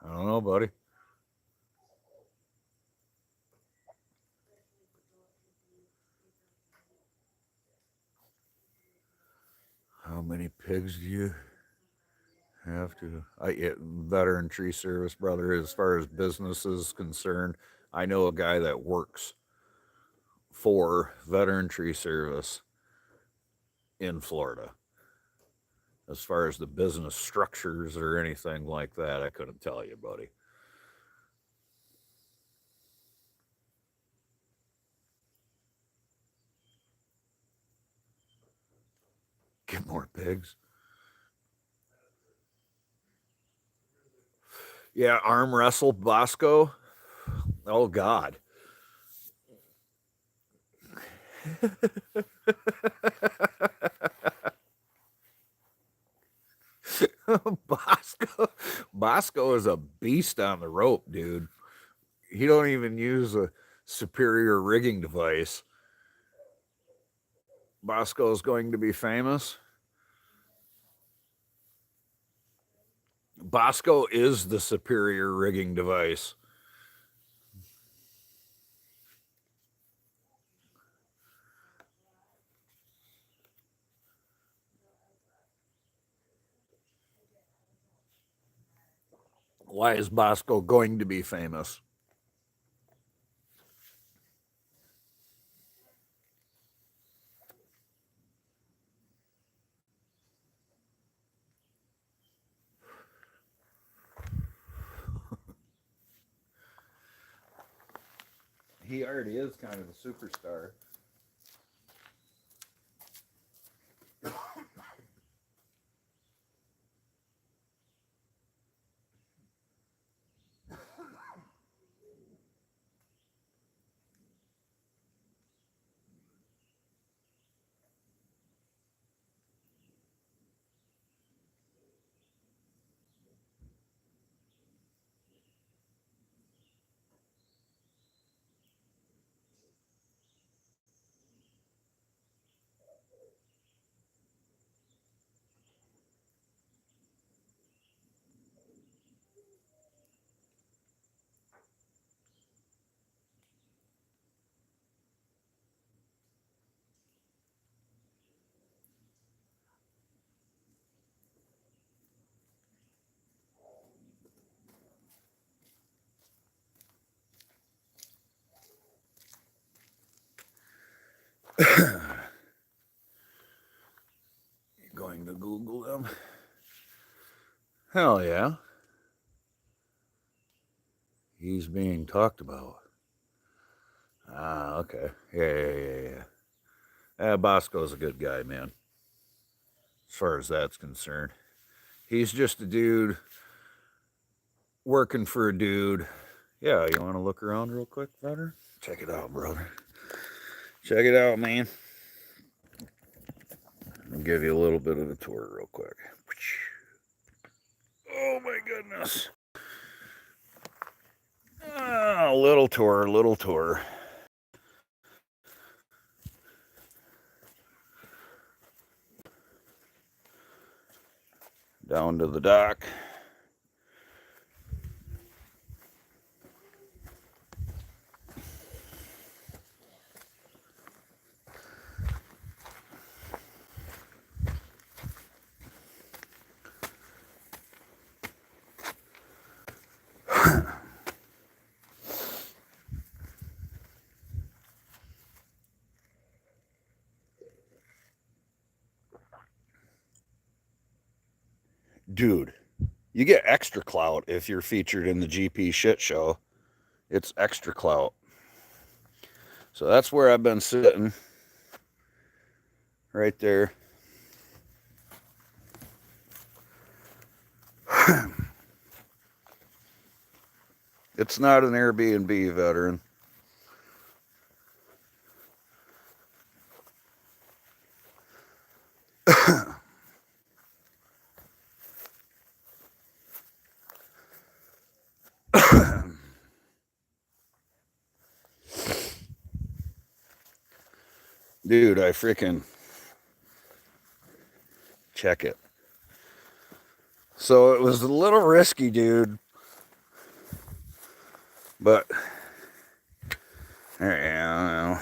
S1: I don't know, buddy. How many pigs do you have to? Veteran tree service, brother. As far as business is concerned, I know a guy that works for veteran tree service in Florida. As far as the business structures or anything like that, I couldn't tell you, buddy. Get more pigs. Yeah, arm wrestle Bosco. Oh God. Bosco is a beast on the rope, dude. He don't even use a superior rigging device. Bosco is going to be famous. Bosco is the superior rigging device. Why is Bosco going to be famous? He already is kind of a superstar. Going to Google them? Hell yeah. He's being talked about. Ah, okay. Yeah. Bosco's a good guy, man. As far as that's concerned. He's just a dude working for a dude. Yeah, you want to look around real quick, brother? Check it out, brother. Check it out, man. I'll give you a little bit of a tour real quick. Oh my goodness. Little tour. Down to the dock. Dude, you get extra clout if you're featured in the GP shit show. It's extra clout. So that's where I've been sitting. Right there. It's not an Airbnb, veteran. Dude, I freaking check it. So it was a little risky, dude. But I don't know.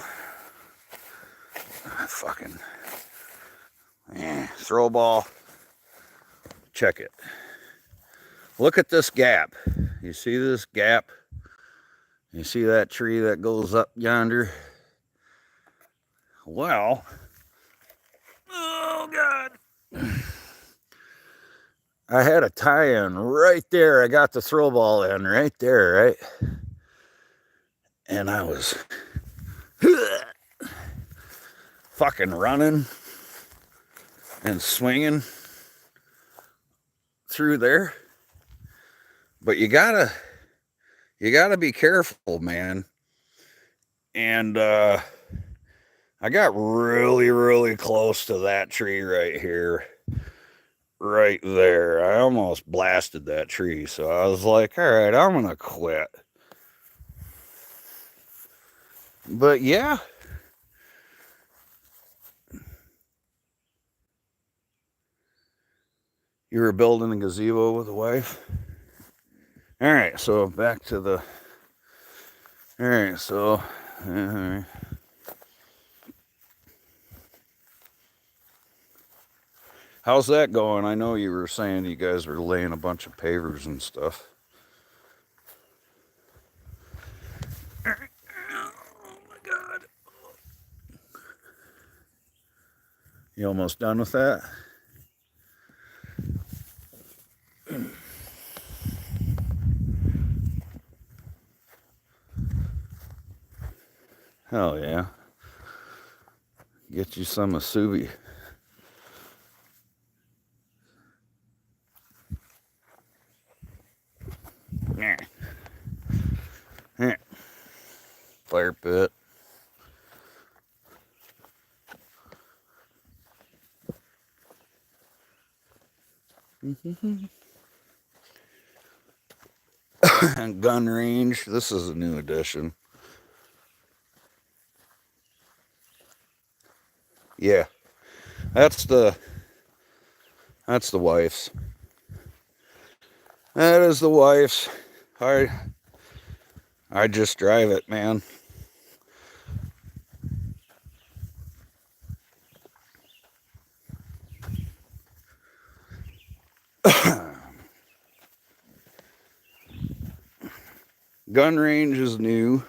S1: Fucking throw ball. Check it. Look at this gap. You see this gap? You see that tree that goes up yonder? Well, oh God. I had a tie-in right there. I got the throw ball in right there, right? And I was fucking running and swinging through there. But you gotta be careful, man. And I got really close to that tree right here. Right there. I almost blasted that tree. So I was like, all right, I'm going to quit. But yeah. You were building a gazebo with a wife? All right, so back to the... All right, so... How's that going? I know you were saying you guys were laying a bunch of pavers and stuff. Oh my God. You almost done with that? Hell yeah. Get you some Asubi. Fire pit. And gun range. This is a new addition. Yeah. That's the wife's. That is the wife's. I just drive it, man. Gun range is new.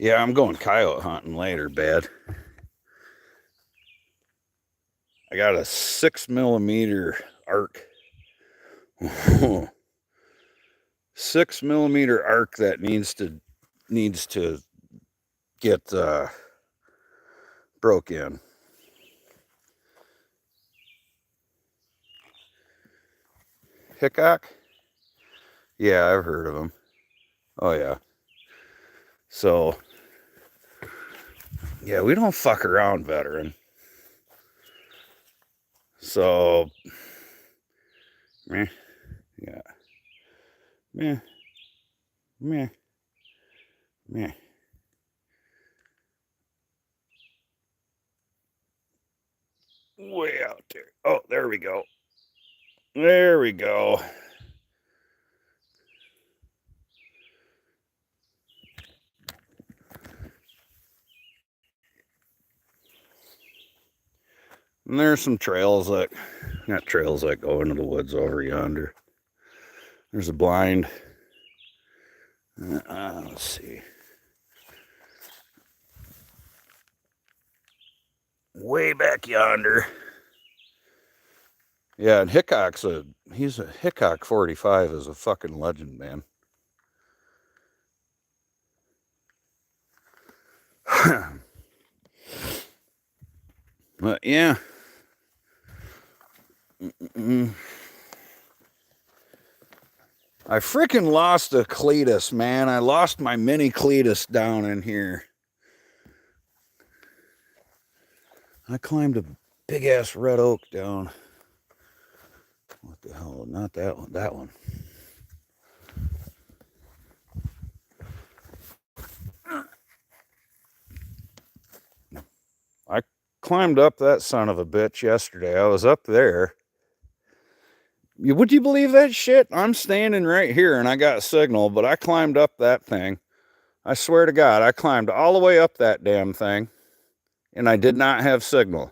S3: Yeah, I'm going coyote hunting later, bad. I got a 6mm arc. 6mm arc that needs to get broke in. Hickok? Yeah, I've heard of them. Oh yeah. So yeah, we don't fuck around, veteran. So meh, yeah, meh, meh, meh. Way out there. Oh, there we go. There we go. And there's some trails that, not trails that go into the woods over yonder. There's a blind. Let's see. Way back yonder. Yeah, and he's a Hickok 45 is a fucking legend, man. But yeah. I freaking lost a Cletus, man. I lost my mini Cletus down in here. I climbed a big ass red oak down. What the hell? Not that one. That one. I climbed up that son of a bitch yesterday. I was up there. Would you believe that shit? I'm standing right here and I got signal, but I climbed up that thing. I swear to God, I climbed all the way up that damn thing and I did not have signal.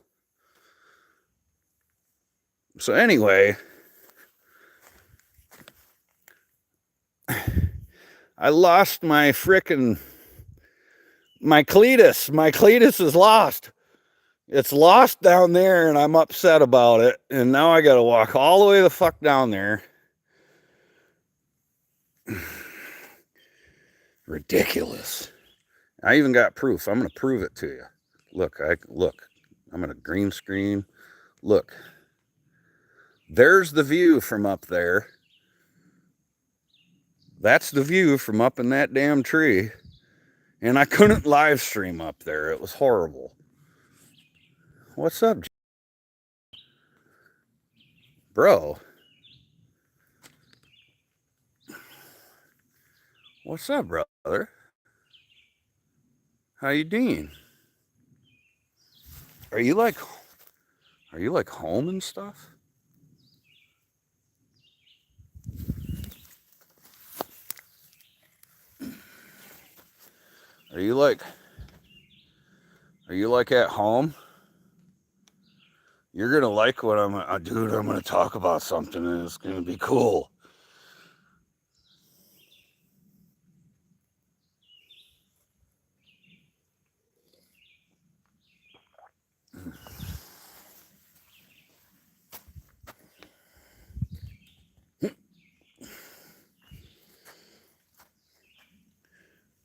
S3: So anyway, I lost my frickin' my Cletus. My Cletus is lost. It's lost down there and I'm upset about it. And now I got to walk all the way the fuck down there. Ridiculous. I even got proof. I'm going to prove it to you. Look. I'm going to green screen. Look. There's the view from up there. That's the view from up in that damn tree. And I couldn't live stream up there. It was horrible. What's up, bro? What's up, brother? How you doing? Are you like home and stuff? Are you like at home? You're gonna like what dude, I'm gonna talk about something and it's gonna be cool.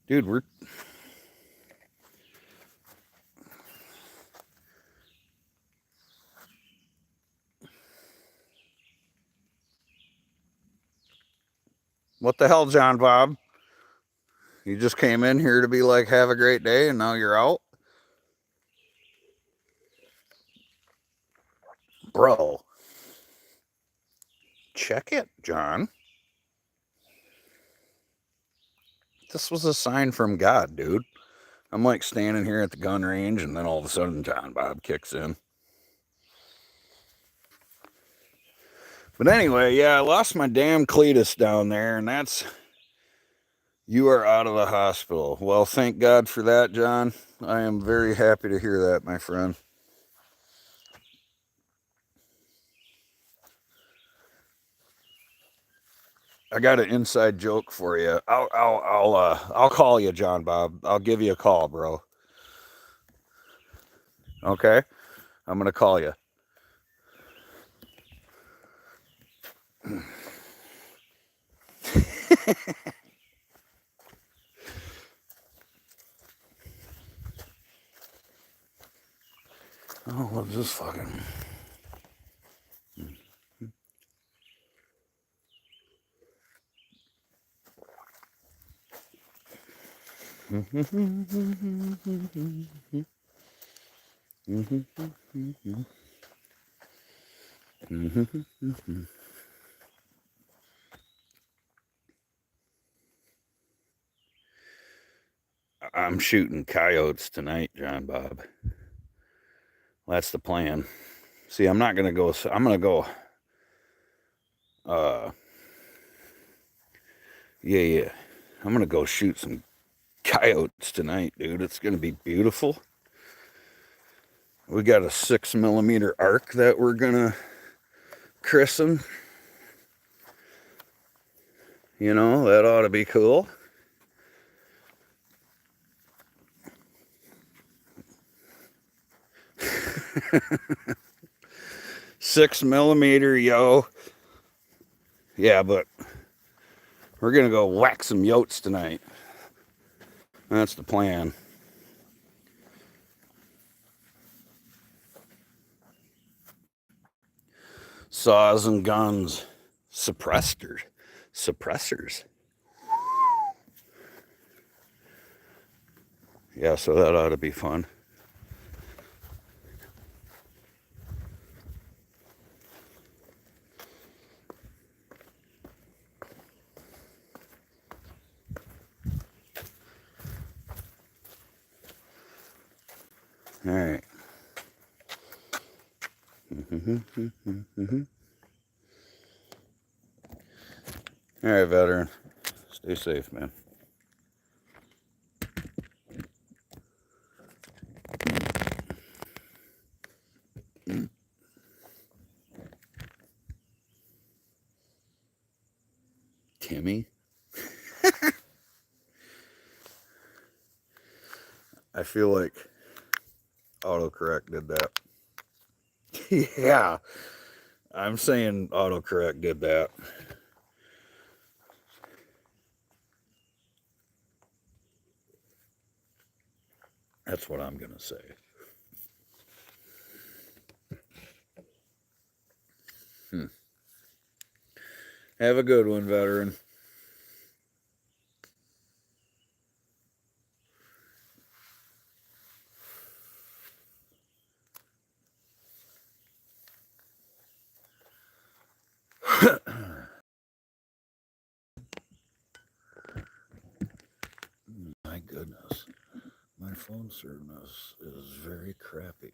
S3: Dude, what the hell, John Bob? You just came in here to be like, have a great day, and now you're out? Bro. Check it, John. This was a sign from God, dude. I'm like standing here at the gun range, and then all of a sudden John Bob kicks in. But anyway, yeah, I lost my damn Cletus down there, and that's... You are out of the hospital. Well, thank God for that, John. I am very happy to hear that, my friend.
S1: I got an inside joke for you. I'll call you, John Bob. I'll give you a call, bro. Okay? I'm gonna call you. Oh, what's this fucking... I'm shooting coyotes tonight, John Bob. That's the plan. See, I'm not gonna go. I'm gonna go. Yeah. I'm gonna go shoot some coyotes tonight, dude. It's gonna be beautiful. We got a 6mm arc that we're gonna christen. You know, that ought to be cool. 6mm, yo. Yeah, but we're gonna go whack some yotes tonight. That's the plan. Saws and guns. Suppressors. Yeah, so that ought to be fun. All right. All right, veteran. Stay safe, man. Timmy? I feel like autocorrect did that. Yeah. I'm saying autocorrect did that. That's what I'm going to say. Have a good one, veteran. My goodness. My phone service is very crappy.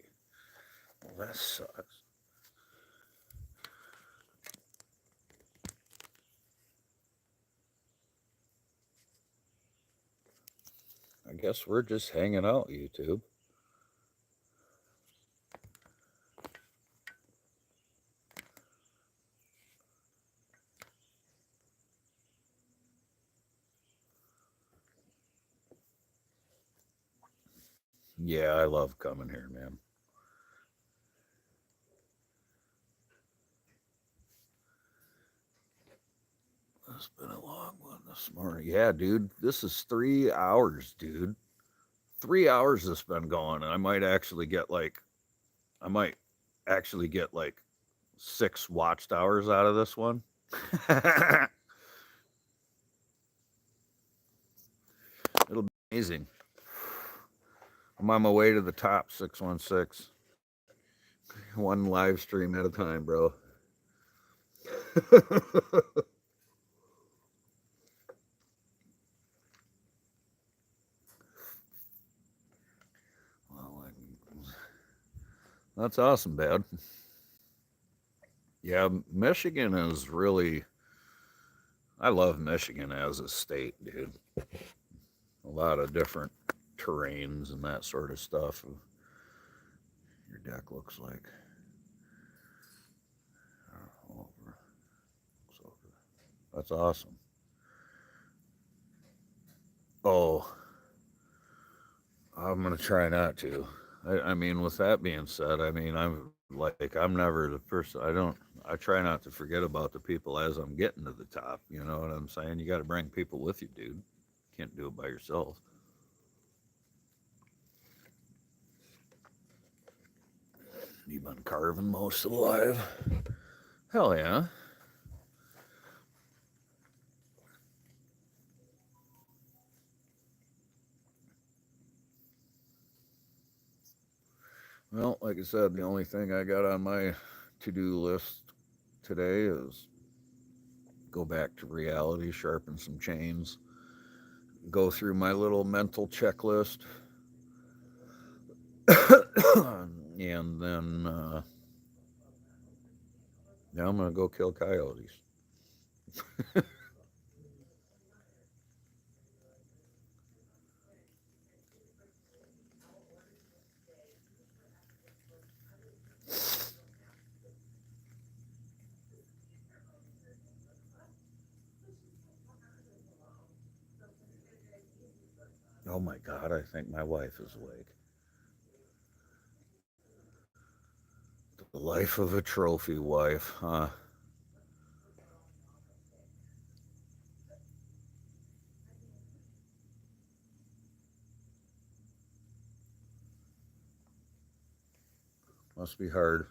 S1: Well, that sucks. I guess we're just hanging out, YouTube. Yeah, I love coming here, man. It's been a long one this morning. Yeah, dude, this is 3 hours, dude. 3 hours it's been going, and I might actually get like 6 watched hours out of this one. It'll be amazing. I'm on my way to the top, 616. One live stream at a time, bro. Well, that's awesome, Dad. Yeah, Michigan is really, I love Michigan as a state, dude. A lot of different terrains and that sort of stuff. Your deck looks like. Over. Looks over. That's awesome. Oh, I'm gonna try not to. I mean, with that being said, I mean, I'm never the person. I try not to forget about the people as I'm getting to the top. You know what I'm saying? You got to bring people with you, dude. Can't do it by yourself. You've been carving most of the life. Hell yeah. Well, like I said, the only thing I got on my to-do list today is go back to reality, sharpen some chains, go through my little mental checklist, and then now I'm gonna go kill coyotes. Oh my God, I think my wife is awake. The life of a trophy wife, huh? Must be hard.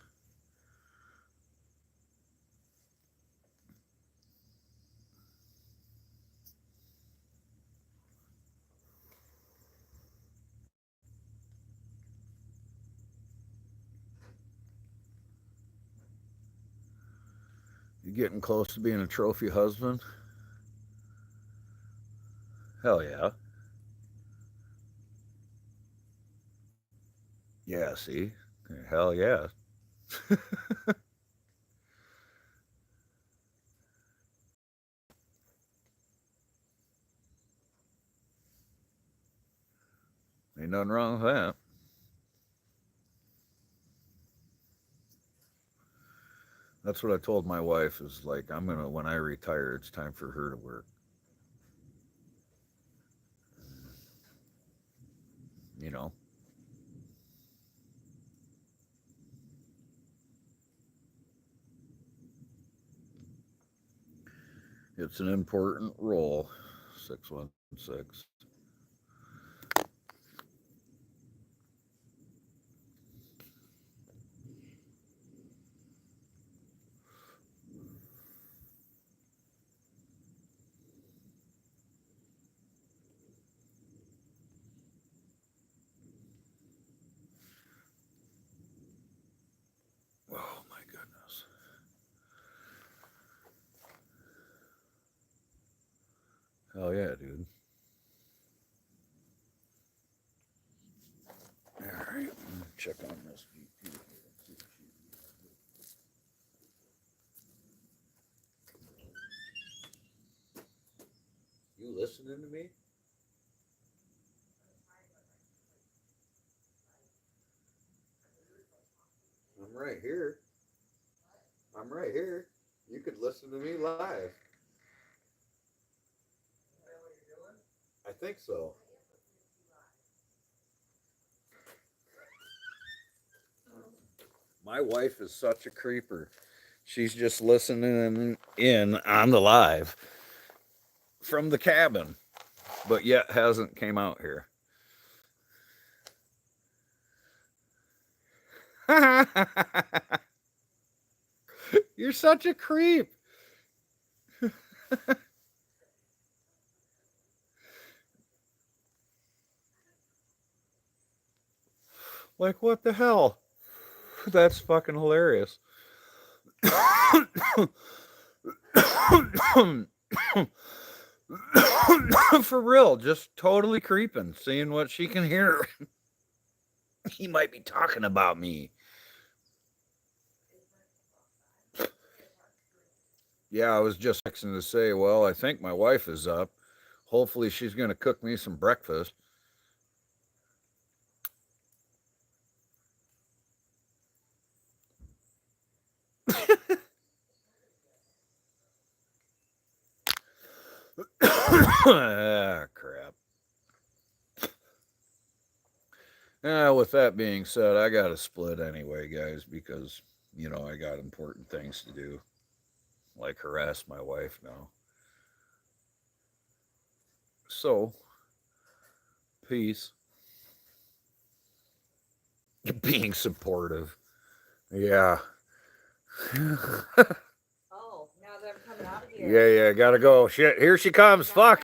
S1: You getting close to being a trophy husband? Hell yeah. Yeah, see? Hell yeah. Ain't nothing wrong with that. That's what I told my wife is like, when I retire, it's time for her to work. You know, it's an important role. 616. Oh my goodness. Hell yeah, dude. All right, check on this VP. You listening to me? I'm right here. I'm right here. You could listen to me live. I think so. My wife is such a creeper. She's just listening in on the live from the cabin, but yet hasn't came out here. You're such a creep. Like, what the hell? That's fucking hilarious. For real, just totally creeping, seeing what she can hear. He might be talking about me. Yeah, I was just fixing to say, well, I think my wife is up. Hopefully, she's going to cook me some breakfast. Ah, crap. With that being said, I got to split anyway, guys, because, you know, I got important things to do, like harass my wife now. So, peace. Being supportive. Yeah.
S6: Oh, now that I'm coming out of here.
S1: Yeah, gotta go. Shit, here she comes. Fuck.